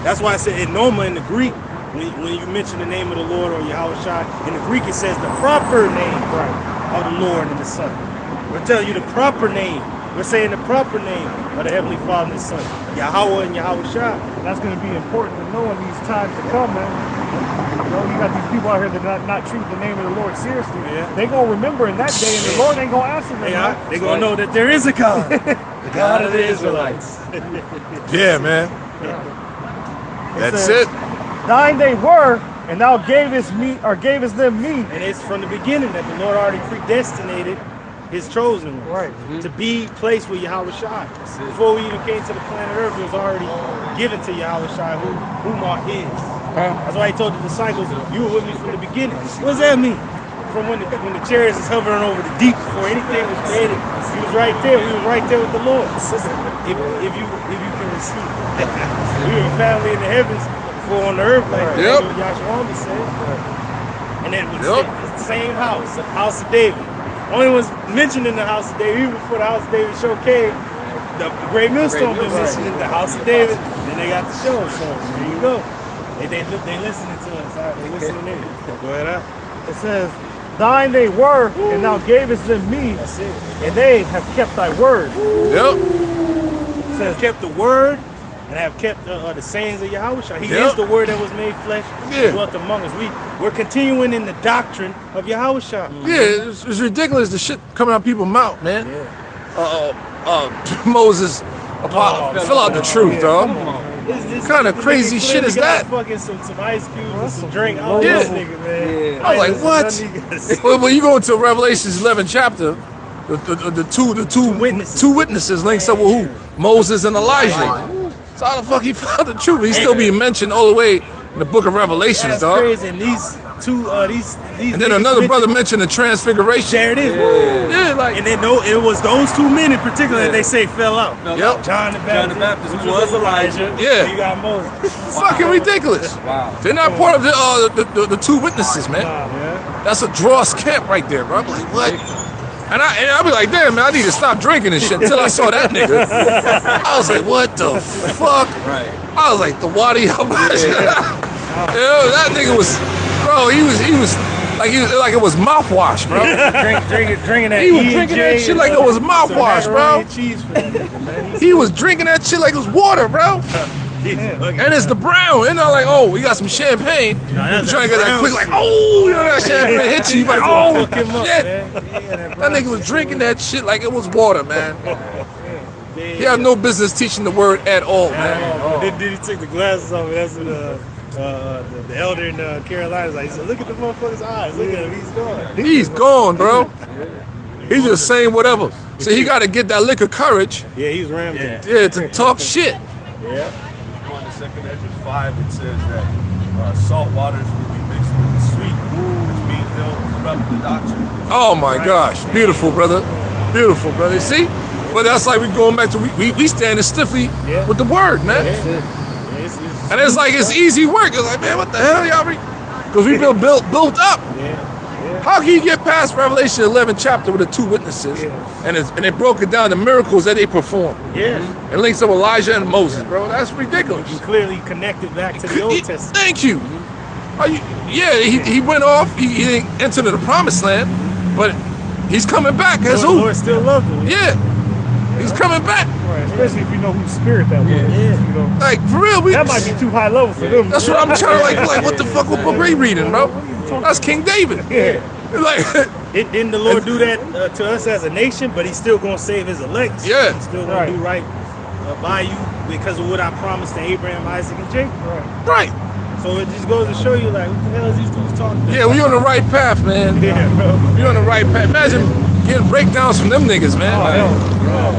That's why I said in Noma in the Greek, when you mention the name of the Lord or Yahweh Shai, in the Greek it says the proper name of the Lord and the Son. We're telling you the proper name. We're saying the proper name of the Heavenly Father and the Son, Yahweh and Yahweh Shai. That's going to be important to know in these times to come, man. You know, you got these people out here that not treat the name of the Lord seriously. Yeah. They going to remember in that day, and the Lord ain't going to answer them. They're going to know that there is a God, the God of the Israelites. Yeah, man. That's says, it. Thine they were, and thou gavest them me. And it's from the beginning that the Lord already predestinated his chosen ones to be placed with Yahweh Shai. Before we even came to the planet Earth, it was already given to Yahweh Shai, whom are his. That's why he told the disciples, you were with me from the beginning. What does that mean? From when the chariots is hovering over the deep, before anything was created, he was right there. We was right there with the Lord. If you can receive it. We were a family in the heavens before on the earth, like Yahshua said. And then it's the same house, the house of David. Only ones mentioned in the house of David, even before the house of David show came, the great millstone been mentioned in the house of David, then they got the show. So there you go. They listening to us. They listening in. Go ahead out. It says, thine they were, and thou gavest them me. That's it. And they have kept thy word. Yep. It says, kept the word and have kept the sayings of Yahweh. He is the word that was made flesh and dwelt among us. We're continuing in the doctrine of Yahweh. Yeah, it's ridiculous the shit coming out people's mouth, man. Moses fill out the truth, dog. What kind of crazy shit is that? Fucking some ice cubes and some drink. Yeah. Nigga, man. I was like, what? Well, when you go into Revelations 11 chapter, the two witnesses links up with who? Moses and Elijah. So how the fuck he found the truth? He's still being mentioned all the way in the book of Revelations, That's dog. crazy. And these And then another brother mentioned the transfiguration. There it is. Yeah, like. And then it was those two men in particular that they say fell out. Yep. John the Baptist, who was Elijah. Yeah. You got Moses. Fucking ridiculous. Wow. They're not part of the two witnesses, man. That's a Dross camp right there, bro. I'm like, what? And I'll be like, damn, man, I need to stop drinking this shit until I saw that nigga. I was like, what the fuck? Right. I was like, the Wadi Habash. That nigga was, bro, he was like it was mouthwash, bro. drinking that. He was drinking that shit like it was mouthwash, bro. He was drinking that shit like it was water, bro. And it's the brown, and I'm like, oh, we got some champagne. I'm trying to get that quick, like, oh, you know that champagne hit you, like, oh, shit. That nigga was drinking that shit like it was water, man. He had no business teaching the word at all, man. Then he took the glasses off, and that's when the elder in Carolina, like, he said, look at the motherfucker's eyes. Look at him. He's gone. He's gone, bro. He's just saying whatever. So he got to get that liquor courage. Yeah, he's rambling. Yeah, to talk shit. Yeah. On the second edge of 5, it says that salt waters will be mixed with the sweet, which means they'll corrupt the doctrine. Oh my gosh, beautiful, brother. Beautiful, brother. See? But that's like we going back to, we standing stiffly with the word, man. And it's like, it's easy work. It's like, man, what the hell, y'all? Because we been built up. How can you get past Revelation 11 chapter with the two witnesses? And they broke it down, the miracles that they performed. And links up Elijah and Moses, bro. That's ridiculous. You clearly connected back to the Old Testament. Thank you. He went off. He didn't enter the promised land, but he's coming back as The who? Lord still loved him. Yeah. He's coming back. Right, especially if you know whose spirit that was. You know, Like, for real, that might be too high level for them. That's what I'm trying to like what the fuck was we reading, bro? That's King David. Like, Didn't the Lord do that to us as a nation? But he's still going to save his elect. Yeah. He's still going to do right by you because of what I promised to Abraham, Isaac, and Jacob. right. So it just goes to show you, like, what the hell is these dudes talking about? Yeah, we on the right path, man. Yeah, bro. We on the right path. Imagine getting breakdowns from them niggas, man.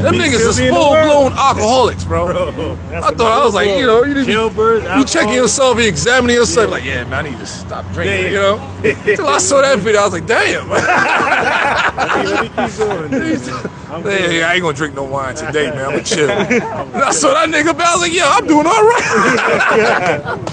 Them niggas is full-blown alcoholics, bro. I was like, you know, you checking yourself, you examining yourself, like, yeah, man, I need to stop drinking, you know? Until I saw that video, I was like, damn. Let me keep going. Hey, I ain't gonna drink no wine today, man. I'm gonna chill. And I saw that nigga, but I was like, yeah, I'm doing all right.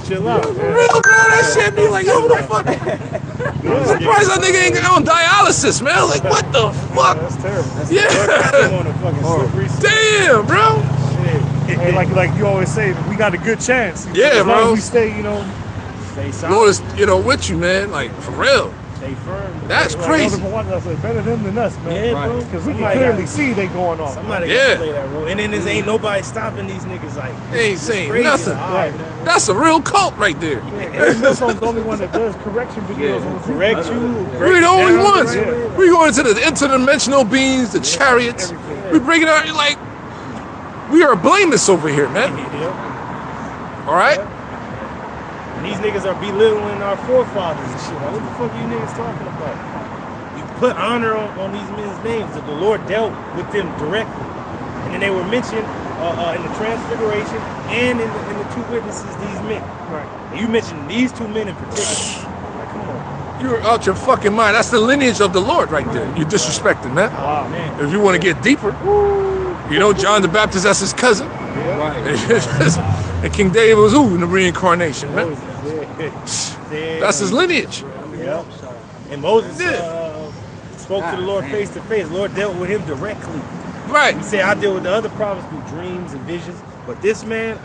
Chill out, man. For real, bro, that shit be like, yo, what the fuck? I'm surprised that nigga ain't on dialysis, man. Like, what the fuck? That's terrible. Yeah. On a fucking slippery slope. Damn, bro. Shit. Hey, like you always say, we got a good chance. Yeah, as long bro. as we stay, Stay solid. Lord is, with you, man. Like, for real. Stay firm. That's like crazy. Elder Mawanda said, better them than us, man. Yeah, bro. Because we can Somebody clearly gotta- see they going off. Somebody Yeah. gotta play that role. And then ain't nobody stopping these niggas like. They ain't it's saying crazy. nothing. All right, man. That's a real cult right there. Elder Millstone's the only one that does correction videos on the Correct you. We're the only ones. Yeah. We going into the interdimensional beings, the chariots. We bringing out like we are blameless over here, man. Yeah. All right. And these niggas are belittling our forefathers and shit. Like, what the fuck are you niggas talking about? You put honor on these men's names that the Lord dealt with them directly. And then they were mentioned in the Transfiguration and in the two witnesses, these men. Right. And you mentioned these two men in particular. Like, come on. You're out your fucking mind. That's the lineage of the Lord right there. You're disrespecting, man. Oh, man. If you want to get deeper, John the Baptist, that's his cousin. And King David was who in the reincarnation, man? That's his lineage. Yep. And Moses Yeah. spoke to the Lord face to face. Lord dealt with him directly. Right. He said, I deal with the other prophets through dreams and visions. But this man,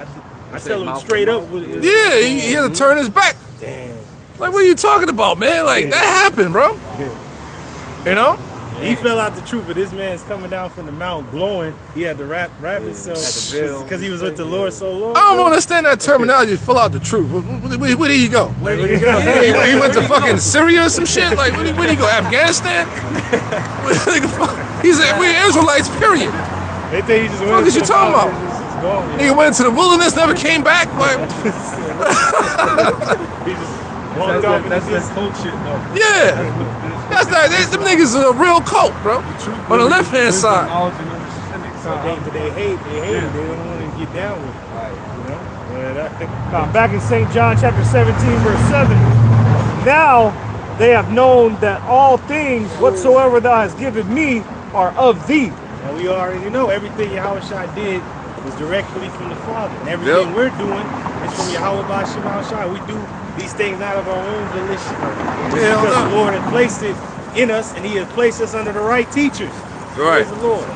I tell him mouth straight to up. Yeah, he had to turn his back. Damn. Like, what are you talking about, man? Like, that happened, bro. You know? He fell out the truth, but this man's coming down from the mountain glowing. He had to wrap himself because he was with the Lord so long. I don't understand that terminology, fill out the truth. Where did he go? Where did he go? He went to fucking Syria or some shit? Like, where did he go? Afghanistan? He's a, we're Israelites, period. They think he just went. What is you talking about? Just gone. Nigga went into the wilderness, never came back. Like, He just walked off and That's just that cult shit, though. yeah. That's not, them niggas are a real cult, bro. On the left hand side. Knowledge and understanding. But they hate him. They don't want to get down with it. You know? Back in St. John chapter 17, verse 7. Now they have known that all things whatsoever thou hast given me are of thee. And we already know everything Yahushua did was directly from the Father. And everything we're doing is from Yahweh Bashim Yahushua. We do these things out of our own volition. Just because the Lord has placed it in us and He has placed us under the right teachers. Right. Praise the Lord.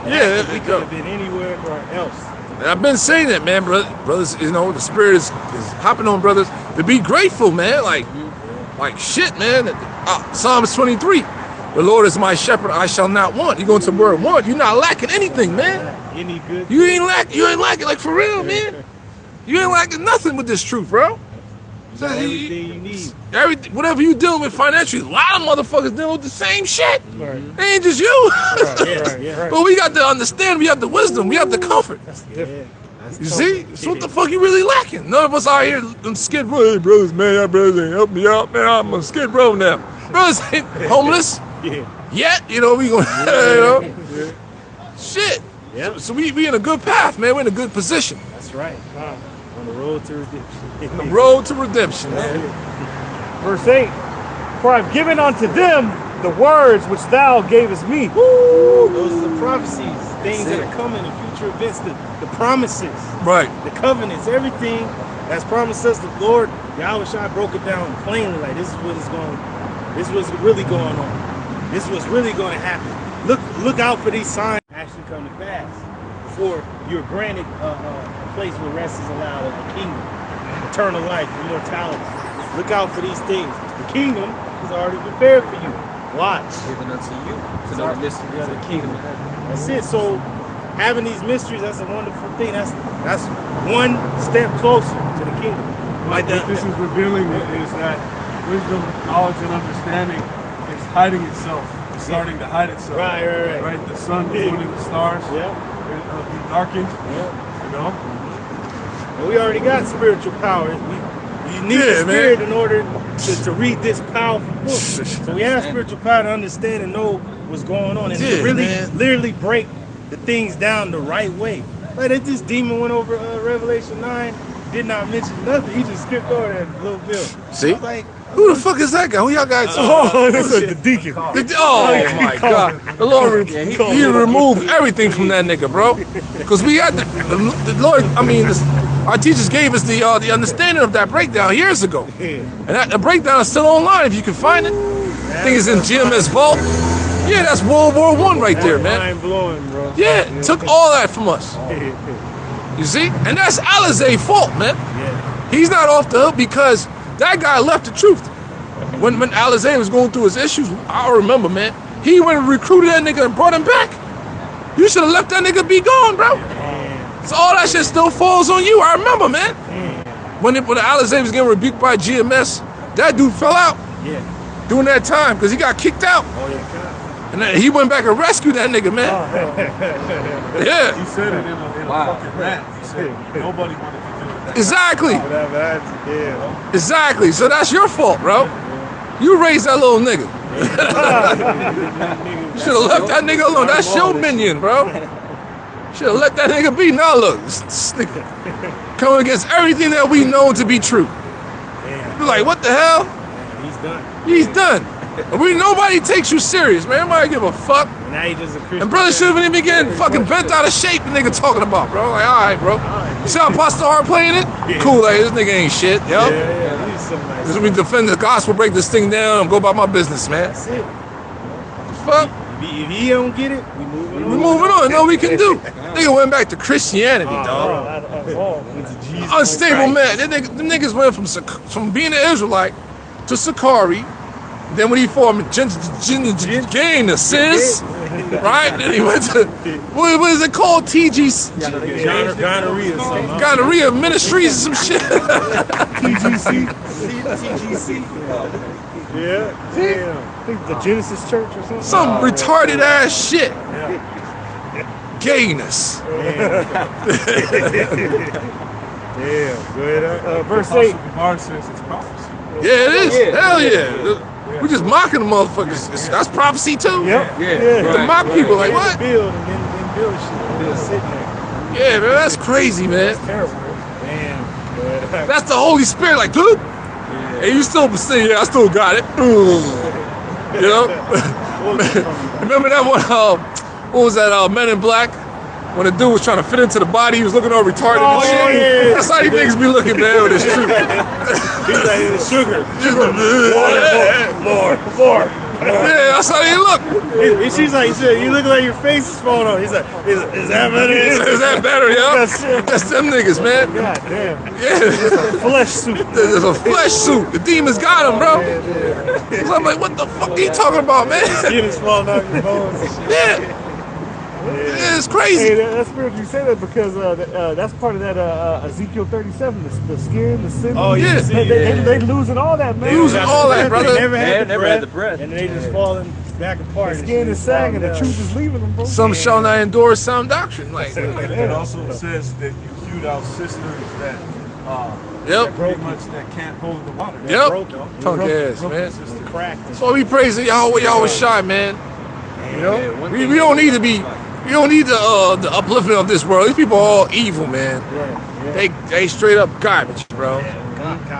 Yeah, We could have been anywhere else. And I've been saying that, man, brothers. The spirit is hopping on brothers to be grateful, man. Like shit, man. Psalms 23. The Lord is my shepherd; I shall not want. You go into word want, you're not lacking anything, man. Any good? You ain't lacking like for real, man. You ain't lacking nothing with this truth, bro. So everything you need. Whatever you dealing with financially, a lot of motherfuckers dealing with the same shit. Right. It ain't just you. Right. But we got the understanding, we have the wisdom, we have the comfort. Yeah. You see? So what the fuck you really lacking? None of us out here on Skid Row. Hey, brothers, man, y'all brothers ain't help me out, man. I'm on Skid Row now. Brothers ain't homeless yet. We going, Shit. Yep. So we in a good path, man. We're in a good position. That's right. On the road to redemption. On the road to redemption, man. Verse 8. For I've given unto them the words which thou gavest me. Those are the prophecies, things that are coming, the future events, the promises, Right. the covenants, everything that's promised us. The Lord, Yahushua broke it down plainly. Like, this is what is going. This was really going on. This was really going to happen. Look out for these signs actually come to pass before you're granted a place where rest is allowed, a kingdom, eternal life, immortality. Look out for these things. The kingdom is already prepared for you. Watch. Given unto you to know the mystery of the kingdom of heaven. That's it. So having these mysteries, that's a wonderful thing. That's one step closer to the kingdom. What this is revealing is that wisdom, knowledge, and understanding is hiding itself. It's starting to hide itself. Right. The sun, the moon, and the stars. Yeah. Be darkened. Yeah. And we already got spiritual power. You need the spirit in order to read this powerful book. So we have spiritual power to understand and know what's going on and to really literally break the things down the right way. Like this demon went over Revelation 9, did not mention nothing. He just skipped over that little bill. See? Like, who the fuck is that guy? Who y'all guys? This is the deacon. Oh my God! The Lord, he removed everything from that nigga, bro. Because we had the Lord. Our teachers gave us the understanding of that breakdown years ago, and the breakdown is still online if you can find it. I think it's in GMS Vault. Yeah, that's World War I right there, man. Mind blowing, bro. Yeah, took all that from us. You see? And that's Alizé's fault, man. Yeah. He's not off the hook because that guy left the truth. When Alizé was going through his issues, I remember, man, he went and recruited that nigga and brought him back. You should have left that nigga be gone, bro. So all that shit still falls on you. I remember, man. When Alizé was getting rebuked by GMS, that dude fell out. Yeah. During that time, because he got kicked out. Oh, yeah. And then he went back and rescued that nigga, man. Yeah. He said it in a fucking rant. He said nobody wanted to do it. Exactly. Yeah. Exactly. So that's your fault, bro. You raised that little nigga. You should have left that nigga alone. That's your minion, bro. Should have let that nigga be. Now look, this nigga coming against everything that we know to be true. You're like, what the hell? He's done. He's done. Nobody takes you serious, man. Nobody give a fuck. Now he just a Christian. And brother shouldn't even be getting fucking bent out of shape. The nigga talking about, bro. Like, all right, bro. You see how Pastor Hart playing it? Cool, like this nigga ain't shit, yo. Yeah, he's something like This is me defend the gospel, break this thing down, and go about my business, man. That's it. Fuck. If he don't get it, we moving on. We moving on. No, we can do. Nigga went back to Christianity, dog. Unstable man. Them niggas went from being an Israelite to Sakari. Then when he formed gained the sis, right? Then he went to what is it called? TGC, Gonorrhea, something. Gonorrhea Ministries, some shit. TGC. Yeah. Damn. I think the Genesis Church or something. Some retarded ass shit. Gayness. Yeah. Good. Verse 8. Mark says it's prophecy. Yeah, it is. Hell yeah. We just mocking the motherfuckers. That's prophecy too. Yep. To mock people like what? Build and then build shit. Just sitting there. Yeah, man, that's crazy, man. Terrible. Damn. Good. That's the Holy Spirit, like, dude. And you still say, yeah, I still got it. You know? Remember that one? What was that? Men in Black. When the dude was trying to fit into the body, he was looking all retarded and shit. Yeah. That's how these niggas be looking, man, with this truth. He's like sugar. More. Yeah, that's how they look. She's like, you look like your face is falling off. He's like, is that better? Is that better, yo? That's them niggas, man. God damn. Yeah. Flesh suit. There's a flesh suit. The demons got him, bro. So I'm like, what the fuck are you talking about, man? Skin is falling off your bones. Yeah. Yeah, it's crazy. Hey, that's weird you say that because that's part of that Ezekiel 37, the skin, the sin. Oh, yeah. They losing all that, man. Losing all that, brother. They never had the breath. breath. And they just falling back apart. The skin is sagging, the truth is leaving them, bro. Some shall not endure sound doctrine. Like, It also says that you hewed out sisters that yep. pretty much that can't hold the water. Yep. Punk ass, man. Cracked. That's why we praise Yahweh Shai, man. You know? We don't need to be, we don't need the upliftment of this world. These people are all evil, man. They straight up garbage, bro.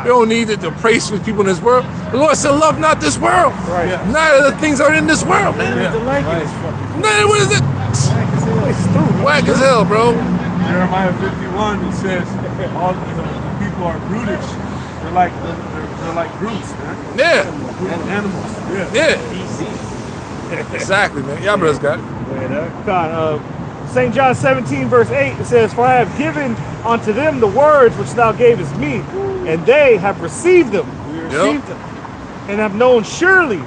We don't need to praise for people in this world. The Lord said, love not this world. Right. Neither the things are in this world, man. Nah, what is it? Whack as hell, bro. Jeremiah 51, it says all the people are brutish. They're like brutes, man. Yeah. Brute animals. Yeah. Exactly, man. Y'all brothers got it. God, St. John 17, verse 8, it says, for I have given unto them the words which thou gavest me, and they have received them, and have known surely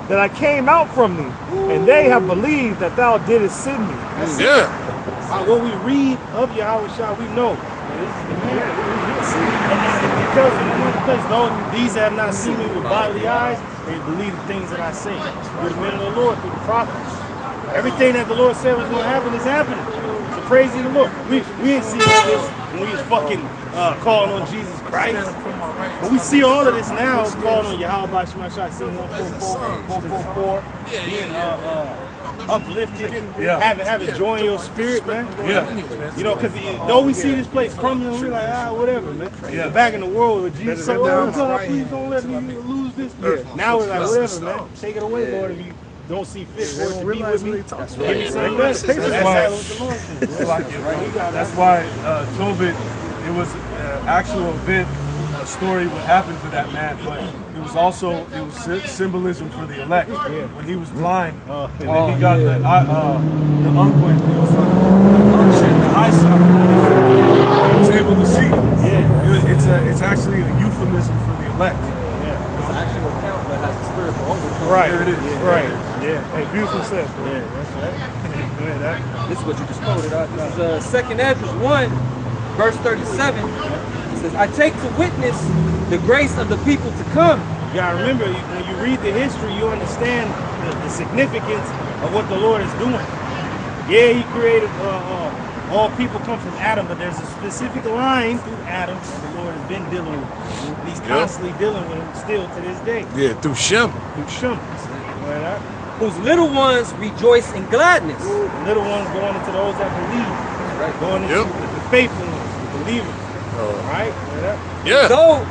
that I came out from thee, and they have believed that thou didst send me. Yeah. What we read of Yahweh Shah, we know. Because though these have not seen me with bodily eyes, they believe the things that I say. Through the men of the Lord, through the prophets. Everything that the Lord said was going to happen is happening. So praise the Lord. We didn't see all this when we was fucking calling on Jesus Christ. But we see all of this now calling on Yahweh by Shemashah, seeing 144, being uplifted, having joy in your spirit, man. You know, because though we see this place crumbling, we're like, whatever, man. But back in the world with Jesus, so, God, please don't let me lose this. Now we're like, whatever, man. Take it away, Lord, if you don't see fit for it to be with me. Give me something better. That's why Tobit, it was an actual event, a story what happened to that, man. But it was also symbolism for the elect. When he was blind, and then he got the unguent. It was like the unction, the eyesight. He was able to see. It's actually a euphemism for the elect. It's an actual account that has the spirit for overcome. Right. There it is. Right. Yeah. Hey, beautiful said. Yeah, that's right. Go ahead, This is what you just quoted. This is 2nd Ezra 1, verse 37. It says, I take to witness the grace of the people to come. You gotta remember, when you read the history, you understand the significance of what the Lord is doing. Yeah, he created all people come from Adam, but there's a specific line through Adam that the Lord has been dealing with. And he's constantly dealing with him still to this day. Yeah, through Shem. Through Shem. Right? Whose little ones rejoice in gladness. The little ones going into those that believe. Right. Going into the faithful ones, the believers. Right? Yeah. Though,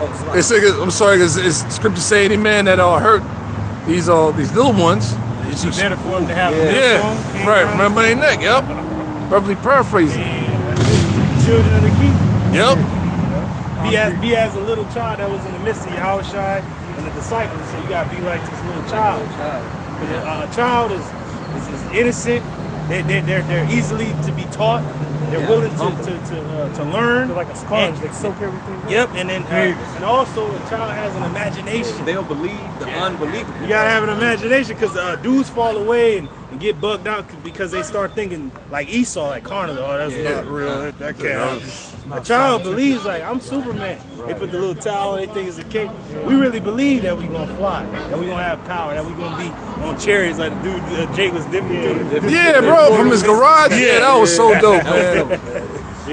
I'm sorry, because scripture say any man that hurt these little ones. It's better for them to have a yeah, right. Remember their neck. Yep. Probably paraphrasing. Children of the king. Yep. Be as a little child that was in the midst of Yahushua and the disciples. So you gotta be like this little child. A child is innocent. They're easily to be taught. They're willing to learn. They're like a sponge. They soak everything up. Yep, and then and also a child has an imagination. They'll believe the unbelievable. You gotta have an imagination, because dudes fall away and get bugged out because they start thinking like Esau, like carnal. Oh, that's not real. That can't happen. A child believes like, I'm Superman. They put the little towel, they think it's a cake. We really believe that we're gonna fly, that we're gonna have power, that we're gonna be on chariots like the dude Jake was dipping through. Yeah, bro, from his garage. Yeah, that was so dope, man.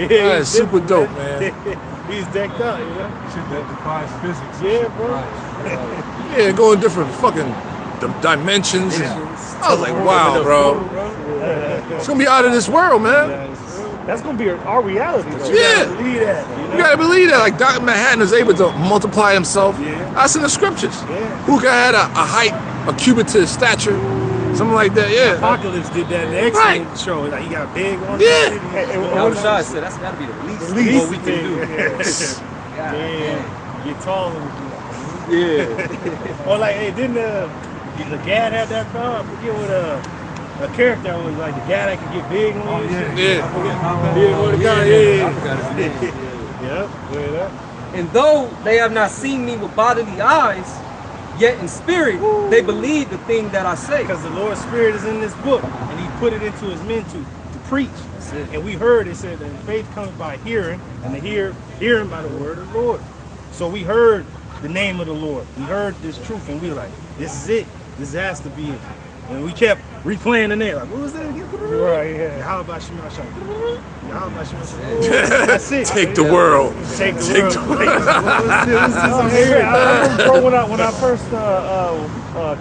That's super dope, man. He's decked out, you know? Shit that defies physics. Yeah, bro. Yeah, going different fucking dimensions. And I was like, wow, bro. It's gonna be out of this world, man. That's gonna be our reality, though. Yeah. Believe that. You gotta believe that. Like Dr. Manhattan is able to multiply himself. That's in the scriptures. Who had a height, a cubit to his stature, something like that. Yeah. Apocalypse did that in the X-Men show. Like he got big on Yahushua said that's gotta be the least what we can do. Yeah. Get tall and or like, hey, didn't the Gad have that power? I forget what a character was, like the guy that could get big on you. And though they have not seen me with bodily eyes, yet in spirit they believe the thing that I say. Because the Lord's Spirit is in this book, and He put it into His men to preach. And we heard it said that faith comes by hearing, and the hearing by the word of the Lord. So we heard the name of the Lord. We heard this truth, and we were like, this is it. This has to be it. And we kept replaying the name. Like, what was that again? Right, yeah. How about Shema Shah? How about Shema Shah? That's it. Take the world. Take the world. I remember when I first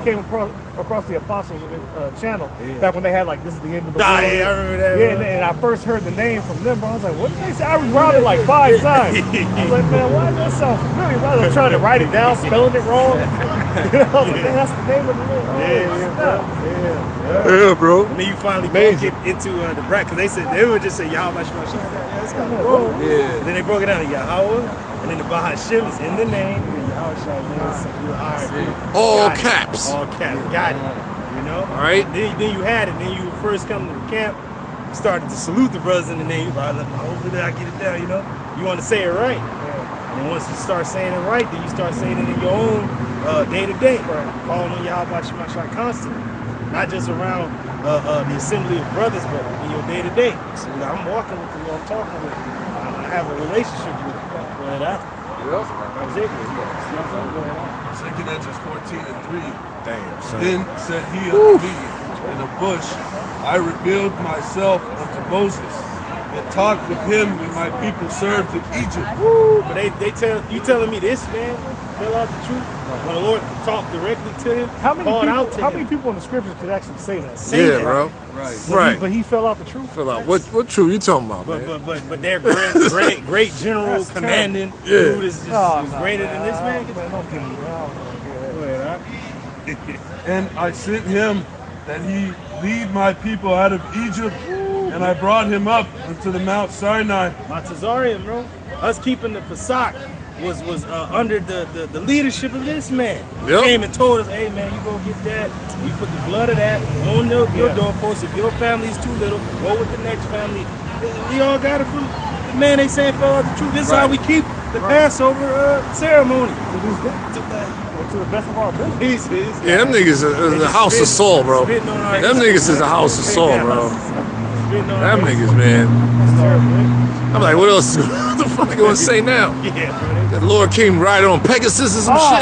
came across the Apostles channel, back when they had like, this is the end of the world. Yeah, I remember that. Yeah, and I first heard the name from them, bro. I was like, what did they say? I rewound it like 5 times. I was like, man, why does that sound familiar? I was trying to write it down, spelling it wrong. You know, I was like, man, that's the name of the Lord. Yeah, bro. And then you finally broke it into the bracket, because they would just say Yahweh Shema Shah. That's kind of cool. And then they broke it down to Yahweh, and then the Bahashim is in the name, and Yahweh Shah. All caps. All caps. Got it. You know? All right. Then you had it. Then you first come to the camp, you started to salute the brothers in the name. Hopefully I get it down, you know? You want to say it right. And then once you start saying it right, then you start saying it in your own day-to-day. Calling on Yahweh Shema Shah constantly. Not just around the assembly of brothers, but in your day-to-day. So, you know, I'm walking with the Lord, I'm talking with him. I have a relationship with him. That's it. 2nd Ezra 14:3. Damn, son. Then said he unto me in a bush, I revealed myself unto Moses, and talked with him when my people served in Egypt. But they tell you telling me this, man, fill out the truth. When the Lord talked directly to him, How many him. people in the scriptures could actually say that? Yeah, bro. Right. But he fell out the truth. Fill out. What truth you talking about, man? But their great general commanding dude is greater than this man. Don't give me And I sent him that he lead my people out of Egypt, and I brought him up unto the Mount Sinai. Montezarian, bro. Us keeping the Pesach was under the leadership of this man. Yep. Came and told us, hey man, you go get that. You put the blood of that on your doorpost. If your family's too little, go with the next family. We all got it from the man they saying fell out the truth. This is how we keep the Passover ceremony. To the best of our ability. Yeah, them niggas is the house of Saul, bro. Them niggas is the house of Saul, bro. Them niggas, man. I'm like, what else? What the fuck they gonna say now? Yeah, bro. The Lord came riding on Pegasus or some shit.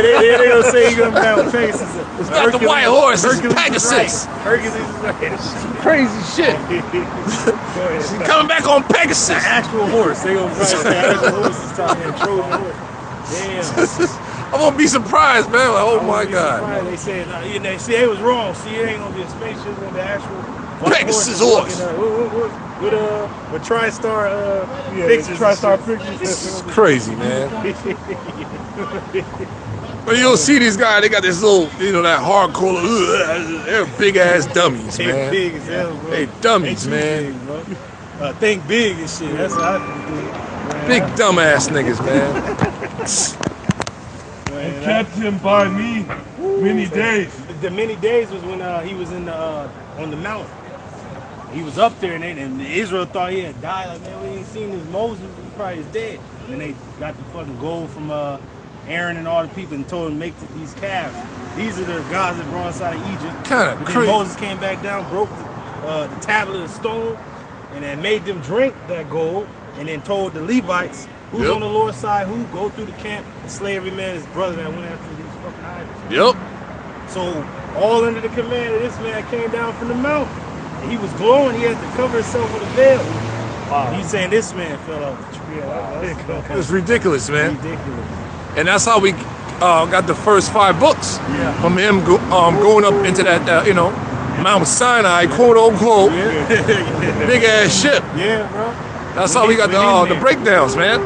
They gonna say you gonna have a Pegasus. It's not the white horse, it's Pegasus. Hercules is right. Crazy shit. She's coming back on Pegasus. Actual horse. They gonna ride the actual horse this time. And Trojan horse. Damn. I'm gonna be surprised, man. Like, oh my God. They said, they say it was wrong. See, it ain't gonna be a spaceship. It's gonna be actual Pegasus horse. With TriStar pictures. TriStar pictures. This is crazy, man. But you don't see these guys, they got this little, you know, that hardcore, they're big ass dummies, man. They big as hell, bro. They dummies, man. Big, bro. Think big and shit. That's what I think. Big dumbass niggas, man. And kept him by me many days. The many days was when he was in on the mountain. He was up there, and Israel thought he had died. Like, man, we ain't seen this Moses. He probably is dead. And then they got the fucking gold from Aaron and all the people and told him to make these calves. These are the gods that brought us out of Egypt. Kinda But then crazy. Moses came back down, broke the tablet of stone, and then made them drink that gold, and then told the Levites, who's Yep. on the Lord's side, who go through the camp and slay every man his brother that went after these fucking idols. Yep. So all under the command of this man came down from the mountain. And he was glowing. He had to cover himself with a veil. Wow. He's saying this man fell off the tree. It's ridiculous, man. Ridiculous. And that's how we got the first 5 books from him going up into that, you know, Mount Sinai, quote unquote, big ass ship. Yeah, bro. That's how we got the breakdowns, man.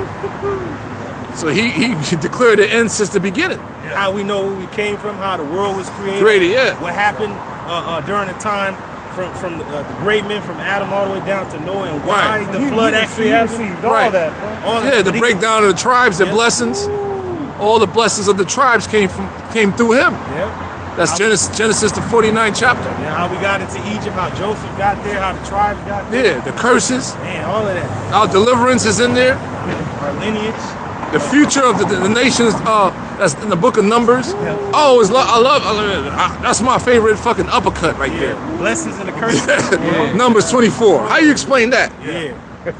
So he declared the end since the beginning. How we know where we came from, how the world was created. Yeah. What happened during the time from the great men from Adam all the way down to Noah, and why Right. the flood actually happened. All Right. that, bro. All Yeah, that. the But he- breakdown of the tribes, the blessings, all the blessings of the tribes came through him. Yeah. That's Genesis the 49th chapter. Yeah, how we got into Egypt, how Joseph got there, how the tribes got there. Yeah, the curses, Man, all of that. our deliverance is in there. Our lineage. The future of the nations, that's in the book of Numbers. Oh, I love that's my favorite fucking uppercut right Blessings and the curses. there. Numbers 24. How you explain that? Yeah.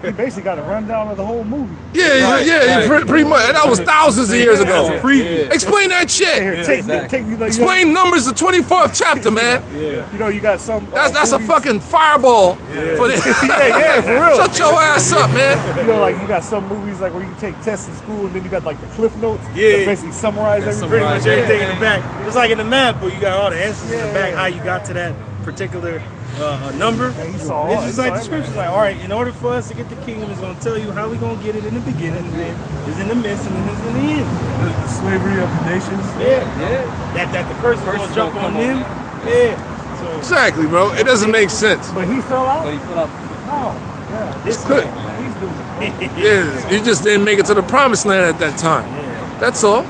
He basically got a rundown of the whole movie. Yeah, pretty much. And that was thousands of years ago. That's a preview. Explain that shit. Here, take me. Like, Explain Numbers the 24th chapter, man. Yeah. You know, you got some. That's a movies- fucking fireball for the. yeah, for real. Shut your ass up, man. You know, like you got some movies like where you can take tests in school, and then you got like the cliff notes. Yeah. That basically summarize everything. Pretty much everything in the back. It's like in the map, but you got all the answers in the back, how you got to that particular number. And you saw It's all- just you like saw the scriptures, like, all right, in order for us to get the kingdom, it's going to tell you how we're going to get it in the beginning, and then it's in the midst, and then it's in the end. The slavery of the nations. Yeah. That the curse is going to jump on them. Yeah. So Exactly, bro. It doesn't make sense. But he fell out. But he put up. No. Yeah. this Good. man, He's doing it. Yeah, you just didn't make it to the promised land at that time. That's all.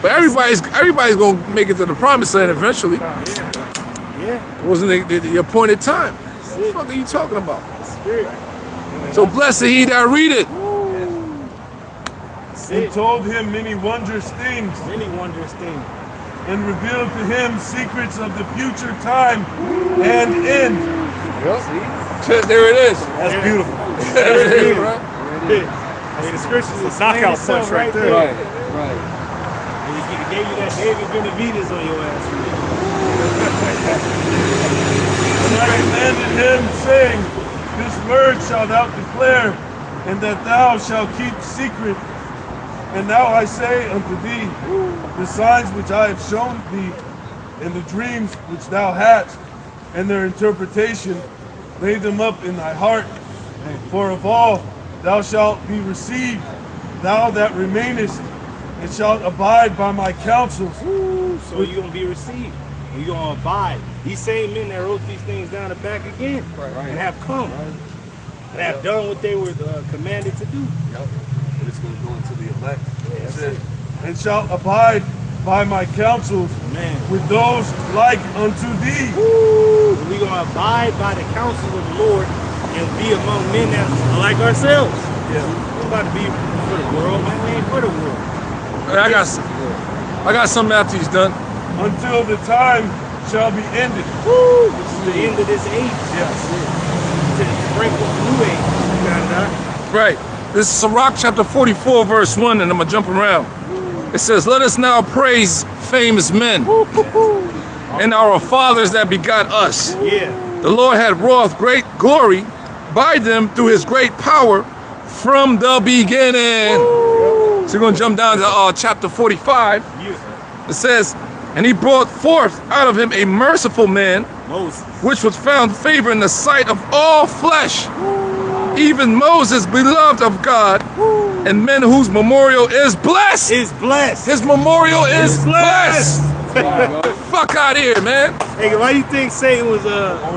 But everybody's gonna make it to the promised land eventually. yeah. It wasn't the appointed time. What the fuck are you talking about? So blessed he that readeth. And told him many wondrous things, Many wondrous things. and revealed to him secrets of the future time and end. There it is. That's beautiful. There it is, bro. Hey, the scriptures is Knockout saying punch right itself there. Right. And he gave you that David Benavides on your ass. And I commanded him, saying, This word shalt thou declare, and that thou shalt keep secret. And now I say unto thee, the signs which I have shown thee, and the dreams which thou hadst, and their interpretation, lay them up in thy heart. For of all thou shalt be received, thou that remainest, and shalt abide by my counsels. So you're going to be received. And you're going to abide. These same men that wrote these things down and back again and have come and have done what they were commanded to do. but it's going to go into the elect. It said, and shall abide by my counsels with those like unto thee. We're going to abide by the counsel of the Lord and be among men that are like ourselves. Yeah. We're about to be for the world, man. We ain't for the world. I got something after he's done. Until the time shall be ended. Woo! This is the end of this age. Yes. To break with the new age. You got it, huh? Right. This is Sirach chapter 44, verse 1, and I'm going to jump around. It says, let us now praise famous men and our fathers that begot us. Yeah. The Lord had wrought great glory by them through his great power from the beginning. So we're going to jump down to chapter 45. It says, and he brought forth out of him a merciful man, Moses, which was found favor in the sight of all flesh. Even Moses, beloved of God, and men whose memorial is blessed. is blessed. His memorial is blessed. Fuck out of here, man. Hey, why do you think Satan was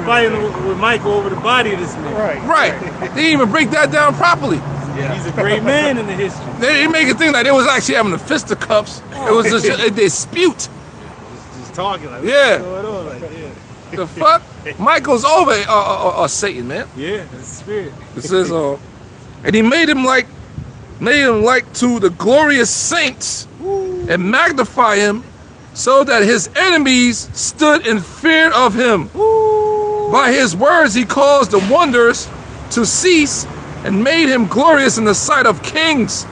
fighting with Michael over the body of this man? Right. They didn't even break that down properly. He's a great man in the history. They didn't make it think like they was actually having a fisticuffs. It was just a dispute. Just talking like, Yeah. what's going on? Like, yeah. The fuck? Michael's over Satan, man. Yeah, the spirit. It says, and he made him like to the glorious saints and magnify him so that his enemies stood in fear of him. By his words he caused the wonders to cease and made him glorious in the sight of kings.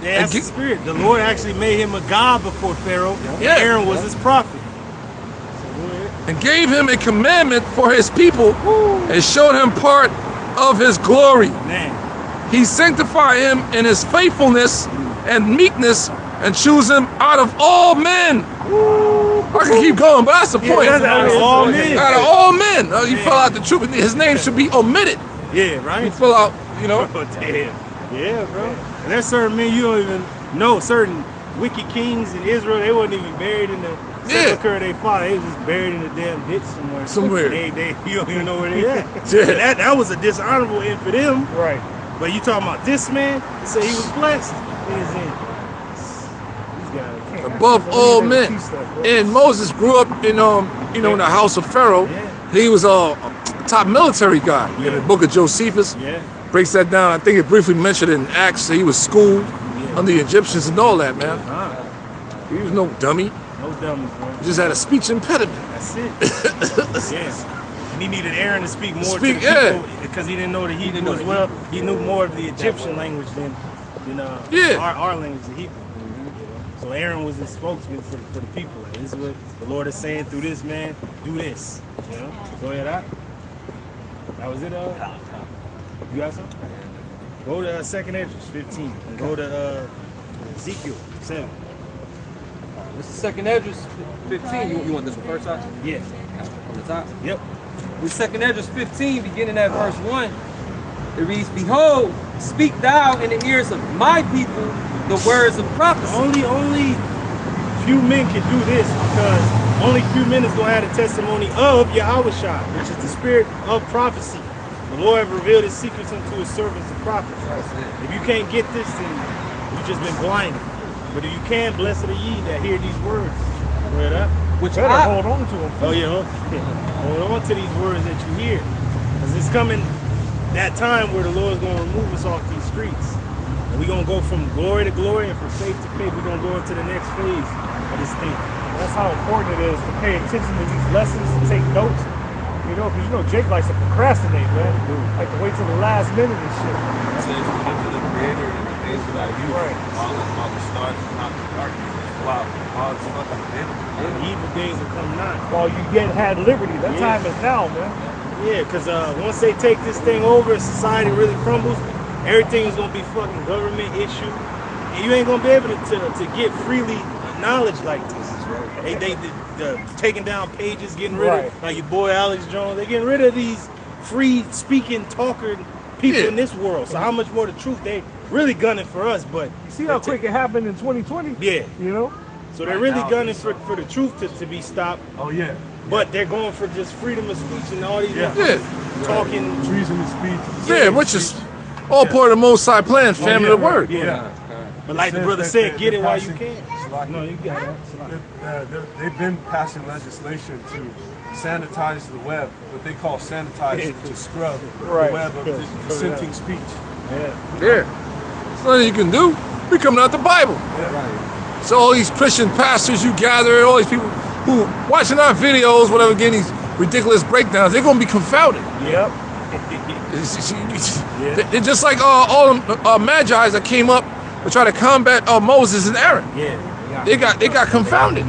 Yeah, that's the spirit. The Lord actually made him a god before Pharaoh. Yeah. Aaron was his prophet. And gave him a commandment for his people and showed him part of his glory. Man. He sanctified him in his faithfulness and meekness and choose him out of all men. I can keep going, but that's the point. Out of all men. Out of all men. He fell out the truth. His name should be omitted. Yeah, He right? fell out, you know. Oh, damn. Yeah, bro. And there's certain men you don't even know. Certain wicked kings in Israel, they wasn't even buried in the sepulchre of their father. They was just buried in a damn ditch somewhere. You don't even know where they at. Yeah. That was a dishonorable end for them. Right. But you talking about this man? He said he was blessed in his end. These guys. Above all men. And Moses grew up in in the house of Pharaoh. Yeah. He was a top military guy. In the book of Josephus Yeah. breaks that down. I think it briefly mentioned in Acts that he was schooled under the Egyptians and all that, man. He was no dummy. No dummies, bro. He just had a speech impediment. That's it. Yes. And he needed Aaron to speak more Speak, to the people because he didn't know the Hebrew as well. He knew more of the Egyptian language than our language, the Hebrew. So Aaron was the spokesman for the people. Like, this is what the Lord is saying through this man. Do this. You know. Go ahead. That was it. You got something? Go to 2nd Esdras 15 and go to Ezekiel 7. This is 2nd Esdras 15. You want this one first, Alex? Yeah. From the top? Yep. With 2nd Esdras 15, beginning at verse 1, it reads, behold, speak thou in the ears of my people the words of prophecy. Only few men can do this because only few men is going to have the testimony of Yahweh, which is the spirit of prophecy. The Lord have revealed his secrets unto his servants and prophets. If you can't get this, then you've just been blinded. But if you can, blessed are ye that hear these words. Read up. Which Better I, hold on to them. Oh yeah, hold on to these words that you hear. Because it's coming that time where the Lord's going to remove us off these streets. And we're going to go from glory to glory and from faith to faith. We're going to go into the next phase of this thing. That's how important it is to pay attention to these lessons and take notes. You know, because Jake likes to procrastinate, man. Like to wait till the last minute and shit. Says into the creator and the things that I use. Right. All the stars come out the darkness. Wow. All this fucking evil. The evil days will come nigh. While you yet had liberty, that time is now, man. Yeah, because once they take this thing over and society really crumbles, everything's going to be fucking government issue. And you ain't going to be able to get freely knowledge like this. They taking down pages, getting rid of, like your boy Alex Jones, they're getting rid of these free speaking, talker people in this world. So how much more the truth? They really gunning for us, but You see how quick it happened in 2020? yeah. You know? So they're really gunning for the truth to be stopped, Oh yeah. but they're going for just freedom of speech and all these talking. Treason of speech. Yeah, which is all part of the Most High plan, family of the word. Yeah. But like the brother said, get it while you can. No, you got it. They've been passing legislation to sanitize the web, what they call sanitize, to scrub the web of dissenting speech. There's nothing you can do. We're coming out the Bible. So all these Christian pastors you gather, all these people who watching our videos, whatever, getting these ridiculous breakdowns, they're gonna be confounded. Yep. They're just like all the magi that came up to try to combat Moses and Aaron. They got confounded.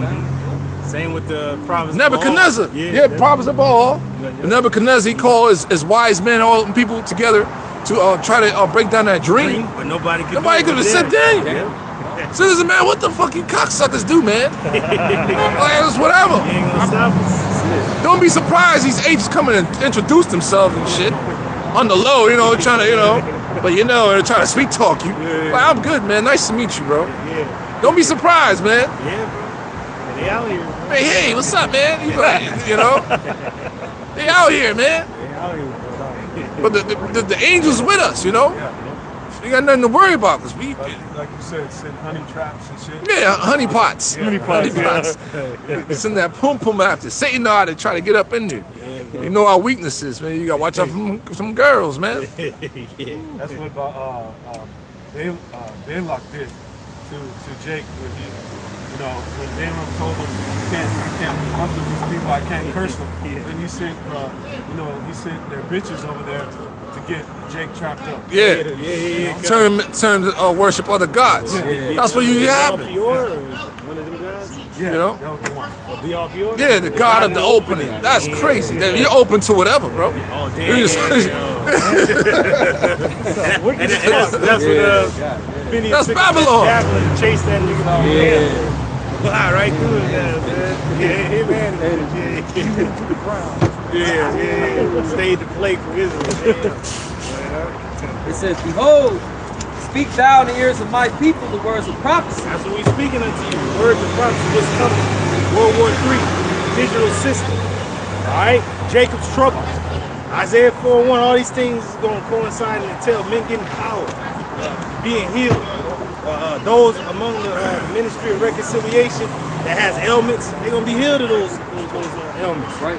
Same with the prophets. Nebuchadnezzar. Prophets of Baal. Nebuchadnezzar, he called his wise men, all the people together to try to break down that dream. But nobody could have said that. So listen, man, what the fuck you cocksuckers do, man? Like, it's whatever. You ain't gonna stop us. Don't be surprised these agents coming and introduce themselves and shit on the low, trying to, but they're trying to sweet talk you. Like, I'm good, man. Nice to meet you, bro. Don't be surprised, man. Yeah, bro. They out here. Hey, what's up, man? They out here, man. They out here, bro. But the angels with us, You got nothing to worry about because we, like you said, send honey traps and shit. Yeah, honey pots. Honey pots. Send that pum pum after. Satan know how to try to get up in there. You know our weaknesses, man. You got to watch out for some girls, man. That's what Balak did to Jake when when Balaam told him, I can't fuck with these people, I can't curse them. Then he sent, he sent their bitches over there to get Jake trapped up. Turn to worship other gods. That's what usually happens. Yeah, the God of the opening. That's crazy. You're open to whatever, bro. That's Babylon. Chase that nigga. Fly right through it, man. Stayed to play for Israel. It says, behold, speak thou in the ears of my people the words of prophecy. That's what we're speaking unto you. Words of prophecy. What's coming? World War III, digital system. All right? Jacob's trouble. Isaiah 4:1, all these things is going to coincide and entail men getting power, being healed. Those among the ministry of reconciliation that has ailments, they're going to be healed of those ailments. Right.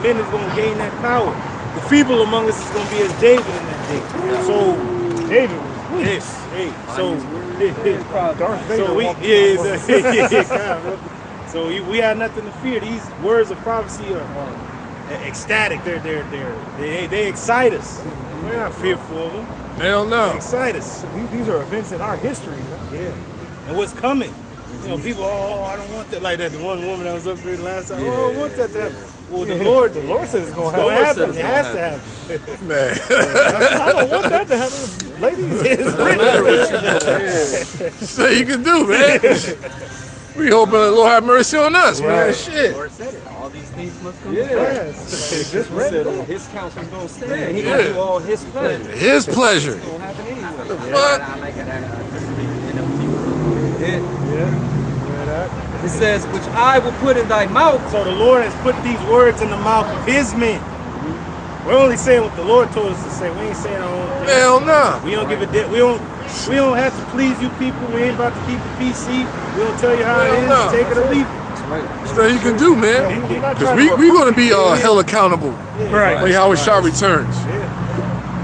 Men is going to gain that power. The feeble among us is going to be as David in that day. So, David was So we have nothing to fear. These words of prophecy are ecstatic. They excite us. We're not fearful of them. Hell no. They excite us. These are events in our history. Yeah. And what's coming? People, I don't want that. Like that, the one woman that was up there last time. I want that to happen. Well, the Lord says it's going to happen. It has to happen. Man. I don't want that to happen. Ladies, it's written. So you can do, man. We hoping the Lord have mercy on us, man. Shit. The Lord said it. All these things must come to pass. Yes. Just read it. His counsel's going to stand. He going to do all his pleasure. His pleasure. It's going to happen anyway. What? It says, which I will put in thy mouth. So the Lord has put these words in the mouth of his men. We're only saying what the Lord told us to say. We ain't saying our own thing. Hell no. We don't give a damn. We don't have to please you people. We ain't about to keep it PC. We don't tell you how it is. No. Take it or leave it. There's nothing you can do, man. Because we're going to be held accountable when Yahweh Shah returns.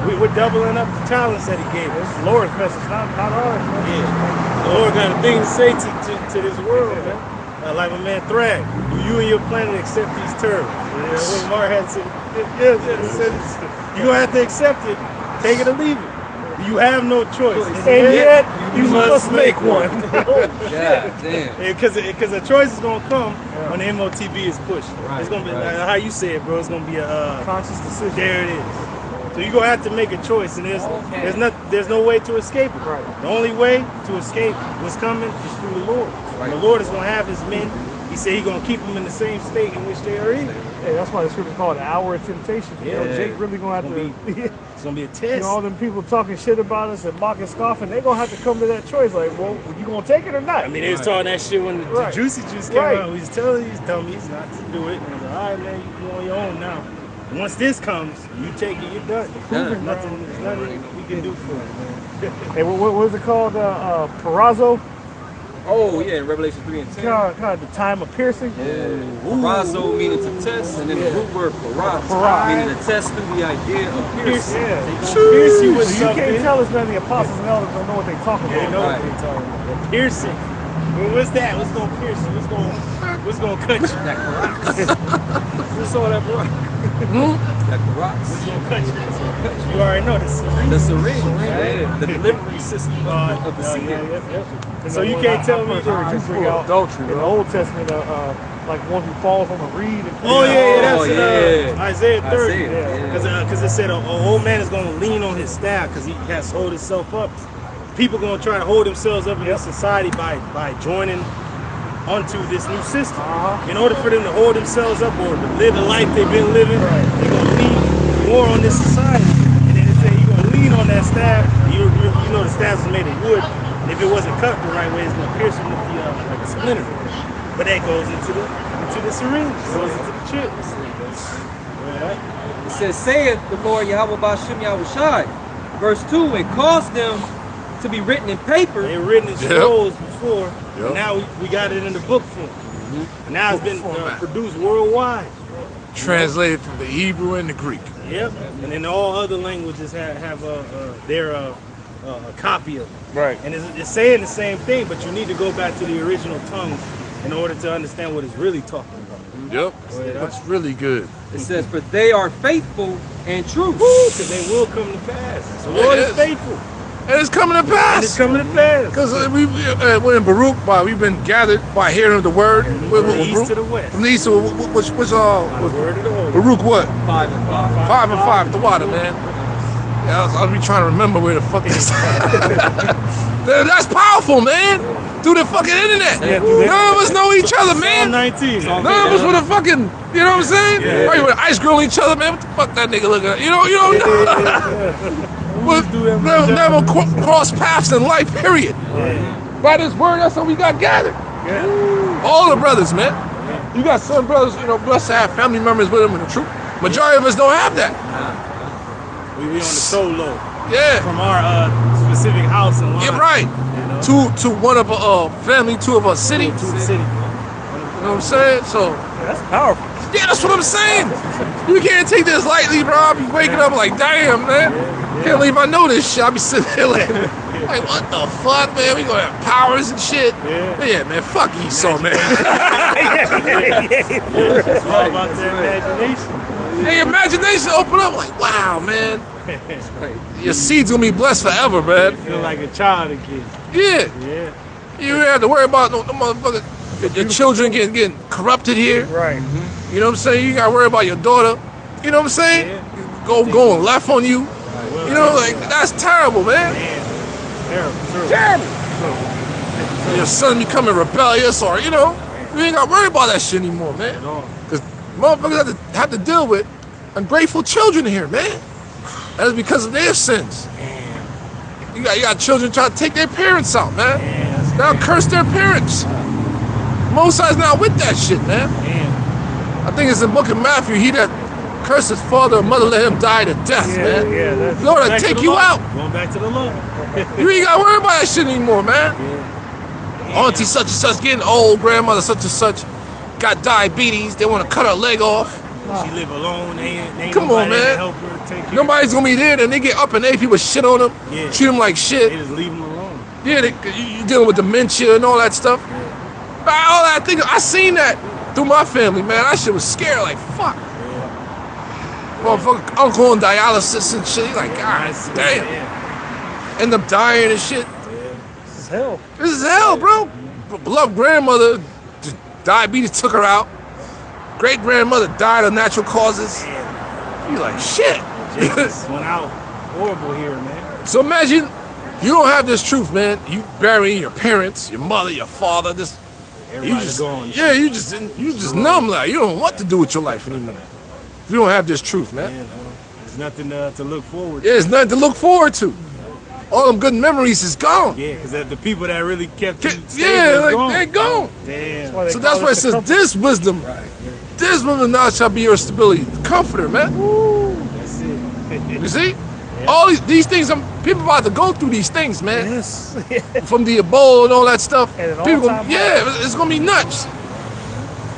We're doubling up the talents that he gave us. It's the Lord's message, not ours. Yeah. The Lord got a thing to say to this world, man. Like my man Thrag, do you and your planet accept these terms? What Mark had said, you're going to have to accept it, take it or leave it. You have no choice. And yet, you must make one. Yeah, damn. Because a choice is going to come when the MOTB is pushed. It's going to be, like how you say it, bro, it's going to be a Conscious decision. there it is. So you're gonna have to make a choice, and there's no way to escape it. Right. The only way to escape what's coming is through the Lord. And the Lord is gonna have his men. He said he's gonna keep them in the same state in which they are in. Hey, that's why the scripture called it the hour of temptation. Jake really gonna have to. It's gonna be a test. All them people talking shit about us and mocking, scoffing, they're gonna have to come to that choice. Like, well, you gonna take it or not? I mean, they was talking that shit when the Juicy Juice came out. He was telling me not to do it. And I was like, all right, man, you on your own now. Once this comes, you take it, you're done. Done. There's nothing we can do for it, man. Hey, what was it called? Perazzo? Oh yeah, in Revelation 3 and 10. God, the time of piercing? Parazo meaning to test, and then the root word parat, Parat. meaning to test through the idea of piercing. Yeah. Pierce you with So you can't something. tell us none of the apostles and elders don't know what they talking They about. know Right. what they're talking about. Piercing. Well, what's that? What's gonna pierce you? What's gonna cut you? That carats. Who saw that parat? That carats. What's gonna cut you? You already know this. The syringe, right? The delivery system of the seed. So you can't tell me that you bring out Adultery, in the bro. Old Testament, like one who falls on a reed. And Oh yeah, that's yeah. Isaiah 30. Isaiah, yeah. Because it said an old man is going to lean on his staff because he has to hold himself up. People going to try to hold themselves up in this society by joining onto this new system. In order for them to hold themselves up or to live the life they've been living, they're going to lean more on this society. And then it said you're going to lean on that staff. You know the staff is made of wood. And if it wasn't cut the right way, it's going to pierce them with the like a splinter. But that goes into the syringe, goes into the chips. Right? It says, saith the Lord Yahweh Ba'ashem Yahushai. Verse 2, it caused them to be written in paper. They were written in scrolls before, Yep. and now we got it in the book form. And now it's been produced worldwide. Translated from the Hebrew and the Greek. Yep. And then all other languages have their copy of it. Right. And it's saying the same thing, but you need to go back to the original tongues in order to understand what it's really talking about. Yep. That's really good. It says, for they are faithful and true. Because they will come to pass. The Lord is Yes. faithful. And it's coming to And it's pass. coming to pass. Because we're in Baruch, we've been gathered by hearing of the word. From the east to the west. From the east to which By the word of the Holy. Baruch what? 5 and 5. 5 and 5 at the water, man. Yeah, I'll be trying to remember where the fuck this. That's powerful, man. Through the fucking internet. Yeah, through the- None of us know each other, Psalm man. 19. None of us would have fucking, you know what I'm saying? Yeah. Right, with ice grilling each other, man. What the fuck that nigga looking at? You know. We'll never cross paths in life, period. By this word, that's how we got gathered. All the brothers, man. You got some brothers, blessed to have family members with them in the truth. Majority of us don't have that. We on the soul low. Yeah. From our specific house and line. You're right. To one of a family, two of a city. To the city. You know what I'm saying? So, That's powerful. yeah, that's what I'm saying. You can't take this lightly, bro. I'll be waking up like, damn, man. Can't believe I know this shit. I'll be sitting there like, what the fuck, man? We gonna have powers and shit. Yeah, man, fuck Esau, man. It's all about their imagination. Hey, imagination open up like, wow, man. Your seed's gonna be blessed forever, man. Feel like a child again. Yeah. Yeah. You don't have to worry about no motherfucker. Your children getting corrupted here. Right. You know what I'm saying? You gotta worry about your daughter. You know what I'm saying? Going left on you. You know, like that's terrible, man. Terrible. Your son becoming rebellious, or you ain't gotta worry about that shit anymore, man. Because motherfuckers have to deal with ungrateful children here, man. That's because of their sins. You got children trying to take their parents out, man. Now curse their parents. Moses not with that shit, man. I think it's in the book of Matthew. He that cursed his father or mother, let him die to death, man. That's Lord, I Back to take the you law. out. Going back to the law. You ain't gotta worry about that shit anymore, man. Auntie such and such getting old, grandmother such and such got diabetes. They want to cut her leg off. She live alone. Ain't Come on, nobody there to man. help her, take care. Nobody's gonna be there, and they get up and they people shit on them, Yeah. treat them like They shit. just leave them alone. Yeah, you dealing with dementia and all that stuff. But all that thing, I seen that through my family, man. That shit was scary, like fuck. Motherfucker, uncle on dialysis and shit. He's like, God damn. End up dying and shit. This is hell. This is hell, bro. Beloved grandmother, diabetes took her out. Great grandmother died of natural causes. You like shit. Jesus went out horrible here, man. So imagine you don't have this truth, man. You burying your parents, your mother, your father. This, you Everybody's just, gone. yeah, you just numb, like you don't know what to do with your life anymore. If you don't have this truth, man. Man, there's nothing to look forward to. Yeah, there's nothing to look forward to. All them good memories is gone. Yeah, because the people that really kept you stable Yeah, is like gone. they're gone. Damn. Why they So that's call why it us the says company. this wisdom now shall be your stability. Come comforter, man. That's it. You see? All these things, people about to go through these things, man. Yes. From the Ebola and all that stuff. And an People, all-time it's gonna be nuts.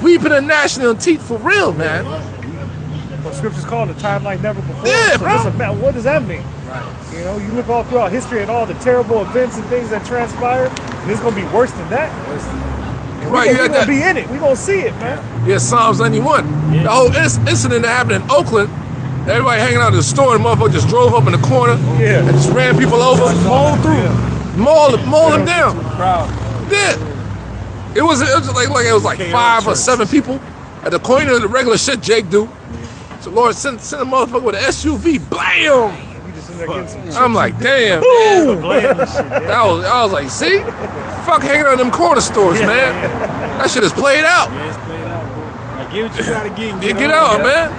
Weeping and gnashing of teeth for real, man. What scriptures called a time like never before. Yeah, So bro. what does that mean? You know, you look all throughout history and all the terrible events and things that transpired, and it's gonna be worse than that. Right, you We're got gonna that. be in it. We're gonna see it, man. Yeah, Psalms 91. The whole incident that happened in Oakland. Everybody hanging out in the store, and the motherfucker just drove up in the corner Yeah. and just ran people over, mauled them down. Yeah. It was like 5 or 7 people at the corner of the regular shit Jake do. So Lord send a motherfucker with an SUV, blam! We just in there getting some I'm like, damn, boom. I was like, see? Fuck hanging out in them corner stores, man. That shit is played out. Yeah, it's played out, bro. Like, get what you gotta get. and You get out, man.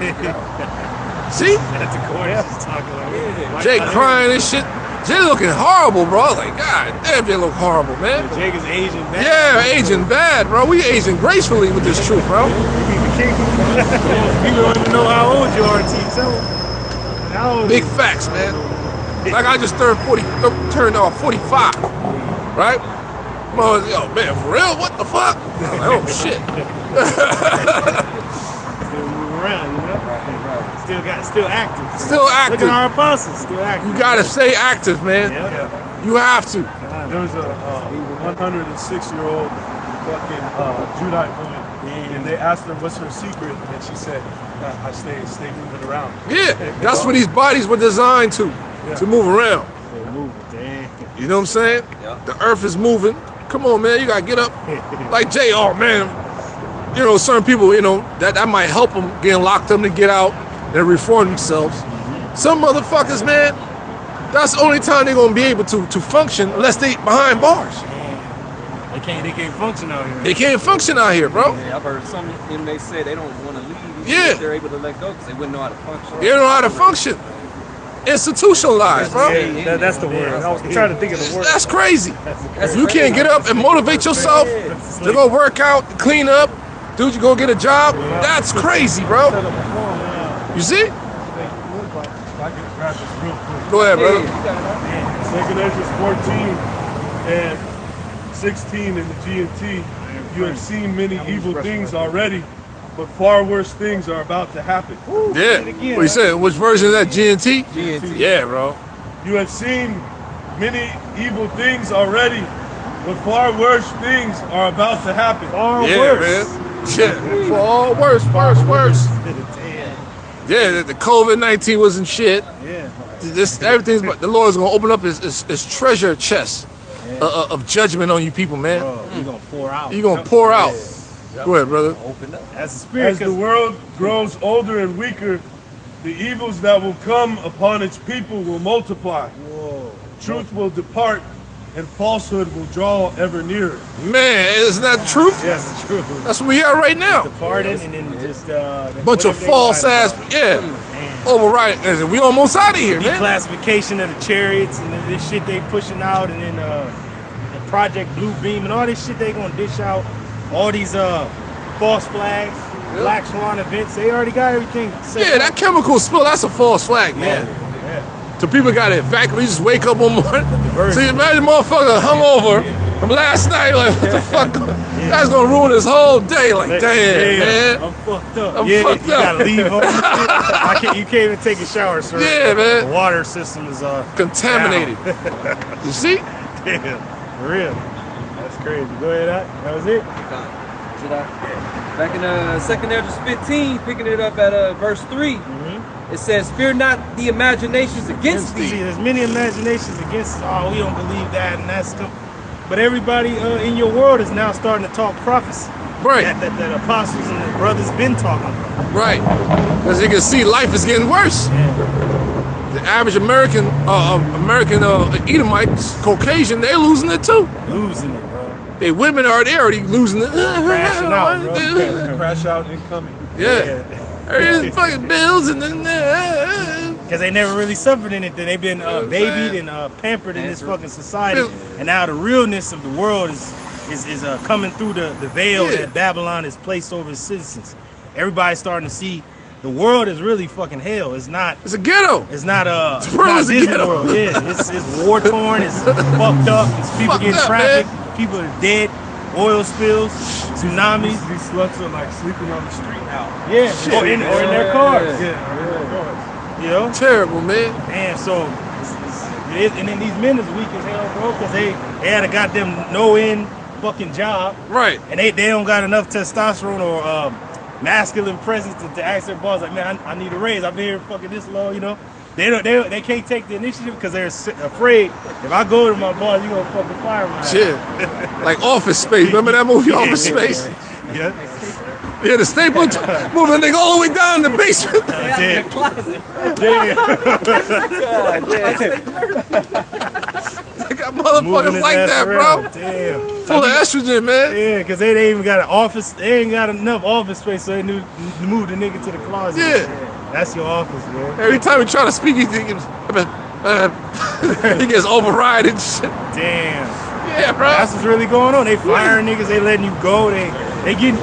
See? That's the court just talking like Jake crying and shit. Jay looking horrible, bro. I was like, God damn, Jay look horrible, man. Jake is Asian, man. Yeah, aging bad, bro. We aging gracefully with this truth, bro. People don't even know how old you are until you tell them. How old Big facts, man. Like I just turned 45, right? Well, yo, man, for real? What the fuck? I'm like, oh shit. Still move around, you know? Still active. Still Look active. at our apostles, still active. You gotta stay active, man. Yeah. You have to. There was a 106-year-old fucking Judite woman, and they asked her what's her secret, and she said, "I stay moving around." Yeah, that's what these bodies were designed to move around. Damn. You know what I'm saying? Yeah. The earth is moving. Come on, man, you gotta get up. Like Jay, oh man, you know, certain people, you know, that might help them getting locked up to get out and reform themselves. Some motherfuckers, man, that's the only time they're gonna be able to function unless they behind bars. They can't function out here. They can't function out here, bro. Yeah, I've heard some inmates say they don't want to leave. Even Yeah. if they're able to let go because they wouldn't know how to function. They don't know how to function. Institutionalized, bro. Yeah, that's the word. I was trying to think of the word. That's crazy. You can't get up and motivate yourself to go work out, clean up, dude, you go get a job. That's crazy, bro. You see? If I can grab this real quick. Go ahead, Hey, brother. you got it. 2 Ezra 14 and 16 in the G&T. You have seen many evil things already, but far worse things are about to happen. Yeah. What you said? Which version is that? G&T? G&T. Yeah, bro. You have seen many evil things already, but far worse things are about to happen. Far Yeah, worse. man. Yeah. Far worse. Yeah, the COVID-19 wasn't shit. Yeah. Everything's, but the Lord's gonna open up his treasure chest of judgment on you people, man. You're gonna pour out. You're gonna pour out. Go ahead, brother. Open up. That's the spirit. As the world grows older and weaker, the evils that will come upon its people will multiply. Truth will depart, and falsehood will draw ever nearer. Man, isn't that the truth? Yes, it's true. That's what we are right now. Pardon and then just Bunch of false ass, overriding. We almost out of here, man. declassification of the chariots and this shit they pushing out, and then the Project Blue Beam and all this shit they gonna dish out. All these false flags, Black Swan events. They already got everything set Yeah, up. that chemical spill, that's a false flag, man. So people got to evacuate, just wake up one morning. So you imagine motherfucker hungover from last night, like, what the fuck? That's gonna ruin his whole day. Like, damn, man. I'm fucked up. I'm yeah, fucked you up. gotta leave home. You can't even take a shower, sir. Yeah, man. The water system is Contaminated. You see? damn, for real. That's crazy. Go ahead, that was it. Should I? Back in 2 Ezra 15, picking it up at verse 3, it says, "Fear not the imaginations against See, thee." there's many imaginations against us. Oh, we don't believe that and that's stuff. But everybody in your world is now starting to talk prophecy. Right, That apostles and the brothers been talking about. right. Because you can see life is getting worse. The average American Edomite, Caucasian, they're losing it too. Losing it, bro. They women are already losing it. Crashing out, bro. Crash out incoming. Yeah. Everything's fucking bills and then Because they never really suffered anything. They've been babied and pampered in this fucking society. And now the realness of the world is coming through the veil Yeah. that Babylon has placed over its citizens. Everybody's starting to see the world is really fucking hell. It's not. It's a ghetto. It's not This world not is a Disney ghetto. World. Yeah, it's war torn. It's fucked up. It's people Fucked getting up, trafficked. People are dead. Oil spills. Tsunamis. These sluts are like sleeping on the street now. Yeah, or in their cars. You know. Terrible, man. And so, and then these men is weak as hell, bro, because they had a goddamn no-end fucking job. Right. And they don't got enough testosterone or masculine presence to ask their boss, like, man, I need a raise. I've been here fucking this long, you know. They can't take the initiative because they're afraid if I go to my boss, you gonna fucking fire me. Shit. Like Office Space. Remember that movie, Office Space? Yeah. Yeah, the staple moving nigga all the way down in the basement. Damn. They got motherfuckers like that, bro. Damn. Full of estrogen, man. Yeah, because they ain't even got an office. They ain't got enough office space, so they knew to move the nigga to the closet. Yeah. That's your office, man. Every time he try to speak, he gets overridden and shit. Damn. Yeah, bro. That's what's really going on. They firing niggas. They letting you go. They getting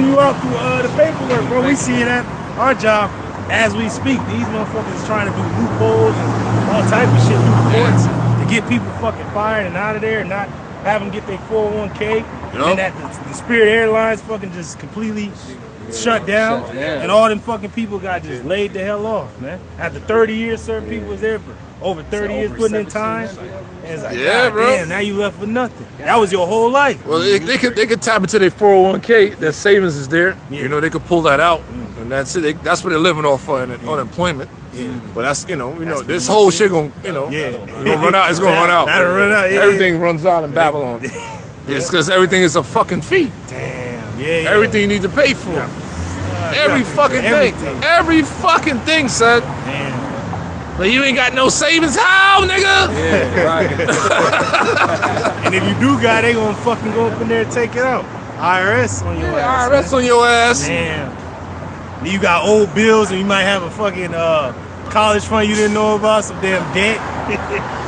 you out through the paperwork, bro. We see it at our job as we speak. These motherfuckers is trying to do loopholes and all type of shit through courts to get people fucking fired and out of there and not have them get their 401k. And that the Spirit Airlines fucking just completely shut down. And all them fucking people got just laid the hell off, man. After 30 years, certain people was there for over 30 years putting in time. And it's like, Yeah, God bro. damn, now you left for nothing. That was your whole life. Well, they could tap into their 401k. Their savings is there. Yeah. You know, they could pull that out, and that's it. That's what they're living off for, unemployment. Yeah. But that's this whole shit gonna it's gonna run out. It's gonna run out. That'll run out. Yeah, Everything runs out in Babylon. It's because everything is a fucking fee. Damn. Yeah. Everything you need to pay for. Every fucking thing. Everything. Every fucking thing, son. Damn. But you ain't got no savings. How, nigga? Yeah, right. And if you do got, they gonna fucking go up in there and take it out. IRS on your ass. IRS on your ass. Damn. Then you got old bills and you might have a fucking college fund you didn't know about, some damn debt.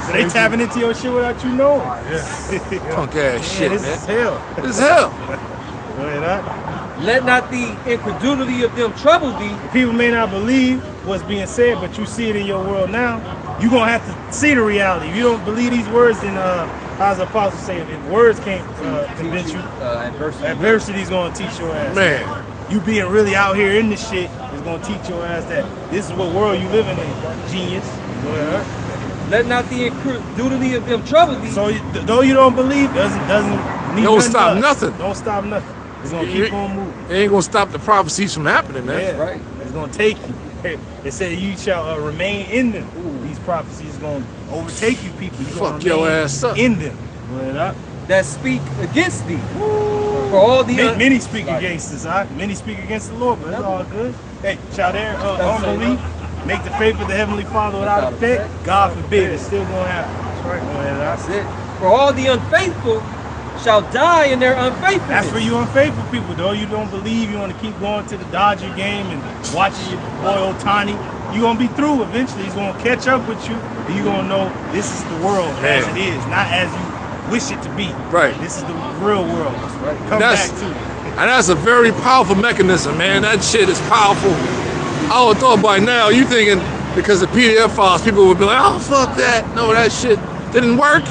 So they tapping into your shit without you knowing. Punk ass shit, This man. is hell. This is hell. Go ahead, Let not the incredulity of them trouble thee. people may not believe what's being said, but you see it in your world now. You're gonna have to see the reality. If you don't believe these words, then how's the apostle say, if words can't convince you, Adversity. adversity's gonna teach your ass. Man. You being really out here in this shit is gonna teach your ass that this is what world you living in, genius. Go ahead. Let not the incredulity of them trouble thee. So though you don't believe, doesn't mean Don't nothing stop to us. nothing. Don't stop nothing. It's gonna keep on moving. It ain't gonna stop the prophecies from happening, man. Yeah, right. It's gonna take you. It said you shall remain in them. These prophecies gonna overtake you, people. You Fuck your ass up. in them. Well, that speak against thee. For all the many speak against us, huh? Many speak against the Lord, but it's all good. Hey, shall their unbelief make the faith of the Heavenly Father without effect? God forbid, it's still gonna happen. That's right. Well, That's it. For all the unfaithful shall die in their unfaithfulness. that's for you unfaithful people, though. You don't believe, you want to keep going to the Dodger game and watching your boy Ohtani. You're going to be through eventually. He's going to catch up with you. And you're going to know this is the world as it is, not as you wish it to be. Right. This is the real world. Right. Come That's- back to it. And that's a very powerful mechanism, man. That shit is powerful. I would thought by now, you thinking because of PDF files, people would be like, oh, fuck that. No, that shit didn't work.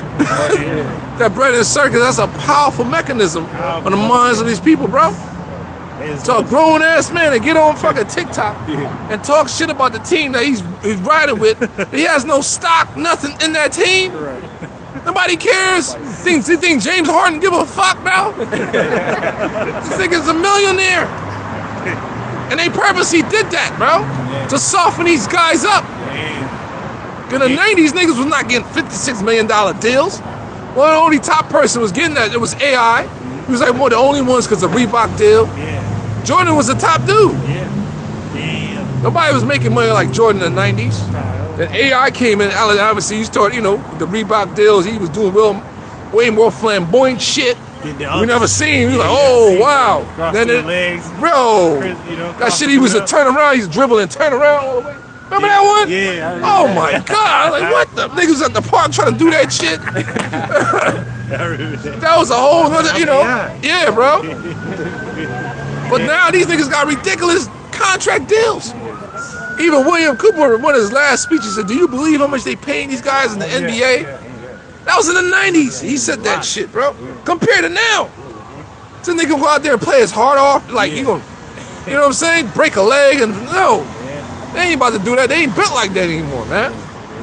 That bread and circus, that's a powerful mechanism on the minds of these people, bro. So a grown ass man and get on fucking TikTok and talk shit about the team that he's riding with. He has no stock, nothing in that team. Nobody cares. You think James Harden give a fuck, bro? You think it's a millionaire. And they purposely did that, bro. To soften these guys up. In the 90s, niggas was not getting $56 million deals. Well, the only top person was getting that. It was AI. He was like one of the only ones because of Reebok deal. Jordan was the top dude. Nobody was making money like Jordan in the 90s. Then AI came in, Allen Iverson, you start, the Reebok deals, he was doing way more flamboyant shit. We never seen him. We was like, oh, wow. Then legs. Bro, that shit he was to turn around, he's dribbling, turn around all the way. Remember that one? Yeah. Oh my God. Like, what the? Niggas at the park trying to do that shit. That was a whole other, Yeah, bro. But now these niggas got ridiculous contract deals. Even William Cooper, one of his last speeches, said, "Do you believe how much they paying these guys in the NBA?" That was in the 90s. He said that shit, bro. Compared to now. So they can go out there and play his heart off. Like, you gonna, you know what I'm saying? Break a leg and no. They ain't about to do that. They ain't built like that anymore, man.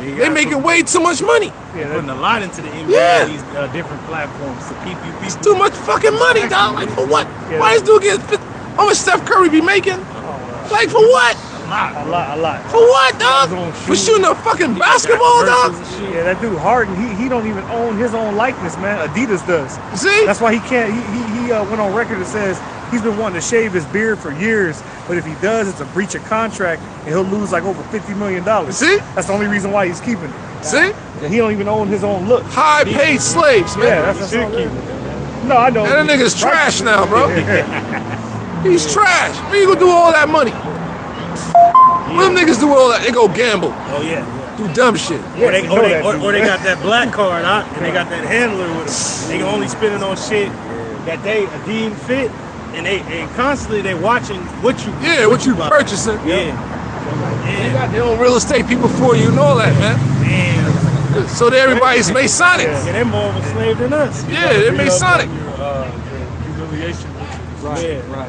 They making way too much money. Yeah, putting a lot into the NBA, Yeah. these different platforms to keep you It's people. too much fucking money, dog. Like, for what? Why is dude getting, how much Steph Curry be making? Like, for what? A lot. For what, dog? For shooting a fucking basketball, dog? Yeah, that dude Harden, he don't even own his own likeness, man. Adidas does. See? That's why he can't. He went on record and says he's been wanting to shave his beard for years, but if he does, it's a breach of contract, and he'll lose like over $50 million. See? That's the only reason why he's keeping it. See? He don't even own his own look. High paid slaves, man. Yeah, that's all. No, I know. And that nigga's trash now, bro. He's trash. Where you gonna do all that money? What them niggas do with all that? They go gamble, Oh yeah. do dumb shit. Or they got that black card out and they got that handler with them. They can only spend it on shit that they deem fit, and they constantly they watching what you What you buy. purchasing. Yeah. They got their own real estate people for you and all that, man. Man. So that everybody's Masonic. Yeah, they're more of a slave than us. Yeah, they're Masonic. Humiliation. Right.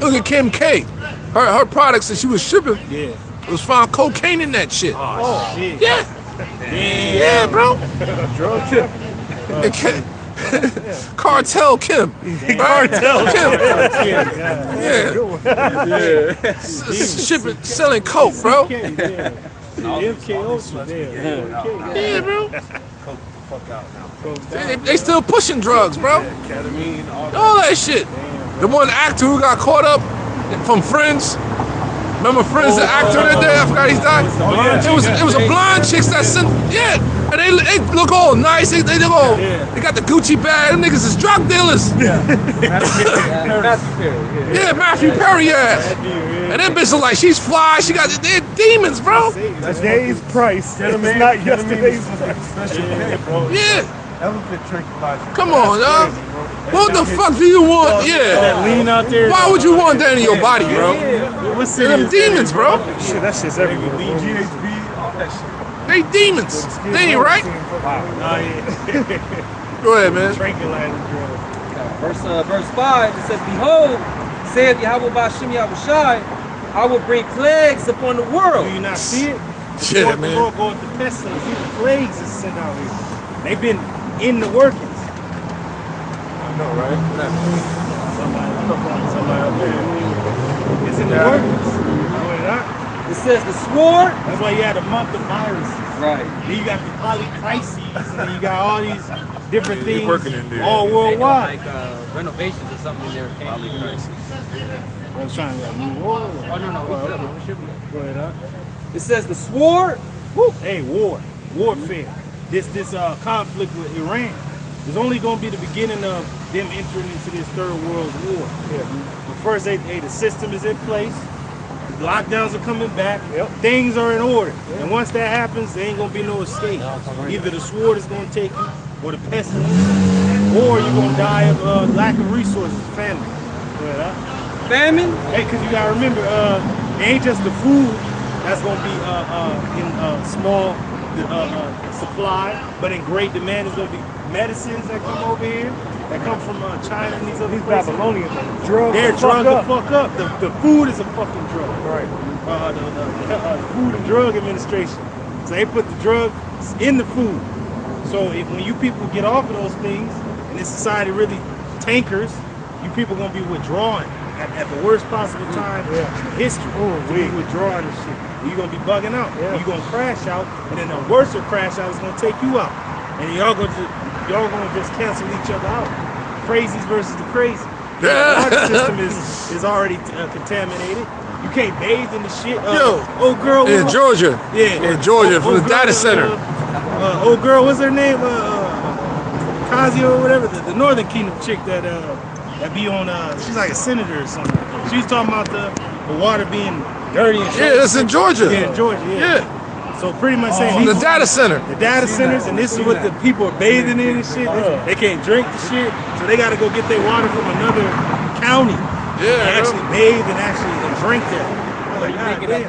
Look at Kim K. Her products that she was shipping Yeah. was found cocaine in that shit. Oh, shit. Yeah. Yeah, bro. Drug tip. Cartel Kim. Cartel Kim. Yeah. Shipping, selling coke, bro. Yeah. MK Ultra. Yeah, bro. Fuck out now. They still pushing drugs, bro. Ketamine, all that. All that shit. The one actor who got caught up from Friends. Remember Friends, the actor that day? I forgot he's died. It was a blonde chick that sent, and they look all nice. They look all, they got the Gucci bag. Them niggas is drug dealers. Yeah, Matthew Perry ass. And that bitch look like she's fly. She got, they're demons, bro. A day's price is not yesterday's price. Yeah. Elephant tranquilizer. Come on, dog. What the fuck do you want? That Yeah. lean out there. Why would you want that in your body, bro? What They're them demons, bro. Shit, that shit's everywhere. GHB, all that shit. They demons. They ain't right. Go ahead, man. Verse 5, it says, Behold, saith Yahweh Ba'ashem Yahushai, I will bring plagues upon the world. Do you not see it? Yeah, The man. Lord going to pestilence. Even plagues is sent out here. They've been in the workings. I know, right? Somebody up there. It's in the workings. You know it not? It says the sword. That's why you had a month of viruses. Right. Then you got the polycrises, and then you got all these different They things working in there. all worldwide. Like renovations or something in there. I was trying to move on. Oh, no. Go ahead, huh? It says the sword. Woo. Hey, warfare. This conflict with Iran is only going to be the beginning of them entering into this third world war. But first, the system is in place. The lockdowns are coming back. Things are in order. And once that happens, there ain't going to be no escape. Either the sword is going to take you, or the pestilence, or you're going to die of lack of resources, famine. Go ahead, huh? Famine. Hey, because you got to remember, it ain't just the food that's going to be in small supply, but in great demand is going to be medicines that come over here, that come from China and these other places. Babylonians, drugs. They're drugged the fuck up. The food is a fucking drug. Right. The Food and Drug Administration. So they put the drugs in the food. So when you people get off of those things, and this society really tankers, you people going to be withdrawing at the worst possible time in history. To be withdrawing and shit. You're going to be bugging out. You're going to crash out, and then the worst crash out is going to take you out. And y'all going to just cancel each other out. Crazies versus the crazy. The water system is already contaminated. You can't bathe in the shit. Old girl. In Georgia. Yeah. In Georgia, from the data center. Old girl, what's her name? Kazio or whatever. The Northern Kingdom chick that be on, she's like a senator or something. She's talking about the water being dirty and shit. Yeah, that's in Georgia. Yeah, in Georgia, yeah. So pretty much saying From the data center. the data centers, and this is what the people are bathing in and shit. They can't drink the shit, so they got to go get their water from another county. Yeah, and actually bathe and actually drink that. I'm like, You God thinking damn.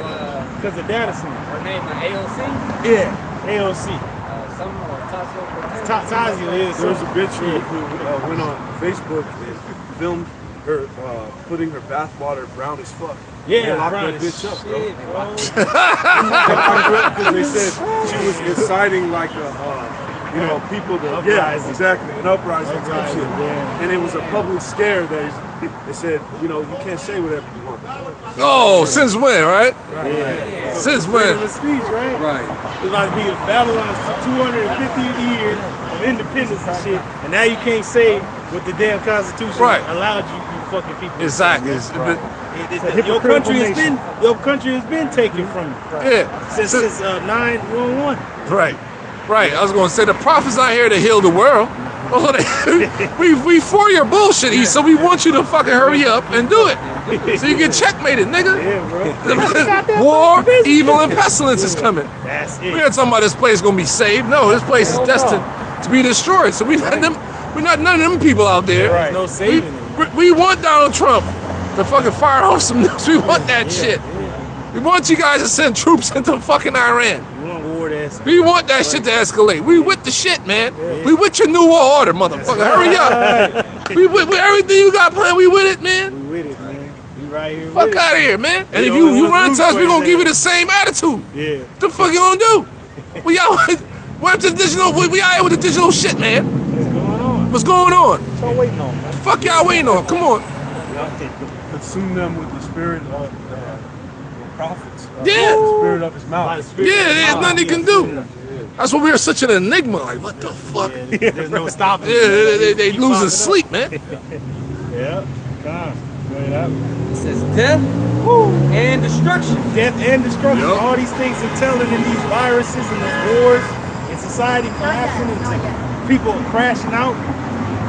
because of data center. Her name AOC? Yeah, AOC. Something or Tazio is. There was a bitch who went on Facebook and filmed her putting her bathwater brown as fuck. Yeah, they locked brown that as bitch up, bro. shit, bro. They locked her up because they said she was inciting like people to Uprising. exactly, an uprising type Uprising, shit. yeah. And it was a public scare that they said, you can't say whatever you want. Oh, since when, right? Yeah. Since Freedom when? of speech, right? Right. It's about to be a battle on 250 years of independence and shit, and now you can't say what the damn Constitution Right. allowed you fucking people. Exactly. Your country has been taken from you. Yeah. Since 911. Right. Right. I was going to say the prophets not here to heal the world. Oh, we for your bullshit, E, so we want you to fucking hurry up and do it. So you get checkmated, nigga. Yeah, bro. War, evil, and pestilence is coming. That's it. We're not talking about this place gonna be saved. No, this place is destined to be destroyed. So we're not none of them people out there. Right. No saving it. We want Donald Trump to fucking fire off some nukes. We want that shit. We want you guys to send troops into fucking Iran. We want war to escalate. We want that shit to escalate. We with the shit, man. We with your new world order, motherfucker. Hurry up. We with everything you got planned. We with it, man. We with it, man. We right here. Fuck with it. out of here, man. And if We you only run want into us, we Bruce gonna give you Wayne the same attitude. Yeah. What the fuck you gonna do? We out with the digital. We out here with the digital shit, man. What's going on? What's going on? What y'all waiting on, man? Fuck y'all waiting on. Come on. Consume them with the spirit of the prophets. Yeah. The spirit of his By the mouth. Spirit Yeah, of there's God. nothing you can do. That's why we're such an enigma. Like, what the fuck? Yeah, there's no stopping. Yeah, they Keep losing popping up. sleep, man. Yeah. Come. Straight up. It says death and destruction. Death and destruction. Yup. All these things are telling in these viruses and these wars and society collapsing into people crashing out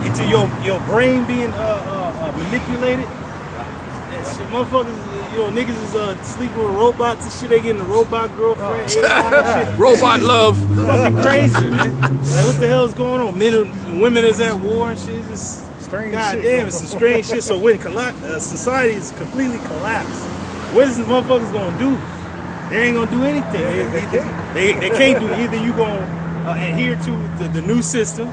into your brain being manipulated. And shit, motherfuckers, niggas is sleeping with robots and shit. They getting a robot girlfriend. AI and shit. Robot love. Fucking crazy, man. Like, what the hell is going on? Men and women is at war and shit. It's just Strange God shit. damn, it's some strange shit. So when society is completely collapsed, what is the motherfuckers gonna do? They ain't gonna do anything. They can't do either. You gonna adhere to the new system,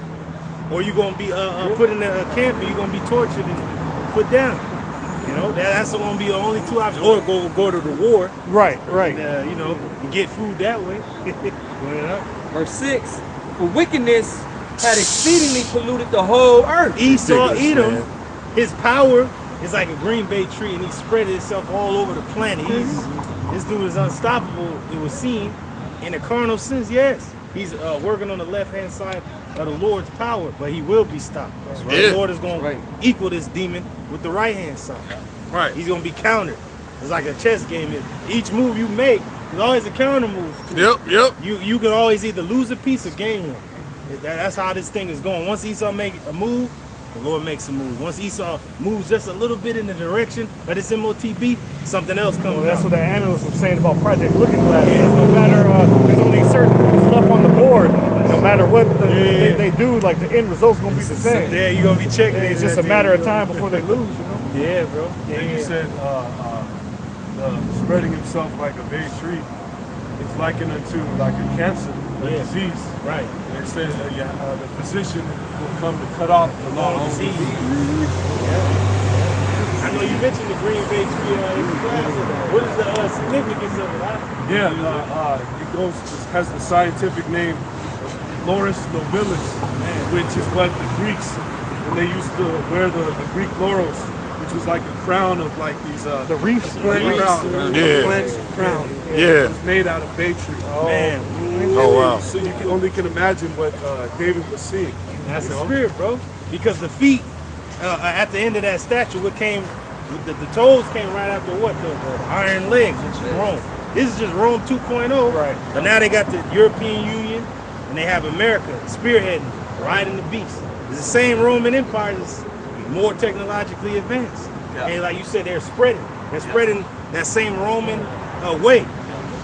or you gonna be put in a camp and you gonna be tortured and put down. That's gonna be the only two options. Or go to the war. Right. And get food that way. Verse 6. For wickedness had exceedingly polluted the whole earth. Esau, Ridiculous, Edom, man. his power is like a green bay tree, and he spread itself all over the planet. This dude is unstoppable. It was seen in the carnal sense. Yes, he's working on the left-hand side of the Lord's power, but he will be stopped. Right? Yeah. The Lord is going Right. to equal this demon with the right-hand side. Right. He's going to be countered. It's like a chess game. Each move you make, there's always a counter move. Yep. You can always either lose a piece or gain one. That's how this thing is going. Once Esau makes a move, the Lord makes a move. Once Esau moves just a little bit in the direction of this MOTB, something else comes Well, that's out. what the analyst was saying about Project Looking Glass. No matter, there's only certain stuff on the board. No matter what they do, like the end result's gonna be the same. Yeah, you're going to be checked. It's just a matter of time before they lose. Yeah, bro. And you said spreading himself like a bay tree. It's likened unto like a cancer, a Yeah. disease. Right. And it says the physician will come to cut off the long disease. disease. I know you mentioned the Green Bay tree in class. What is the significance of it? It has the scientific name Laurus nobilis, which is what the Greeks, when they used to wear the Greek laurels, which was like a crown of like these The reefs. crown, Yeah. plant crown. Yeah. It was made out of bay tree. Man, Oh wow. So you can only imagine what David was seeing. that's the spirit, bro. Because the feet, at the end of that statue, the toes came right after what? The iron legs, which is Rome. This is just Rome 2.0. Right. But now they got the European Union, and they have America spearheading, riding the beast. It's the same Roman Empire, just more technologically advanced. Yeah. And like you said, they're spreading. They're spreading that same Roman way.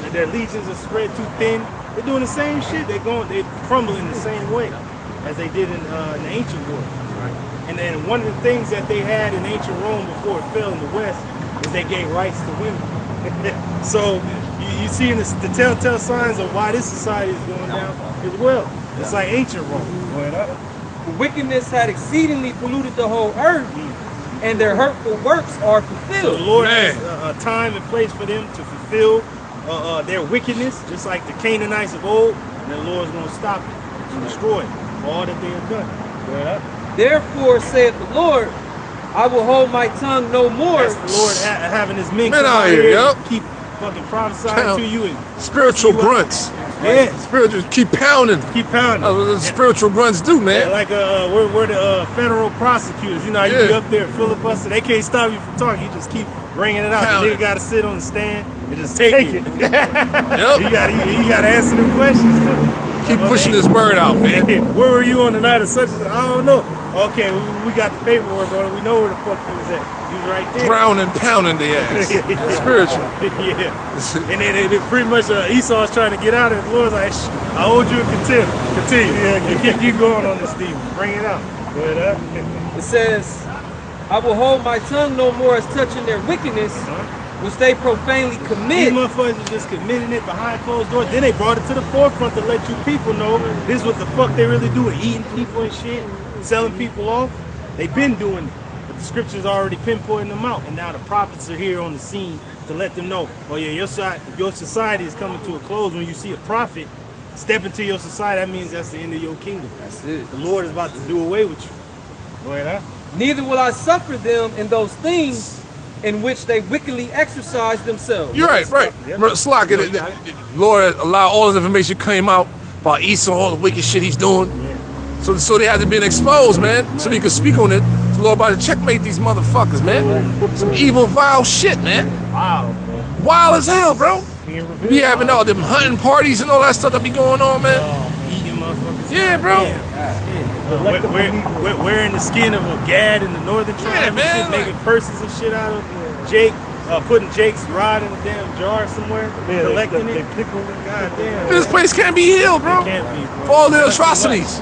And their legions are spread too thin. They're doing the same shit. They're crumbling the same way as they did in the ancient world. And then one of the things that they had in ancient Rome before it fell in the West is they gave rights to women. So you seeing the telltale signs of why this society is going down as well. It's like ancient Rome. Going up. For wickedness had exceedingly polluted the whole earth, and their hurtful works are So fulfilled. the Lord Man. has a time and place for them to fulfill their wickedness, just like the Canaanites of old, and the Lord's going to stop it and destroy it for all that they have done. Going up. Therefore saith the Lord, I will hold my tongue no more. That's the Lord having his men Men come out out here, here yup. and keep fucking prophesying Damn. to you and Spiritual grunts. yeah, Spiritual, keep pounding. keep pounding. That's what the spiritual grunts do, Yeah, man. like we're the federal prosecutors. You know, you be Yeah. up there filibuster. They can't stop you from talking. You just keep bringing it out. Pound The it. nigga got to sit on the stand and just take it. you Yep. got to answer them questions too. Keep pushing this word out, man. Where were you on the night of such and such? I don't know. Okay, we got the paperwork on it. We know where the fuck he was at. He was right there. Drowning, pounding the ass. Spiritual. Yeah. And then it pretty much Esau's trying to get out of it. The Lord's like, I hold you in contempt. Continue. Yeah, keep going on this thing. Bring it out. Go ahead. It says, I will hold my tongue no more as touching their wickedness, which they profanely These commit. motherfuckers are just committing it behind closed doors. Then they brought it to the forefront to let you people know this is what the fuck they really do. Eating people and shit, selling people off. They've been doing it. But the scriptures already pinpointing them out. And now the prophets are here on the scene to let them know, oh yeah, your society is coming to a close. When you see a prophet step into your society, that means that's the end of your kingdom. That's it. The Lord is about to do away with you. Go ahead, huh? Neither will I suffer them in those things in which they wickedly exercise themselves. You're right, right. Slock it. Lord, allow all this information came out about Esau, all the wicked shit he's doing. So they had to be exposed, man. So he could speak on it. The Lord about to checkmate these motherfuckers, man. Some evil, vile shit, man. Wow. Wild as hell, bro. Be having all them hunting parties and all that stuff that be going on, man. Eating motherfuckers. Yeah, bro. Wearing the skin of a Gad in the northern tribe, Yeah, and man, shit, like- making purses and shit out of Jake, putting Jake's rod in a damn jar somewhere, collecting it. God damn. This place can't be healed, bro. Can't be, bro. For all the atrocities.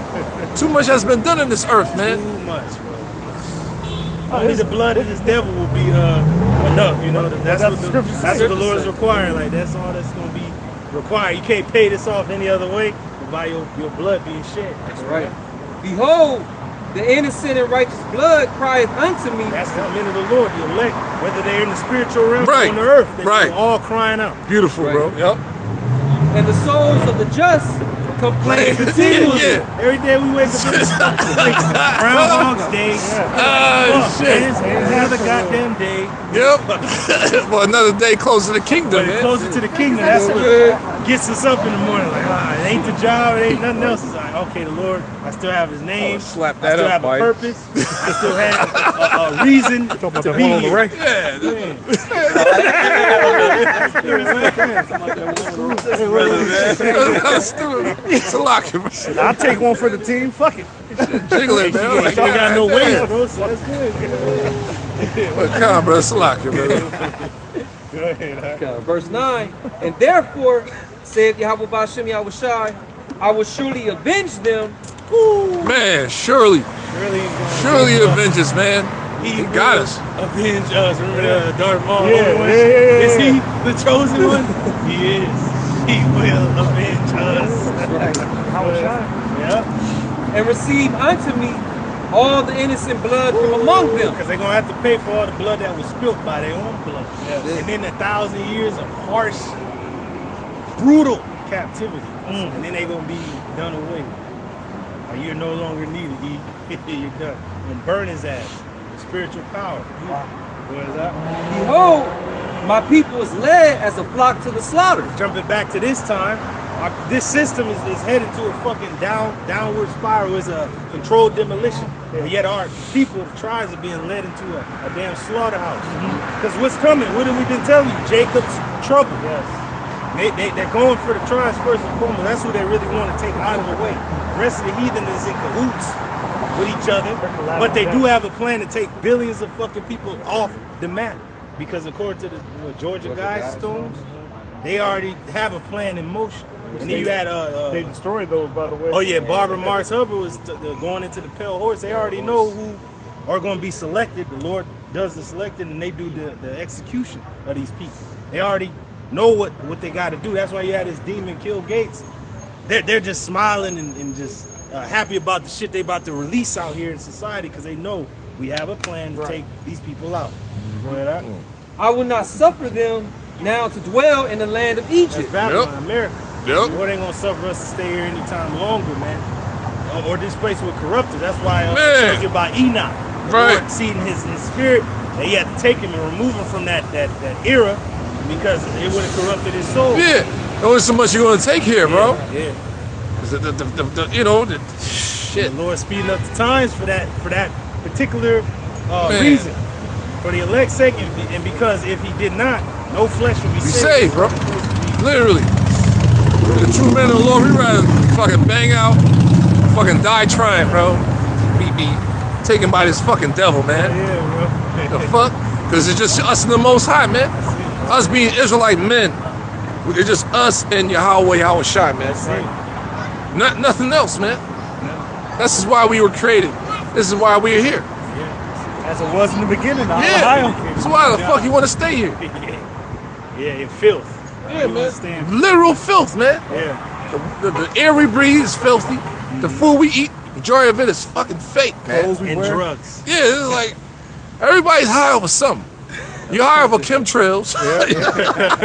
Too much has been done in this earth, man. Too much, bro. Only the blood of this devil will be enough, you know. That's what the Lord is requiring. Like that's all that's gonna be required. You can't pay this off any other way but by your blood being shed. That's right. Behold, the innocent and righteous blood crieth unto me. That's the men of the Lord, the elect, whether they're in the spiritual realm or Right. on the earth, they're Right. all crying out. Beautiful, bro. Right. Yep. And the souls of the just complain continually. Yeah. Every day we wake up, it's Groundhog's Day. Ah, Fuck, shit. man, it's another goddamn day. Yep. Well, another day closer to the kingdom, But it's man. closer to the kingdom. That's what gets us up in the morning. Like, it ain't the job, it ain't nothing else. It's like, okay, the Lord, I still have his name. Oh, slap I that still up, have a Mike. purpose. I still have a reason to be here. Yeah. It's a lock. I'll take one for the team. Fuck it. Jiggle it, man. You ain't got no weight, bro, so that's good. Come on, bro. It's a lock, bro. Go ahead. Verse 9. And therefore, saith Yahweh Bashem Yahushai, I will surely avenge them. Man, surely avenge us, man. He got will us. Avenge us. Remember Darth Maul? Yeah. Is he the chosen one? He is. He will avenge us. Yeah. And receive unto me all the innocent blood from among them. Because they're going to have to pay for all the blood that was spilt by their own blood. And then 1,000 years of harsh, brutal captivity. And then they're going to be done away with. You're no longer needed. You're done. And burn his ass. Spiritual power. What is that? Behold, my people is led as a flock to the slaughter. Jumping back to this time, this system is headed to a fucking downward spiral. It's a controlled demolition. And yet our people, the tribes, are being led into a damn slaughterhouse. Because what's coming? What have we been telling you? Jacob's trouble. Yes. They're going for the tribes first and foremost. That's who they really want to take out of the way. The rest of the heathen is in cahoots with each other. But they do have a plan to take billions of fucking people off the map. Because according to the Georgia Guidestones, they already have a plan in motion. And then you had They destroyed those, by the way. oh yeah, Barbara Marx Hubbard was going into the pale horse. They already know who are going to be selected. The Lord does the selecting, and they do the execution of these people. They already know what they got to do. That's why you had this demon kill Gates. They're just smiling and just happy about the shit they about to release out here in society because they know we have a plan to take these people out. I will not suffer them now to dwell in the land of That's Egypt. Babylon, America. Yep. Lord ain't gonna suffer us to stay here anytime longer, man. Or this place will corrupt us. That's why Man. thinking about Enoch. The Right. Lord seeing his spirit, that he had to take him and remove him from that era because it would have corrupted his soul. Yeah. There only so much you're gonna take here, bro. Yeah. 'Cause you know, the The shit. Lord speeding up the times for that particular Man. reason. For the elect's sake, and because if he did not, no flesh would be Be saved. saved, bro. Literally. The true men of the Lord, we rather fucking bang out, fucking die trying, bro. Be taken by this fucking devil, man. Yeah, bro. The fuck? Because it's just us and the Most High, man. Us being Israelite men. It's just us and Yahweh Shai, man. Nothing else, man. This is why we were created. This is why we're here. As it was in the beginning. Yeah. That's why the fuck you want to stay here. Yeah, in filth. Yeah, You man. understand? Literal filth, man. Yeah. The air we breathe is filthy. The food we eat, majority of it is fucking fake, man. And drugs. Yeah, it's like everybody's high over something. You're high over chemtrails.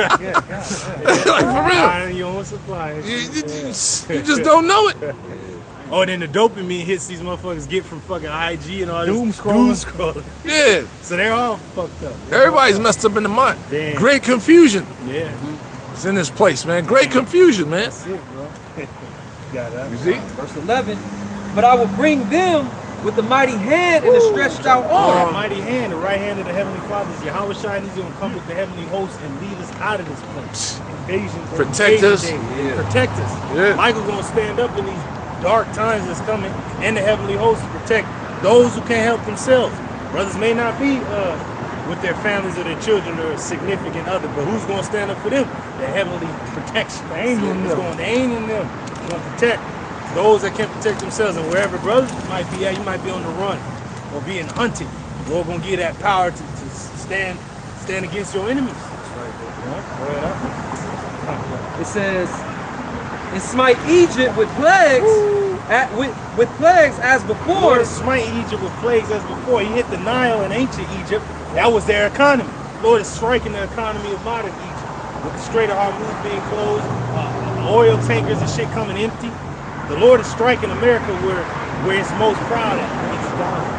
Like for real. Iron your own supply. You just don't know it. Oh, and then the dopamine hits these motherfuckers get from fucking IG and all Doom this scrolling. Yeah. So they're all fucked up. Everybody's messed up in the mind. Damn. Great confusion Yeah. is in this place, man. Great confusion, man. That's it, bro. Got that. You see? Verse 11. But I will bring them with the mighty hand and the stretched out The arm. mighty hand, the right hand of the heavenly Father is Yahweh Shai, and he's going to come with the heavenly host and lead us out of this place. Invasion. Protect us. Yeah. Protect us. Yeah. Michael's going to stand up in these dark times that's coming, and the heavenly host to protect those who can't help themselves. Brothers may not be with their families or their children or a significant other, but who's going to stand up for them? The heavenly protection. The angel in them. The angel in them is going to protect those that can't protect themselves. And wherever brothers might be at, you might be on the run or being hunted. The Lord going to give you that power to stand against your enemies. It says, and smite Egypt with plagues, with plagues as The before. Lord smite Egypt with plagues as before. He hit the Nile in ancient Egypt. That was their economy. The Lord is striking the economy of modern Egypt. With the Strait of Hormuz being closed, oil tankers and shit coming empty. The Lord is striking America where it's most proud at. It's gone.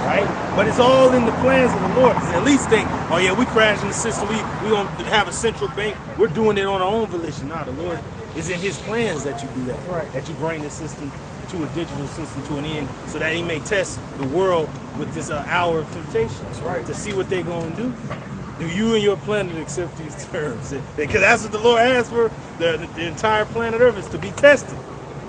Right? But it's all in the plans of the Lord. Because at least think, oh yeah, we crashing the system. We gonna have a central bank. We're doing it on our own volition. Nah, the Lord is in his plans that you do that. Right. That you bring the system to a digital system to an end so that he may test the world with this hour of temptation. That's right. To see what they're going to do. Do you and your planet accept these terms? Because that's what the Lord has for the entire planet Earth is to be tested.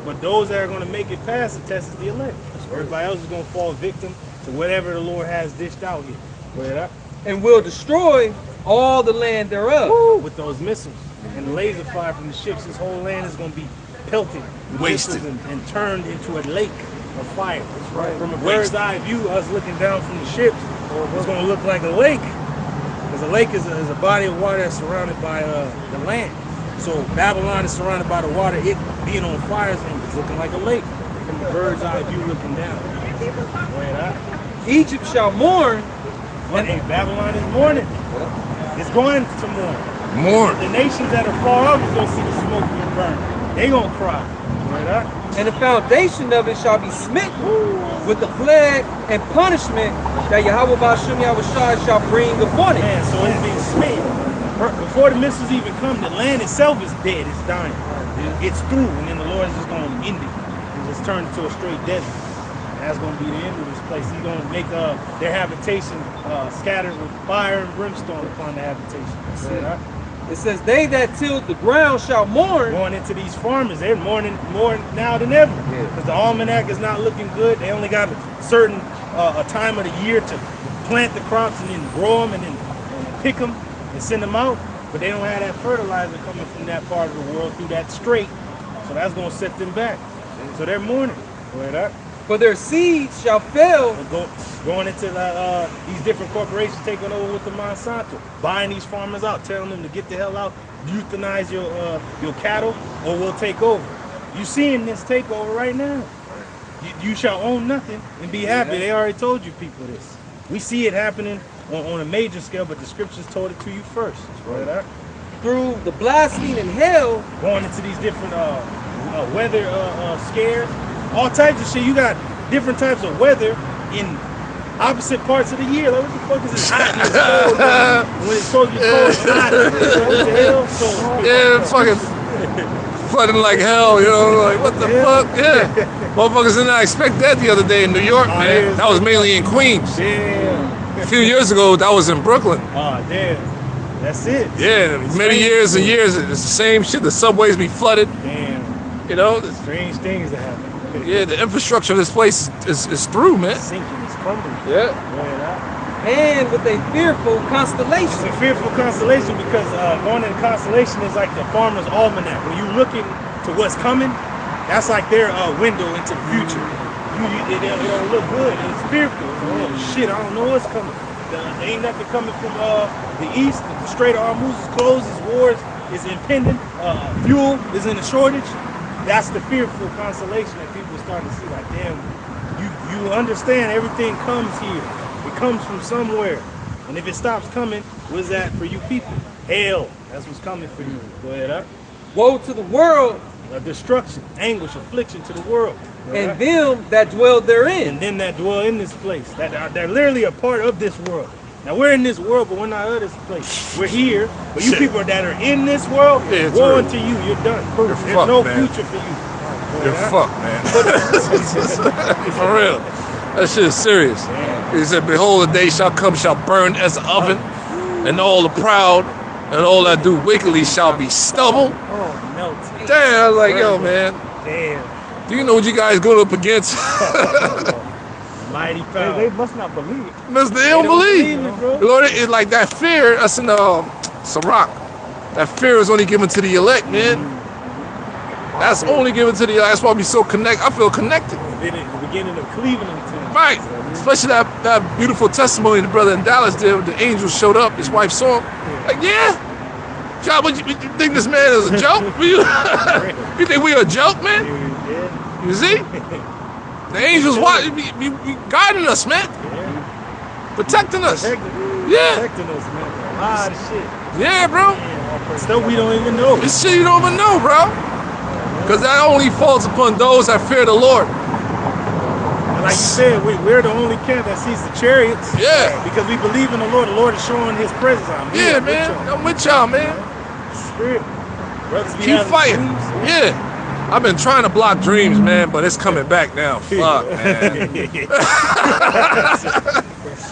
But those that are going to make it past the test is the elect. Everybody else is going to fall victim to whatever the Lord has dished out here. And will destroy all the land thereof. With those missiles and laser fire from the ships, this whole land is going to be pelted, with Wasted. missiles and turned into a lake of fire. From a bird's eye view, us looking down from the ships, it's going to look like a lake. Because a lake is a body of water that's surrounded by the land. So Babylon is surrounded by the water. It being on fire is looking like a lake from the bird's eye view looking down. Egypt shall mourn. Hey, Babylon is mourning. It's going to mourn. More. The nations that are far off is going to see the smoke being burned. They going to cry. And the foundation of it shall be smitten with the plague and punishment that Yahweh Ba'ashem Yahushua shall bring upon it. Man, so it's being smitten. Before the missiles even come, the land itself is dead. It's dying. It's through, and then the Lord is just going to end it and just turn it to a straight desert. And that's going to be the end of this place. He's going to make their habitation scattered with fire and brimstone upon the habitation. It says, they that tilled the ground shall mourn. Going into these farmers, they're mourning more now than ever. Because the almanac is not looking good. They only got a certain a time of the year to plant the crops and then grow them and then pick them and send them out. But they don't have that fertilizer coming from that part of the world through that strait. So that's going to set them back. So they're mourning. For their seeds shall fail. Going into these different corporations taking over with the Monsanto, buying these farmers out, telling them to get the hell out, euthanize your cattle, or we'll take over. You seeing this takeover right now. You shall own nothing and be happy. They already told you people this. We see it happening on a major scale, but the scriptures told it to you first. Right. Through the blasting and hell, Going into these different weather scares, all types of shit. You got different types of weather in opposite parts of the year. Like, what the fuck is this hot and it's cold? When it's supposed to be cold, it's hot. What the hell? So, Yeah, fucking flooding like hell, you know, like what the fuck? Yeah. Motherfuckers did not expect that the other day in New York, man. That was mainly in Queens. damn. A few years ago, that was in Brooklyn. Oh, damn. That's it. Yeah, many years and years, it's the same shit. The subways be flooded, Damn. you know. Strange things that happen. Yeah, the infrastructure of this place is through, man. Sinking, it's crumbling. Yeah. and with a fearful constellation. It's a fearful constellation because going in constellation is like the farmer's almanac. When you're looking to what's coming, that's like their window into the future. It don't look good. It's fearful. Oh shit, I don't know what's coming. There ain't nothing coming from the east. The Strait of Hormuz is closed. This war is impending. Fuel is in a shortage. That's the fearful constellation that people are starting to see. Like, damn, you understand everything comes here. It comes from somewhere. And if it stops coming, what's that for you people? Hell. That's what's coming for you. Go ahead, up. Woe to the world Destruction, anguish, affliction to the world. and them that dwell therein. And them that dwell in this place. They're literally a part of this world. Now we're in this world, but we're not of this place. We're here, but you people that are in this world, Yeah, it's woe real. unto you. You're done. You're There's fucked, no man. future for you. You're fucked, man. For real. That shit is serious. He said, behold, the day shall come, shall burn as an oven, and all the proud and all that do wickedly shall be stubble. Oh, no. Damn, I was like, yo, man, Damn. do you know what you guys going up against? Mighty power. They must not believe it. Mister, they don't believe. it, bro. Lord, it's like that fear, that's in Sirach. That fear is only given to the elect, man. That's only given to the elect. That's why we so connected. I feel connected. The beginning of cleaving them to him. Right. Especially that beautiful testimony the brother in Dallas did when the angel showed up, his wife saw him. Like, yeah. John, what you think this man is a joke? You think we a joke, man? You see? The angels be guiding us, man. Protecting us. Yeah. Protecting us, man. A lot of shit. Yeah, bro. Stuff we don't even know. This shit you don't even know, bro. Because that only falls upon those that fear the Lord. And like you said, we're the only camp that sees the chariots. Yeah. Because we believe in the Lord. The Lord is showing his presence on me. Yeah, man. I'm with y'all, man. Spirit. Brothers be Keep having fighting. dreams. Yeah. I've been trying to block dreams, man, but it's coming back now. Fuck, man.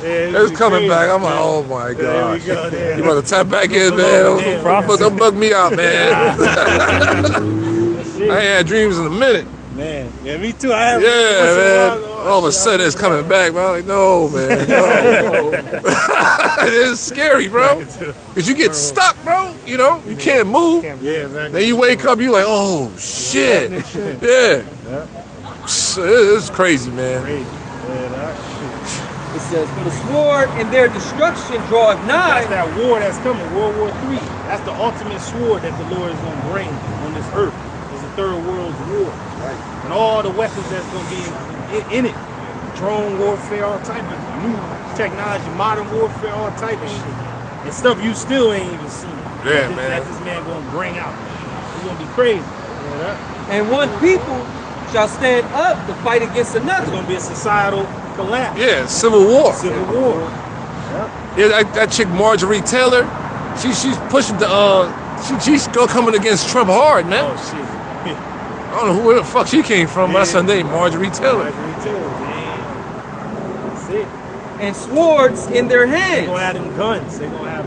It's coming back. I'm like, oh my There we god. go. There. You better tap back in, man. Don't bug me out, man. I ain't had dreams in a minute. Man, yeah, me too. I have. Yeah, man. All of a sudden it's coming back, bro. I'm like, no, man. No. It's scary, bro. Because you get stuck, bro. You know, you can't move. Yeah, exactly. Then you wake up, you like, oh, shit. Yeah. It's crazy, man. It says, for the sword and their destruction draweth nigh. That's that war that's coming, World War III. That's the ultimate sword that the Lord is going to bring on this earth. It's the Third World War. Right. And all the weapons that's going to be in it. Drone warfare, all type of new technology, modern warfare, all type of shit. And stuff you still ain't even seen. Yeah, that man. That this man going to bring out. It's going to be crazy. And one people shall stand up to fight against It's another. going to be a societal collapse. Yeah, Civil War. Civil War. Yeah, that chick Marjorie Taylor, she's pushing the she's still coming against Trump hard, man. Oh, shit. I don't know where the fuck she came from. That's her name, Marjorie Taylor. That's it. And swords in their They're hands. gonna have them guns. They're gonna have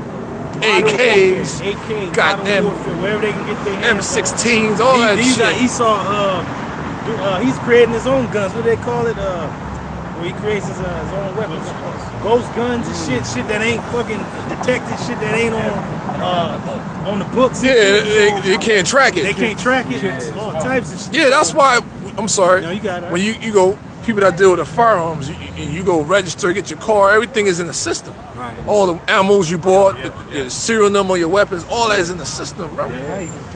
AKs, AKs, goddamn modern warfare, wherever they can get their hands on. M16s, all that shit. Esau, he's creating his own guns. What do they call it? Where he creates his own weapons. Ghost guns and shit that ain't fucking detected, shit that ain't on the books. Yeah, they can't track They it. can't track it. All types of shit. Yeah, that's why, I'm sorry, No, you got it. when you go, people that deal with the firearms, you go register, get your car, everything is in the system. All the ammos you bought, your serial number, your weapons, all that is in the system, bro.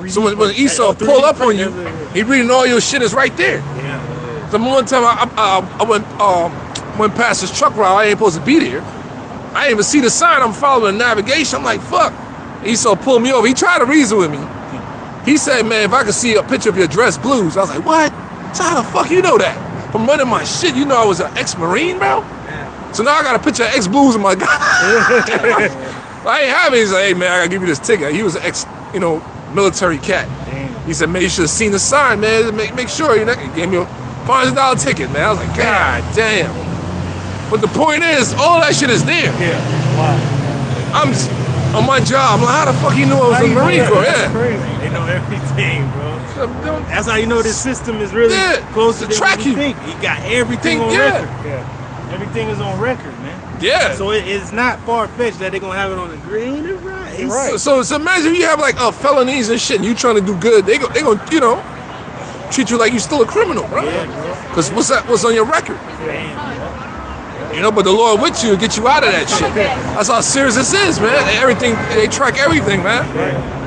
So when Esau pull up on you, he reading all your shit is right there. So one time I went past his truck route, I ain't supposed to be there. I didn't even see the sign, I'm following the navigation, I'm like, fuck. Esau pulled me over, he tried to reason with me. He said, man, if I could see a picture of your dress blues. I was like, what? So how the fuck you know that? From running my shit, you know I was an ex-Marine, bro? So now I got a picture of ex-blues in my gun. I ain't have it. He's like, hey, man, I gotta give you this ticket. He was an military cat. Damn. He said, man, you should have seen the sign, man. Make sure. He gave me a $500 ticket, man. I was like, God damn. But the point is, all that shit is there. Yeah. Wow. I'm just, on my job. I'm like, how the fuck you knew I was in the Marine Corps? That's crazy. They know everything, bro. That's how you know this system is really close to track you. Think. He got everything on record. Yeah. Everything is on record, man. Yeah. So it's not far-fetched that they're gonna have it on the green and right. Right. So imagine you have like felonies and shit and you trying to do good. They gonna, treat you like you still a criminal, bro. Yeah, bro. Because what's on your record? Damn. But the Lord with you get you out of that shit. That's how serious this is, man. They track everything, man. Right.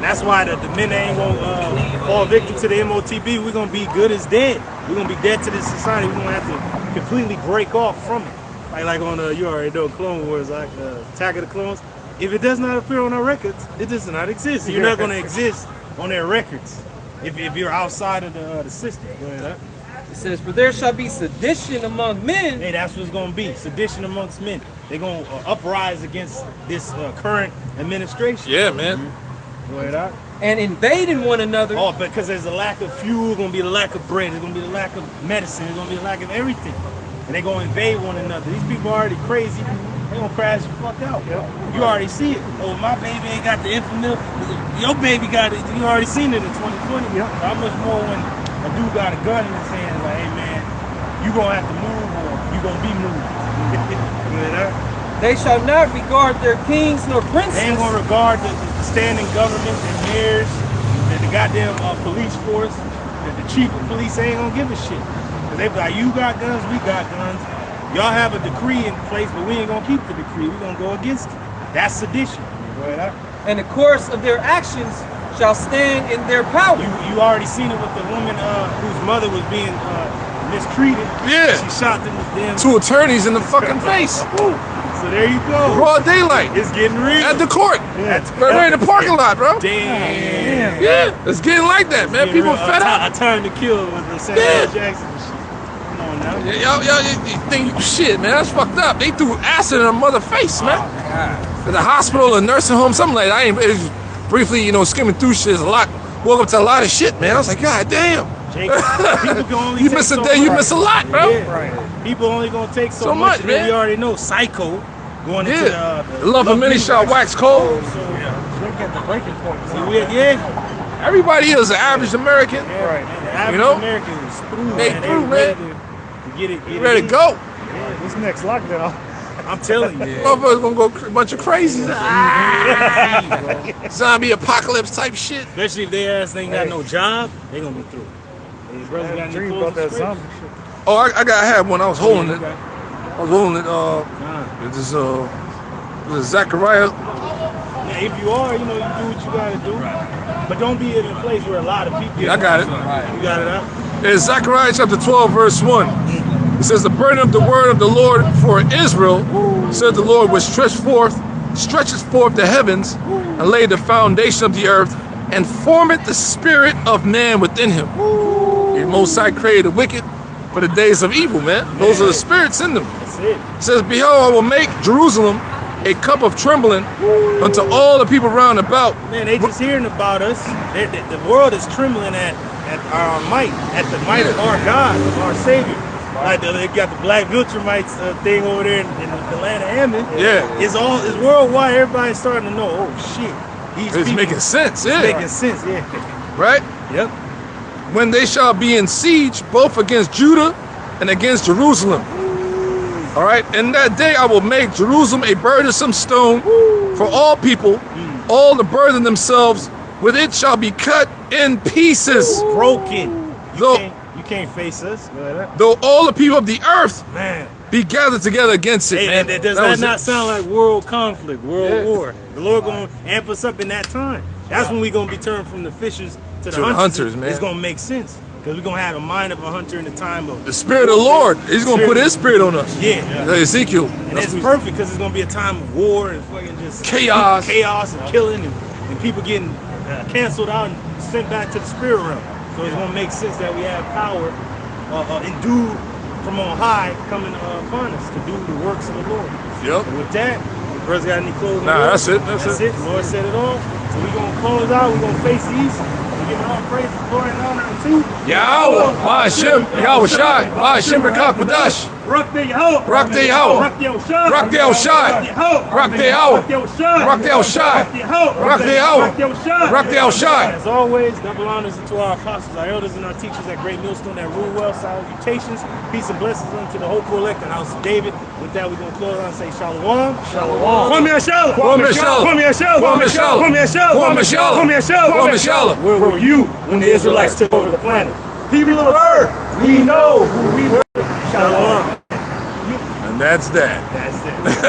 That's why the men ain't gonna fall victim to the MOTB. We're gonna be good as dead. We're gonna be dead to this society. We're gonna have to completely break off from it. Like on you already know Clone Wars, like Attack of the Clones. If it does not appear on our records, it does not exist. You're not gonna exist on their records if you're outside of the system. Go ahead, It says, for there shall be sedition among men. Hey, that's what's gonna be. Sedition amongst men. They're gonna uprise against this current administration. Yeah, man. Go ahead, and invading one another. Oh, because there's a lack of fuel, gonna be the lack of bread, there's gonna be the lack of medicine, there's gonna be the lack of everything. And they're gonna invade one another. These people are already crazy. They're gonna crash the fuck out. Yep. You already see it. Oh, my baby ain't got the infamil. Your baby got it. You already seen it in 2020. Yep. How much more when a dude got a gun in his hand, like, hey man, you gonna have to move or you gonna be moved. You know? They shall not regard their kings nor princes. They ain't gonna regard the standing government, the mayors, the goddamn police force, the chief of police. They ain't gonna give a shit. Cause they be like, you got guns, we got guns. Y'all have a decree in place, but we ain't gonna keep the decree. We gonna go against it. That's sedition. Right? And the course of their actions shall stand in their power. You already seen it with the woman whose mother was being mistreated. Yeah. She shot them damn 2 attorneys in the fucking face. So there you go. Broad daylight. It's getting real. At the court. Yeah. Right in the parking lot, bro. Damn. Yeah. It's getting like that, man. People fed up. A time to kill with the Samuel Jackson and shit. Come on now. Y'all think shit, man. That's fucked up. They threw acid in her mother's face, man. In the hospital, a nursing home, something like that. I ain't briefly, skimming through shit. There's a lot. Woke up to a lot of shit, man. I was like, God damn. Jake, people can only you miss a day, you miss a lot, bro. Yeah, right. People only gonna take so much, man. We already know Psycho going into the love of many shall wax cold. So Drink at the breaking point. See, everybody is an average American. Yeah, right. The average American is through, they man. Through, They man. Get it ready to go. Yeah, this next lockdown. I'm telling you. Motherfuckers gonna go a bunch of crazy. Zombie apocalypse type shit. Especially if their ass ain't got no job, they gonna be through. Hey, brother got dream any about that closing zombie scripts? shit. Oh, I had one. I was holding it. I was holding it. This Zechariah. Yeah, if you are, you do what you gotta do. Right. But don't be in a place where a lot of people. Yeah, I got it. You got it up. It's Zechariah chapter 12, verse 1. It says, the burden of the word of the Lord for Israel, said the Lord, which stretches forth the heavens, and laid the foundation of the earth, and formeth the spirit of man within him. The Most High created the wicked for the days of evil, man. Those are the spirits in them. That's it. It says, behold, I will make Jerusalem a cup of trembling unto all the people round about. Man, they just hearing about us. The world is trembling at our might, at the might of our God, of our Savior. Like they got the Black Viltrumites thing over there in the land of Ammon. Yeah. It's worldwide. Everybody's starting to know, oh shit. It's making sense, yeah. It's making sense, yeah. Right? Yep. When they shall be in siege, both against Judah and against Jerusalem. All right, in that day I will make Jerusalem a burdensome stone for all people. All the burden themselves, with it shall be cut in pieces. Broken. You can't face us. Though all the people of the earth man be gathered together against it, Hey, man. does That that was not it. sound like world conflict, world Yeah. war? The Lord gonna amp us up in that time. That's when we gonna be turned from the fishers to the To the hunters. hunters, man. It's gonna make sense because we're gonna have a mind of a hunter in the time of The Spirit of the Lord, He's going to put His Spirit on us. Yeah. Ezekiel. And it's perfect because it's gonna be a time of war and fucking just Chaos. and killing, and people getting canceled out and sent back to the spirit realm. So it's gonna make sense that we have power endued from on high coming upon us to do the works of the Lord. Yep. And with that, the brothers got any closing Nah, words? that's it, that's it. The Lord said it all. So we're gonna close out. We're gonna face east. We're giving all praise, glory, and honor unto Yahweh, Ba'ashem, Yahweh Shai, Ba'ashem Rekakadash. Rock the Yahweh. Rock the Yahweh. Rock the Yahweh. Rock the Yahweh. Rock the Yahweh. Rock the Yahweh. Rock the Yahweh. Rock the Yahweh. As always, double honors unto our apostles, our elders, and our teachers at Great Millstone that rule well. Salutations, peace and blessings unto the hopeful elect and house of David. With that, we're going to close out and say shalom. Shalom. Kwame Ashala. Kwame Ashala. Kwame Ashala. Kwame Ashala. Kwame Ashala. Kwame Ashala. Where were you when the Israelites took over the planet? People of earth, we know who we were. Shalom. And that's that. That's it.